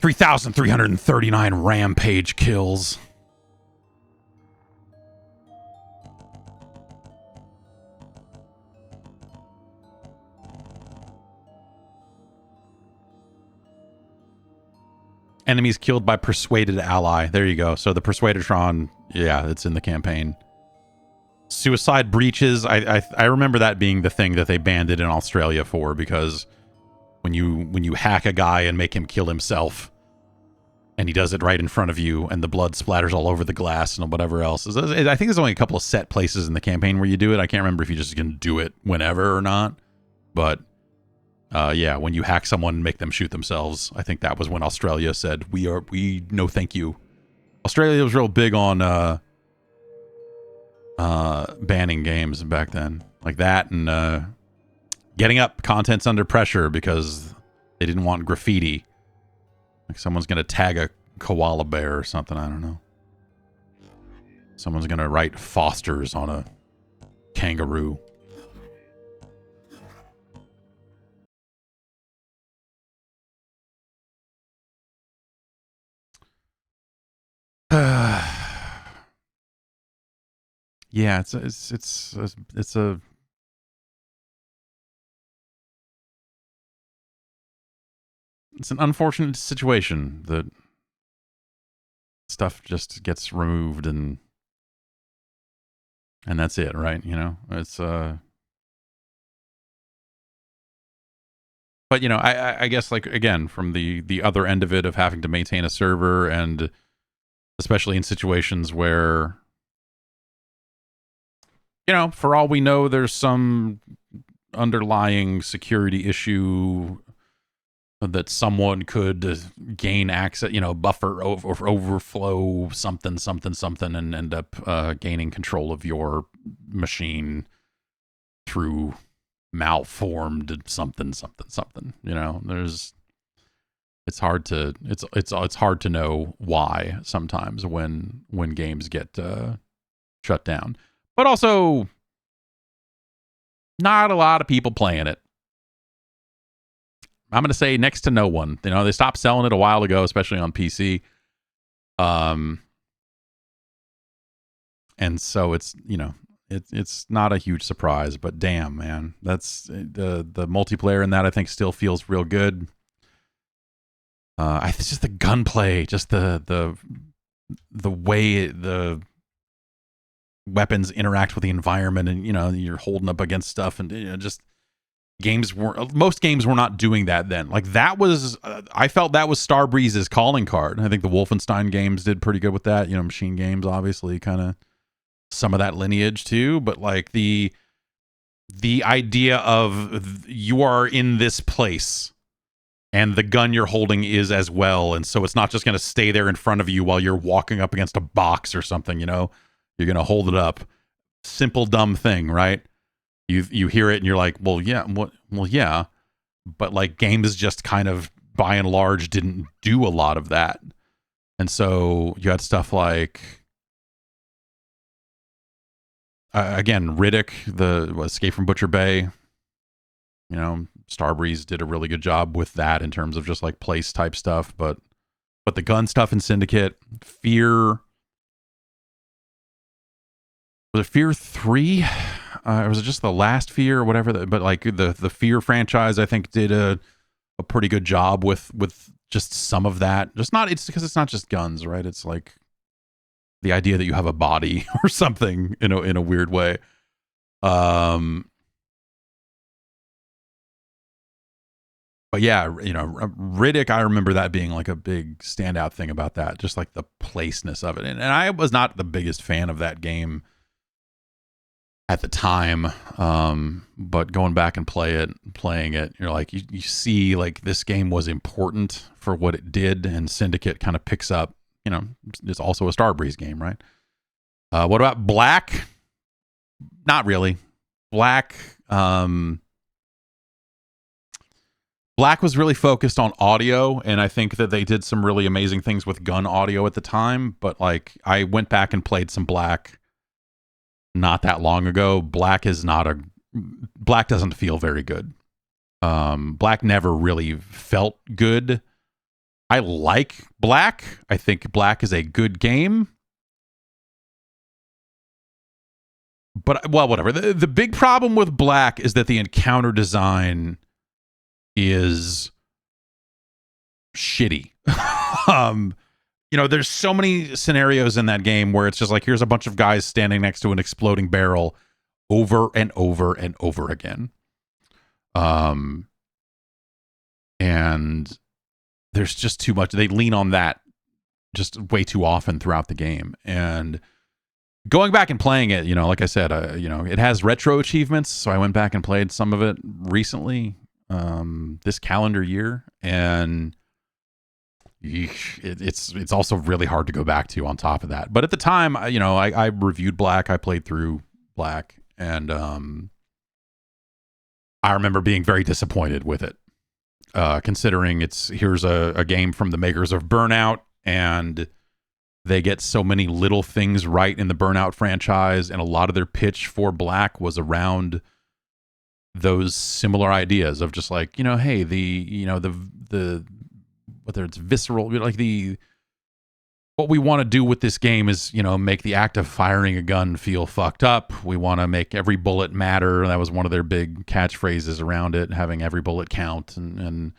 S1: 3,339 rampage kills. Enemies killed by persuaded ally. There you go. So the Persuadertron, yeah, it's in the campaign. Suicide breaches. I remember that being the thing that they banned it in Australia for, because when you hack a guy and make him kill himself, and he does it right in front of you, and the blood splatters all over the glass and whatever else. I think there's only a couple of set places in the campaign where you do it. I can't remember if you just can do it whenever or not. But yeah, when you hack someone and make them shoot themselves, I think that was when Australia said, we no thank you. Australia was real big on banning games back then. Like that, and getting up contents under pressure because they didn't want graffiti. Like someone's going to tag a koala bear or something. I don't know. Someone's going to write Foster's on a kangaroo. Yeah, it's an unfortunate situation that stuff just gets removed and that's it, right? You know, it's but you know, I guess, like, again, from the other end of it, of having to maintain a server, and especially in situations where, you know, for all we know, there's some underlying security issue that someone could gain access, you know, buffer or overflow something, and end up gaining control of your machine through malformed something. You know, it's hard to know why sometimes when games get shut down, but also not a lot of people playing it. I'm going to say next to no one. You know, they stopped selling it a while ago, especially on PC. And so it's, you know, it's not a huge surprise, but damn, man, that's the multiplayer in that, I think, still feels real good. It's just the gunplay, just the way the weapons interact with the environment, and, you know, you're holding up against stuff, and, you know, just most games were not doing that then. Like, that was I felt that was Starbreeze's calling card. I think the Wolfenstein games did pretty good with that. You know, Machine Games obviously kind of some of that lineage too, but like the idea of you are in this place and the gun you're holding is as well, and so it's not just going to stay there in front of you while you're walking up against a box or something, you know. You're going to hold it up. Simple dumb thing, right? You hear it and you're like, well, yeah, yeah, but like, games just kind of by and large didn't do a lot of that, and so you had stuff like again, Riddick, the Escape from Butcher Bay. You know, Starbreeze did a really good job with that in terms of just like place type stuff, but the gun stuff in Syndicate, Fear. Was it Fear 3? Or was it just the last Fear or whatever? But like the Fear franchise, I think, did a pretty good job with just some of that. Just not, it's because it's not just guns, right? It's like the idea that you have a body or something in a weird way. But yeah, you know, Riddick, I remember that being like a big standout thing about that, just like the placeness of it. And I was not the biggest fan of that game at the time, but going back and playing it, you're like, you see, like, this game was important for what it did, and Syndicate kind of picks up, you know, it's also a Starbreeze game, right? What about Black? Not really. Black was really focused on audio, and I think that they did some really amazing things with gun audio at the time, but like, I went back and played some Black not that long ago. Black doesn't feel very good. Black never really felt good. I like Black. I think Black is a good game. But, well, whatever. The big problem with Black is that the encounter design is shitty. You know, there's so many scenarios in that game where it's just like, here's a bunch of guys standing next to an exploding barrel over and over and over again. And there's just too much. They lean on that just way too often throughout the game. And going back and playing it, like I said, it has retro achievements. So I went back and played some of it recently, this calendar year, and it's also really hard to go back to on top of that. But at the time, I reviewed Black, I played through Black, and I remember being very disappointed with it, considering here's a game from the makers of Burnout, and they get so many little things right in the Burnout franchise, and a lot of their pitch for Black was around those similar ideas of just like, hey, the whether it's visceral, like what we want to do with this game is, make the act of firing a gun feel fucked up. We want to make every bullet matter. That was one of their big catchphrases around it, having every bullet count. And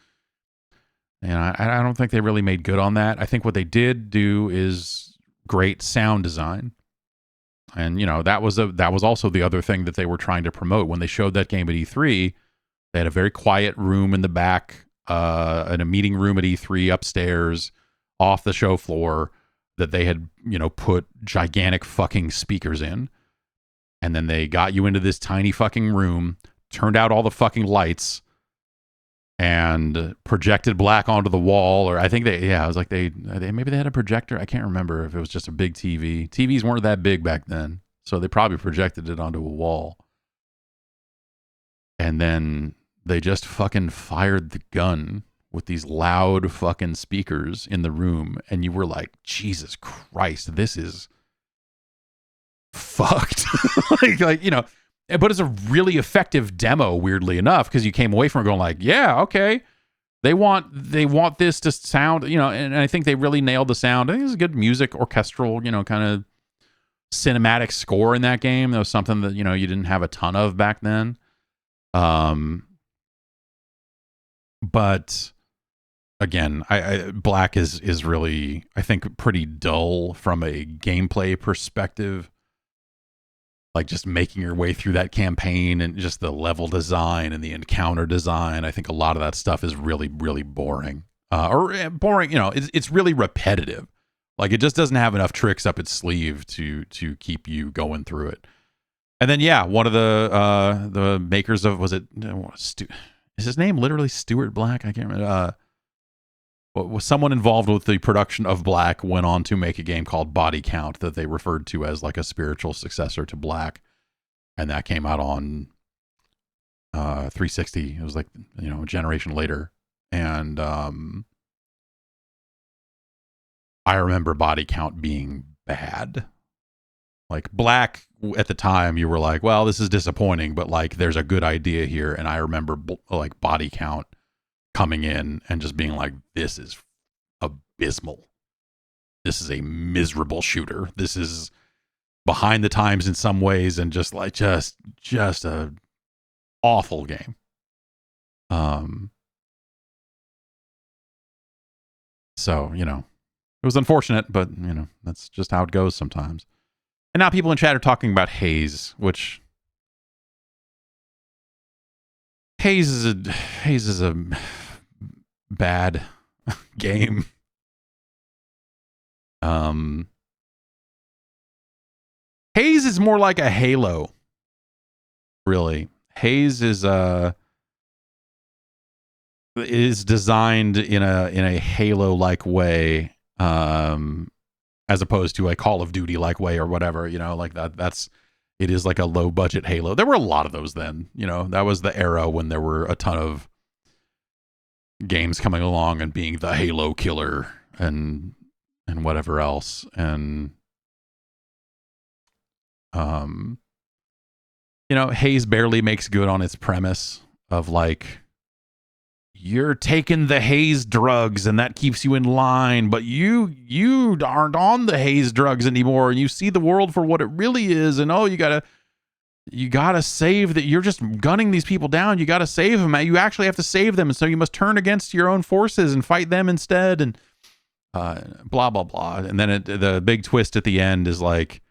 S1: I don't think they really made good on that. I think what they did do is great sound design. And, that was also the other thing that they were trying to promote. When they showed that game at E3, they had a very quiet room in the back, and a meeting room at E3 upstairs off the show floor that they had, put gigantic fucking speakers in. And then they got you into this tiny fucking room, turned out all the fucking lights, and projected Black onto the wall. Or I think it was like they maybe they had a projector. I can't remember if it was just a big TV. TVs weren't that big back then, so they probably projected it onto a wall. And then they just fucking fired the gun with these loud fucking speakers in the room, and you were like, Jesus Christ, this is fucked. But it's a really effective demo, weirdly enough, because you came away from it going like, yeah, okay, they want this to sound, and I think they really nailed the sound. I think there's a good music, orchestral, kind of cinematic score in that game. That was something that, you didn't have a ton of back then. But again, Black is really, I think, pretty dull from a gameplay perspective. Like just making your way through that campaign and just the level design and the encounter design. I think a lot of that stuff is really, really boring. Boring, it's really repetitive. Like it just doesn't have enough tricks up its sleeve to keep you going through it. And then, one of the makers of, was it, is his name literally Stuart Black? I can't remember. Was someone involved with the production of Black went on to make a game called Body Count that they referred to as like a spiritual successor to Black. And that came out on 360. It was like, a generation later. And I remember Body Count being bad. Like Black at the time, you were like, well, this is disappointing, but like there's a good idea here. And I remember like Body Count coming in and just being like, this is abysmal. This is a miserable shooter. This is behind the times in some ways, and just a awful game. So, it was unfortunate, but that's just how it goes sometimes. And now people in chat are talking about Haze, which Haze is a bad game. Haze is more like a Halo. Really. Haze is designed in a Halo-like way, as opposed to a Call of Duty-like way or whatever, like that. It is like a low-budget Halo. There were a lot of those then, that was the era when there were a ton of games coming along and being the Halo killer and whatever else. And, Haze barely makes good on its premise of like, you're taking the Haze drugs and that keeps you in line, but you aren't on the Haze drugs anymore, and you see the world for what it really is, and you gotta save that. You're just gunning these people down. You gotta save them. You actually have to save them, and so you must turn against your own forces and fight them instead, and blah blah blah. And then the big twist at the end is like,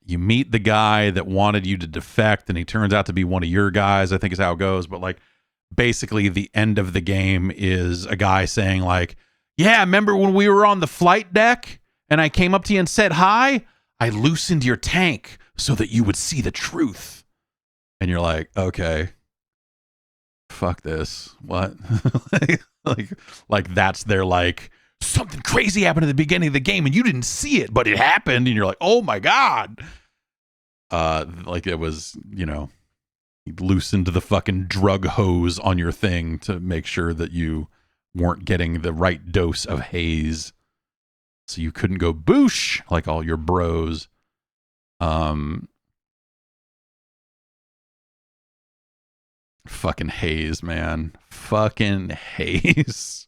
S1: you meet the guy that wanted you to defect, and he turns out to be one of your guys, I think is how it goes. But like, basically the end of the game is a guy saying like, yeah, remember when we were on the flight deck and I came up to you and said hi? I loosened your tank so that you would see the truth. And you're like, okay, fuck this. What? like that's their like, something crazy happened at the beginning of the game and you didn't see it, but it happened. And you're like, oh my God. Like it was, you know, you loosened the fucking drug hose on your thing to make sure that you weren't getting the right dose of haze. So you couldn't go boosh like all your bros. Fucking haze, man. Fucking haze.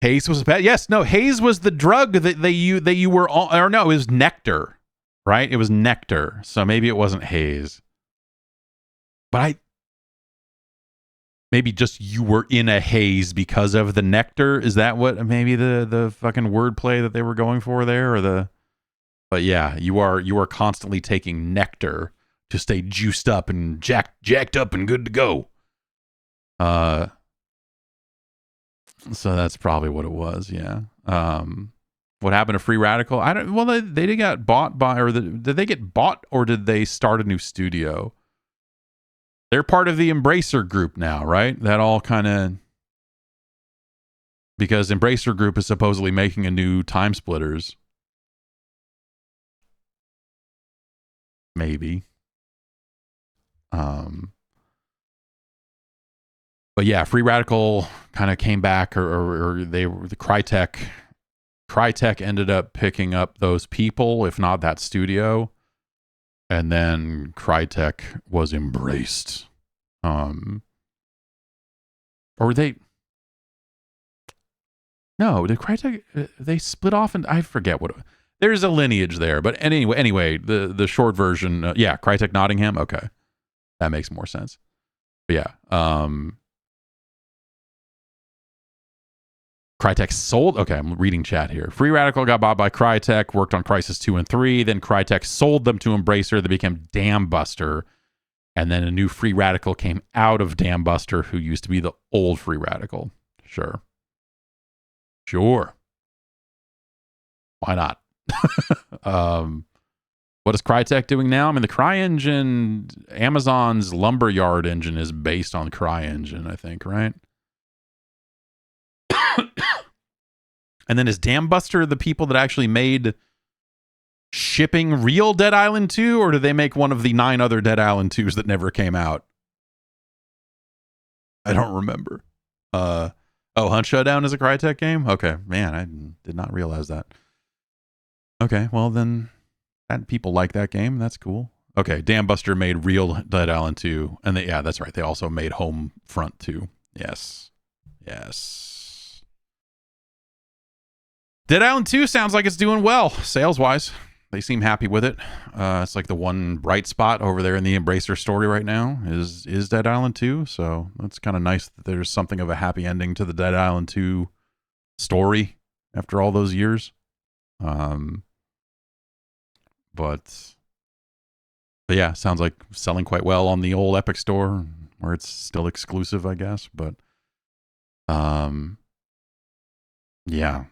S1: Haze was bad. Yes, no, haze was the drug that you were on, or no, it was nectar, right? It was nectar. So maybe it wasn't haze. But maybe just you were in a haze because of the nectar. Is that what maybe the fucking wordplay that they were going for there, or but yeah, you are constantly taking nectar to stay juiced up and jacked up and good to go. So that's probably what it was. Yeah. What happened to Free Radical? I don't. Well, they got bought by, or did they get bought, or did they start a new studio? They're part of the Embracer Group now, right? That all kind of, because Embracer Group is supposedly making a new Time Splitters. Maybe. But yeah, Free Radical kind of came back, or they were the Crytek. Crytek ended up picking up those people, if not that studio. And then Crytek was embraced. Or they... No, did Crytek... They split off, and I forget what... There's a lineage there. But anyway, the short version... yeah, Crytek Nottingham? Okay. That makes more sense. But yeah. Crytek sold... Okay, I'm reading chat here. Free Radical got bought by Crytek, worked on Crysis 2 and 3. Then Crytek sold them to Embracer. They became Dam Buster. And then a new Free Radical came out of Dam Buster, who used to be the old Free Radical. Sure. Why not? What is Crytek doing now? I mean, the CryEngine, Amazon's Lumberyard engine is based on CryEngine, I think, right? And then is Dam Buster the people that actually made shipping real Dead Island 2, or did they make one of the 9 other Dead Island 2s that never came out? I don't remember. Hunt Shutdown is a Crytek game? Okay, man, I did not realize that. Okay, well then, people like that game. That's cool. Okay, Dam Buster made real Dead Island 2, and yeah, that's right. They also made Homefront 2. Yes. Dead Island 2 sounds like it's doing well, sales-wise. They seem happy with it. It's like the one bright spot over there in the Embracer story right now is Dead Island 2. So that's kind of nice that there's something of a happy ending to the Dead Island 2 story after all those years. But yeah, sounds like selling quite well on the old Epic Store, where it's still exclusive, I guess. But yeah.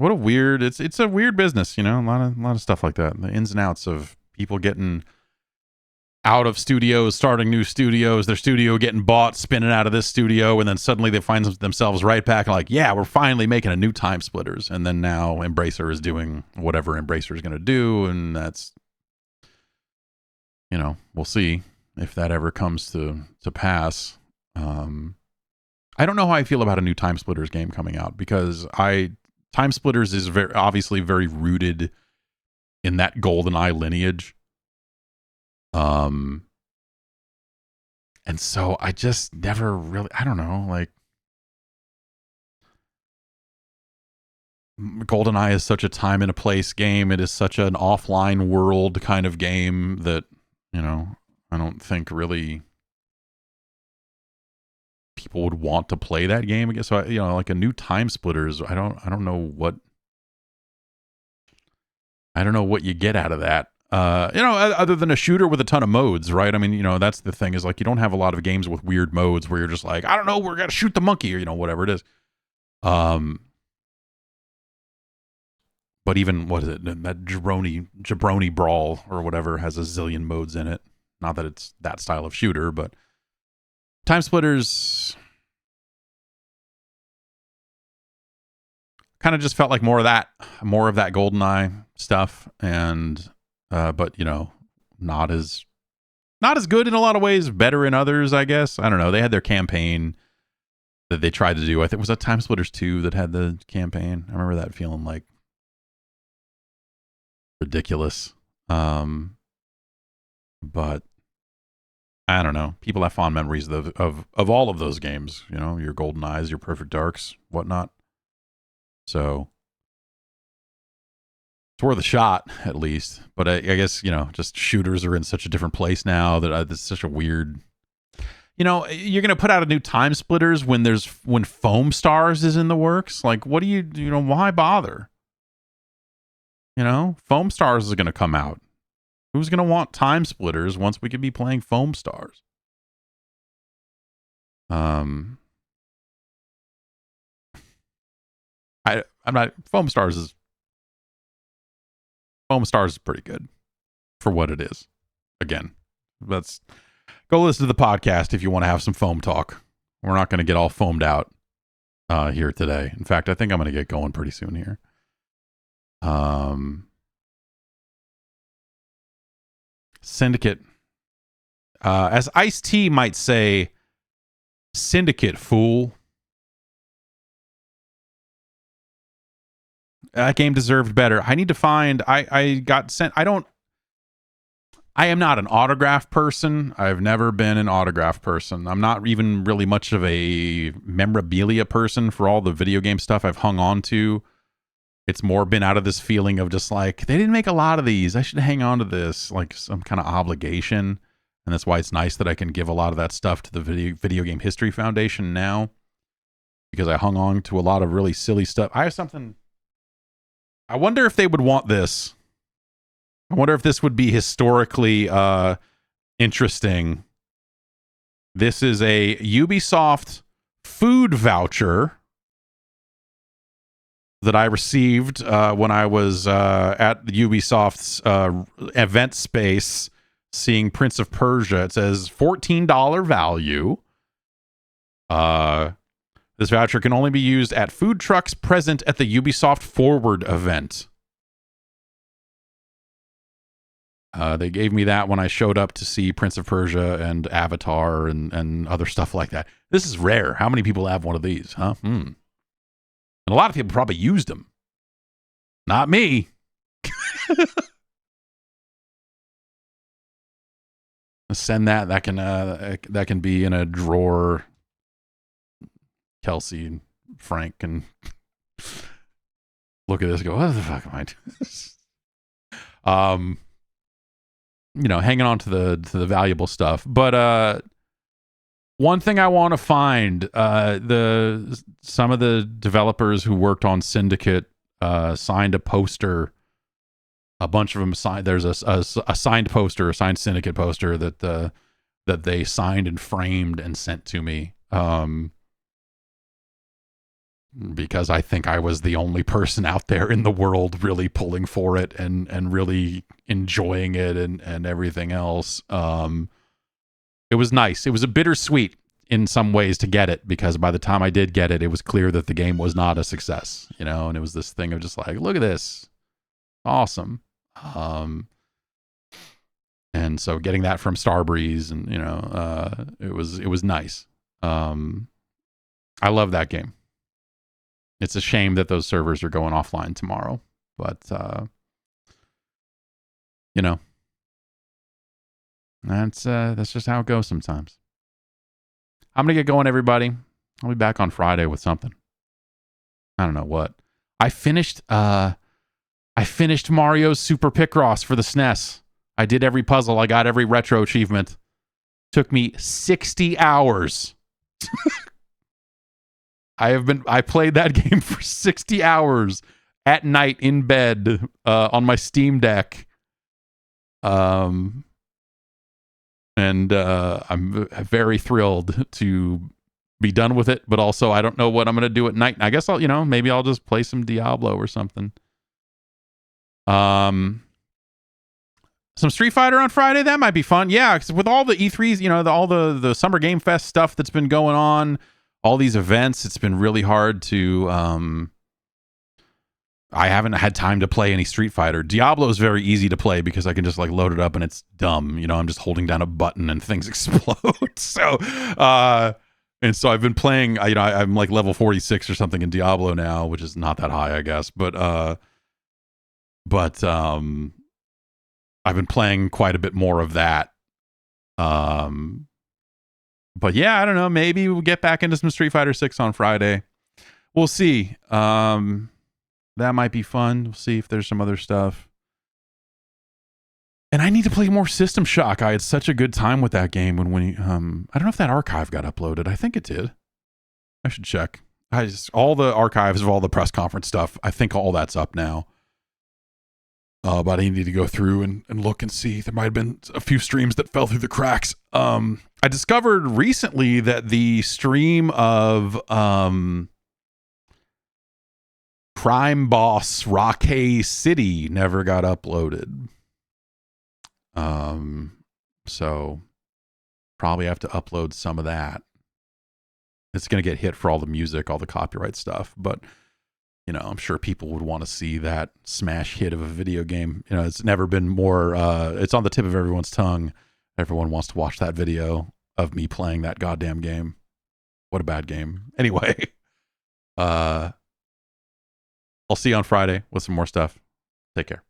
S1: What a weird, it's a weird business, you know, a lot of stuff like that. The ins and outs of people getting out of studios, starting new studios, their studio getting bought, spinning out of this studio, and then suddenly they find themselves right back and like, yeah, we're finally making a new Time Splitters. And then now Embracer is doing whatever Embracer is going to do, and that's, you know, we'll see if that ever comes to pass. I don't know how I feel about a new Time Splitters game coming out, because Time Splitters is obviously very rooted in that GoldenEye lineage. And so I just never really, I don't know, like, GoldenEye is such a time and a place game. It is such an offline world kind of game that, you know, I don't think really people would want to play that game again. So, you know, like a new Time Splitters, I don't know what I don't know what you get out of that. Other than a shooter with a ton of modes, right? I mean, that's the thing is like you don't have a lot of games with weird modes where you're just like, I don't know, we're gonna shoot the monkey or whatever it is. But even what is it? That jabroni brawl or whatever has a zillion modes in it. Not that it's that style of shooter, but Time Splitters kind of just felt like more of that GoldenEye stuff, and but not as good in a lot of ways, better in others, I guess. I don't know. They had their campaign that they tried to do. I think it was a Time Splitters 2 that had the campaign. I remember that feeling like ridiculous. But I don't know. People have fond memories of all of those games. Your GoldenEyes, your Perfect Darks, whatnot. So it's worth a shot, at least. But I guess, just shooters are in such a different place now that it's such a weird... you're going to put out a new Time Splitters when Foam Stars is in the works. Like, what do why bother? Foam Stars is going to come out. Who's going to want Time Splitters once we could be playing Foam Stars? I'm not... Foam Stars is pretty good for what it is. Again, go listen to the podcast if you want to have some foam talk. We're not going to get all foamed out here today. In fact, I think I'm going to get going pretty soon here. Syndicate. As Ice-T might say, Syndicate, fool. That game deserved better. I need to find... I got sent... I am not an autograph person. I've never been an autograph person. I'm not even really much of a memorabilia person for all the video game stuff I've hung on to. It's more been out of this feeling of just like, they didn't make a lot of these. I should hang on to this, like some kind of obligation. And that's why it's nice that I can give a lot of that stuff to the Video Game History Foundation now. Because I hung on to a lot of really silly stuff. I have something... I wonder if they would want this. I wonder if this would be historically interesting. This is a Ubisoft food voucher that I received when I was at Ubisoft's event space seeing Prince of Persia. It says $14 value. This voucher can only be used at food trucks present at the Ubisoft Forward event. They gave me that when I showed up to see Prince of Persia and Avatar and other stuff like that. This is rare. How many people have one of these, huh? And a lot of people probably used them. Not me. Send that. That can be in a drawer. Kelsey and Frank can look at this and go, what the fuck am I doing? Hanging on to the valuable stuff. But one thing I want to find, some of the developers who worked on Syndicate signed a poster. A bunch of them signed. There's a signed poster, a signed Syndicate poster that they signed and framed and sent to me. Because I think I was the only person out there in the world really pulling for it and really enjoying it and everything else. It was nice. It was a bittersweet in some ways to get it, because by the time I did get it, it was clear that the game was not a success, and it was this thing of just like, look at this. Awesome. And so getting that from Starbreeze and, it was nice. I love that game. It's a shame that those servers are going offline tomorrow, but that's just how it goes sometimes. I'm gonna get going, everybody. I'll be back on Friday with something. I don't know what. I finished Mario's Super Picross for the SNES. I did every puzzle. I got every retro achievement. Took me 60 hours. I played that game for 60 hours at night in bed on my Steam Deck. And I'm very thrilled to be done with it, but also I don't know what I'm going to do at night. I guess maybe I'll just play some Diablo or something. Some Street Fighter on Friday, that might be fun. Yeah, 'cause with all the E3s, all the Summer Game Fest stuff that's been going on, all these events, it's been really hard to I haven't had time to play any Street Fighter. Diablo is very easy to play because I can just like load it up and it's dumb. I'm just holding down a button and things explode. So I've been playing, I'm like level 46 or something in Diablo now, which is not that high, I guess. But I've been playing quite a bit more of that. But yeah, I don't know. Maybe we'll get back into some Street Fighter 6 on Friday. We'll see. That might be fun. We'll see if there's some other stuff. And I need to play more System Shock. I had such a good time with that game when I don't know if that archive got uploaded. I think it did. I should check. All the archives of all the press conference stuff, I think all that's up now. But I need to go through and look and see. There might have been a few streams that fell through the cracks. I discovered recently that the stream of Crime Boss Rockay City never got uploaded. So probably have to upload some of that. It's going to get hit for all the music, all the copyright stuff, but I'm sure people would want to see that smash hit of a video game. It's never been more, it's on the tip of everyone's tongue. Everyone wants to watch that video of me playing that goddamn game. What a bad game. Anyway, I'll see you on Friday with some more stuff. Take care.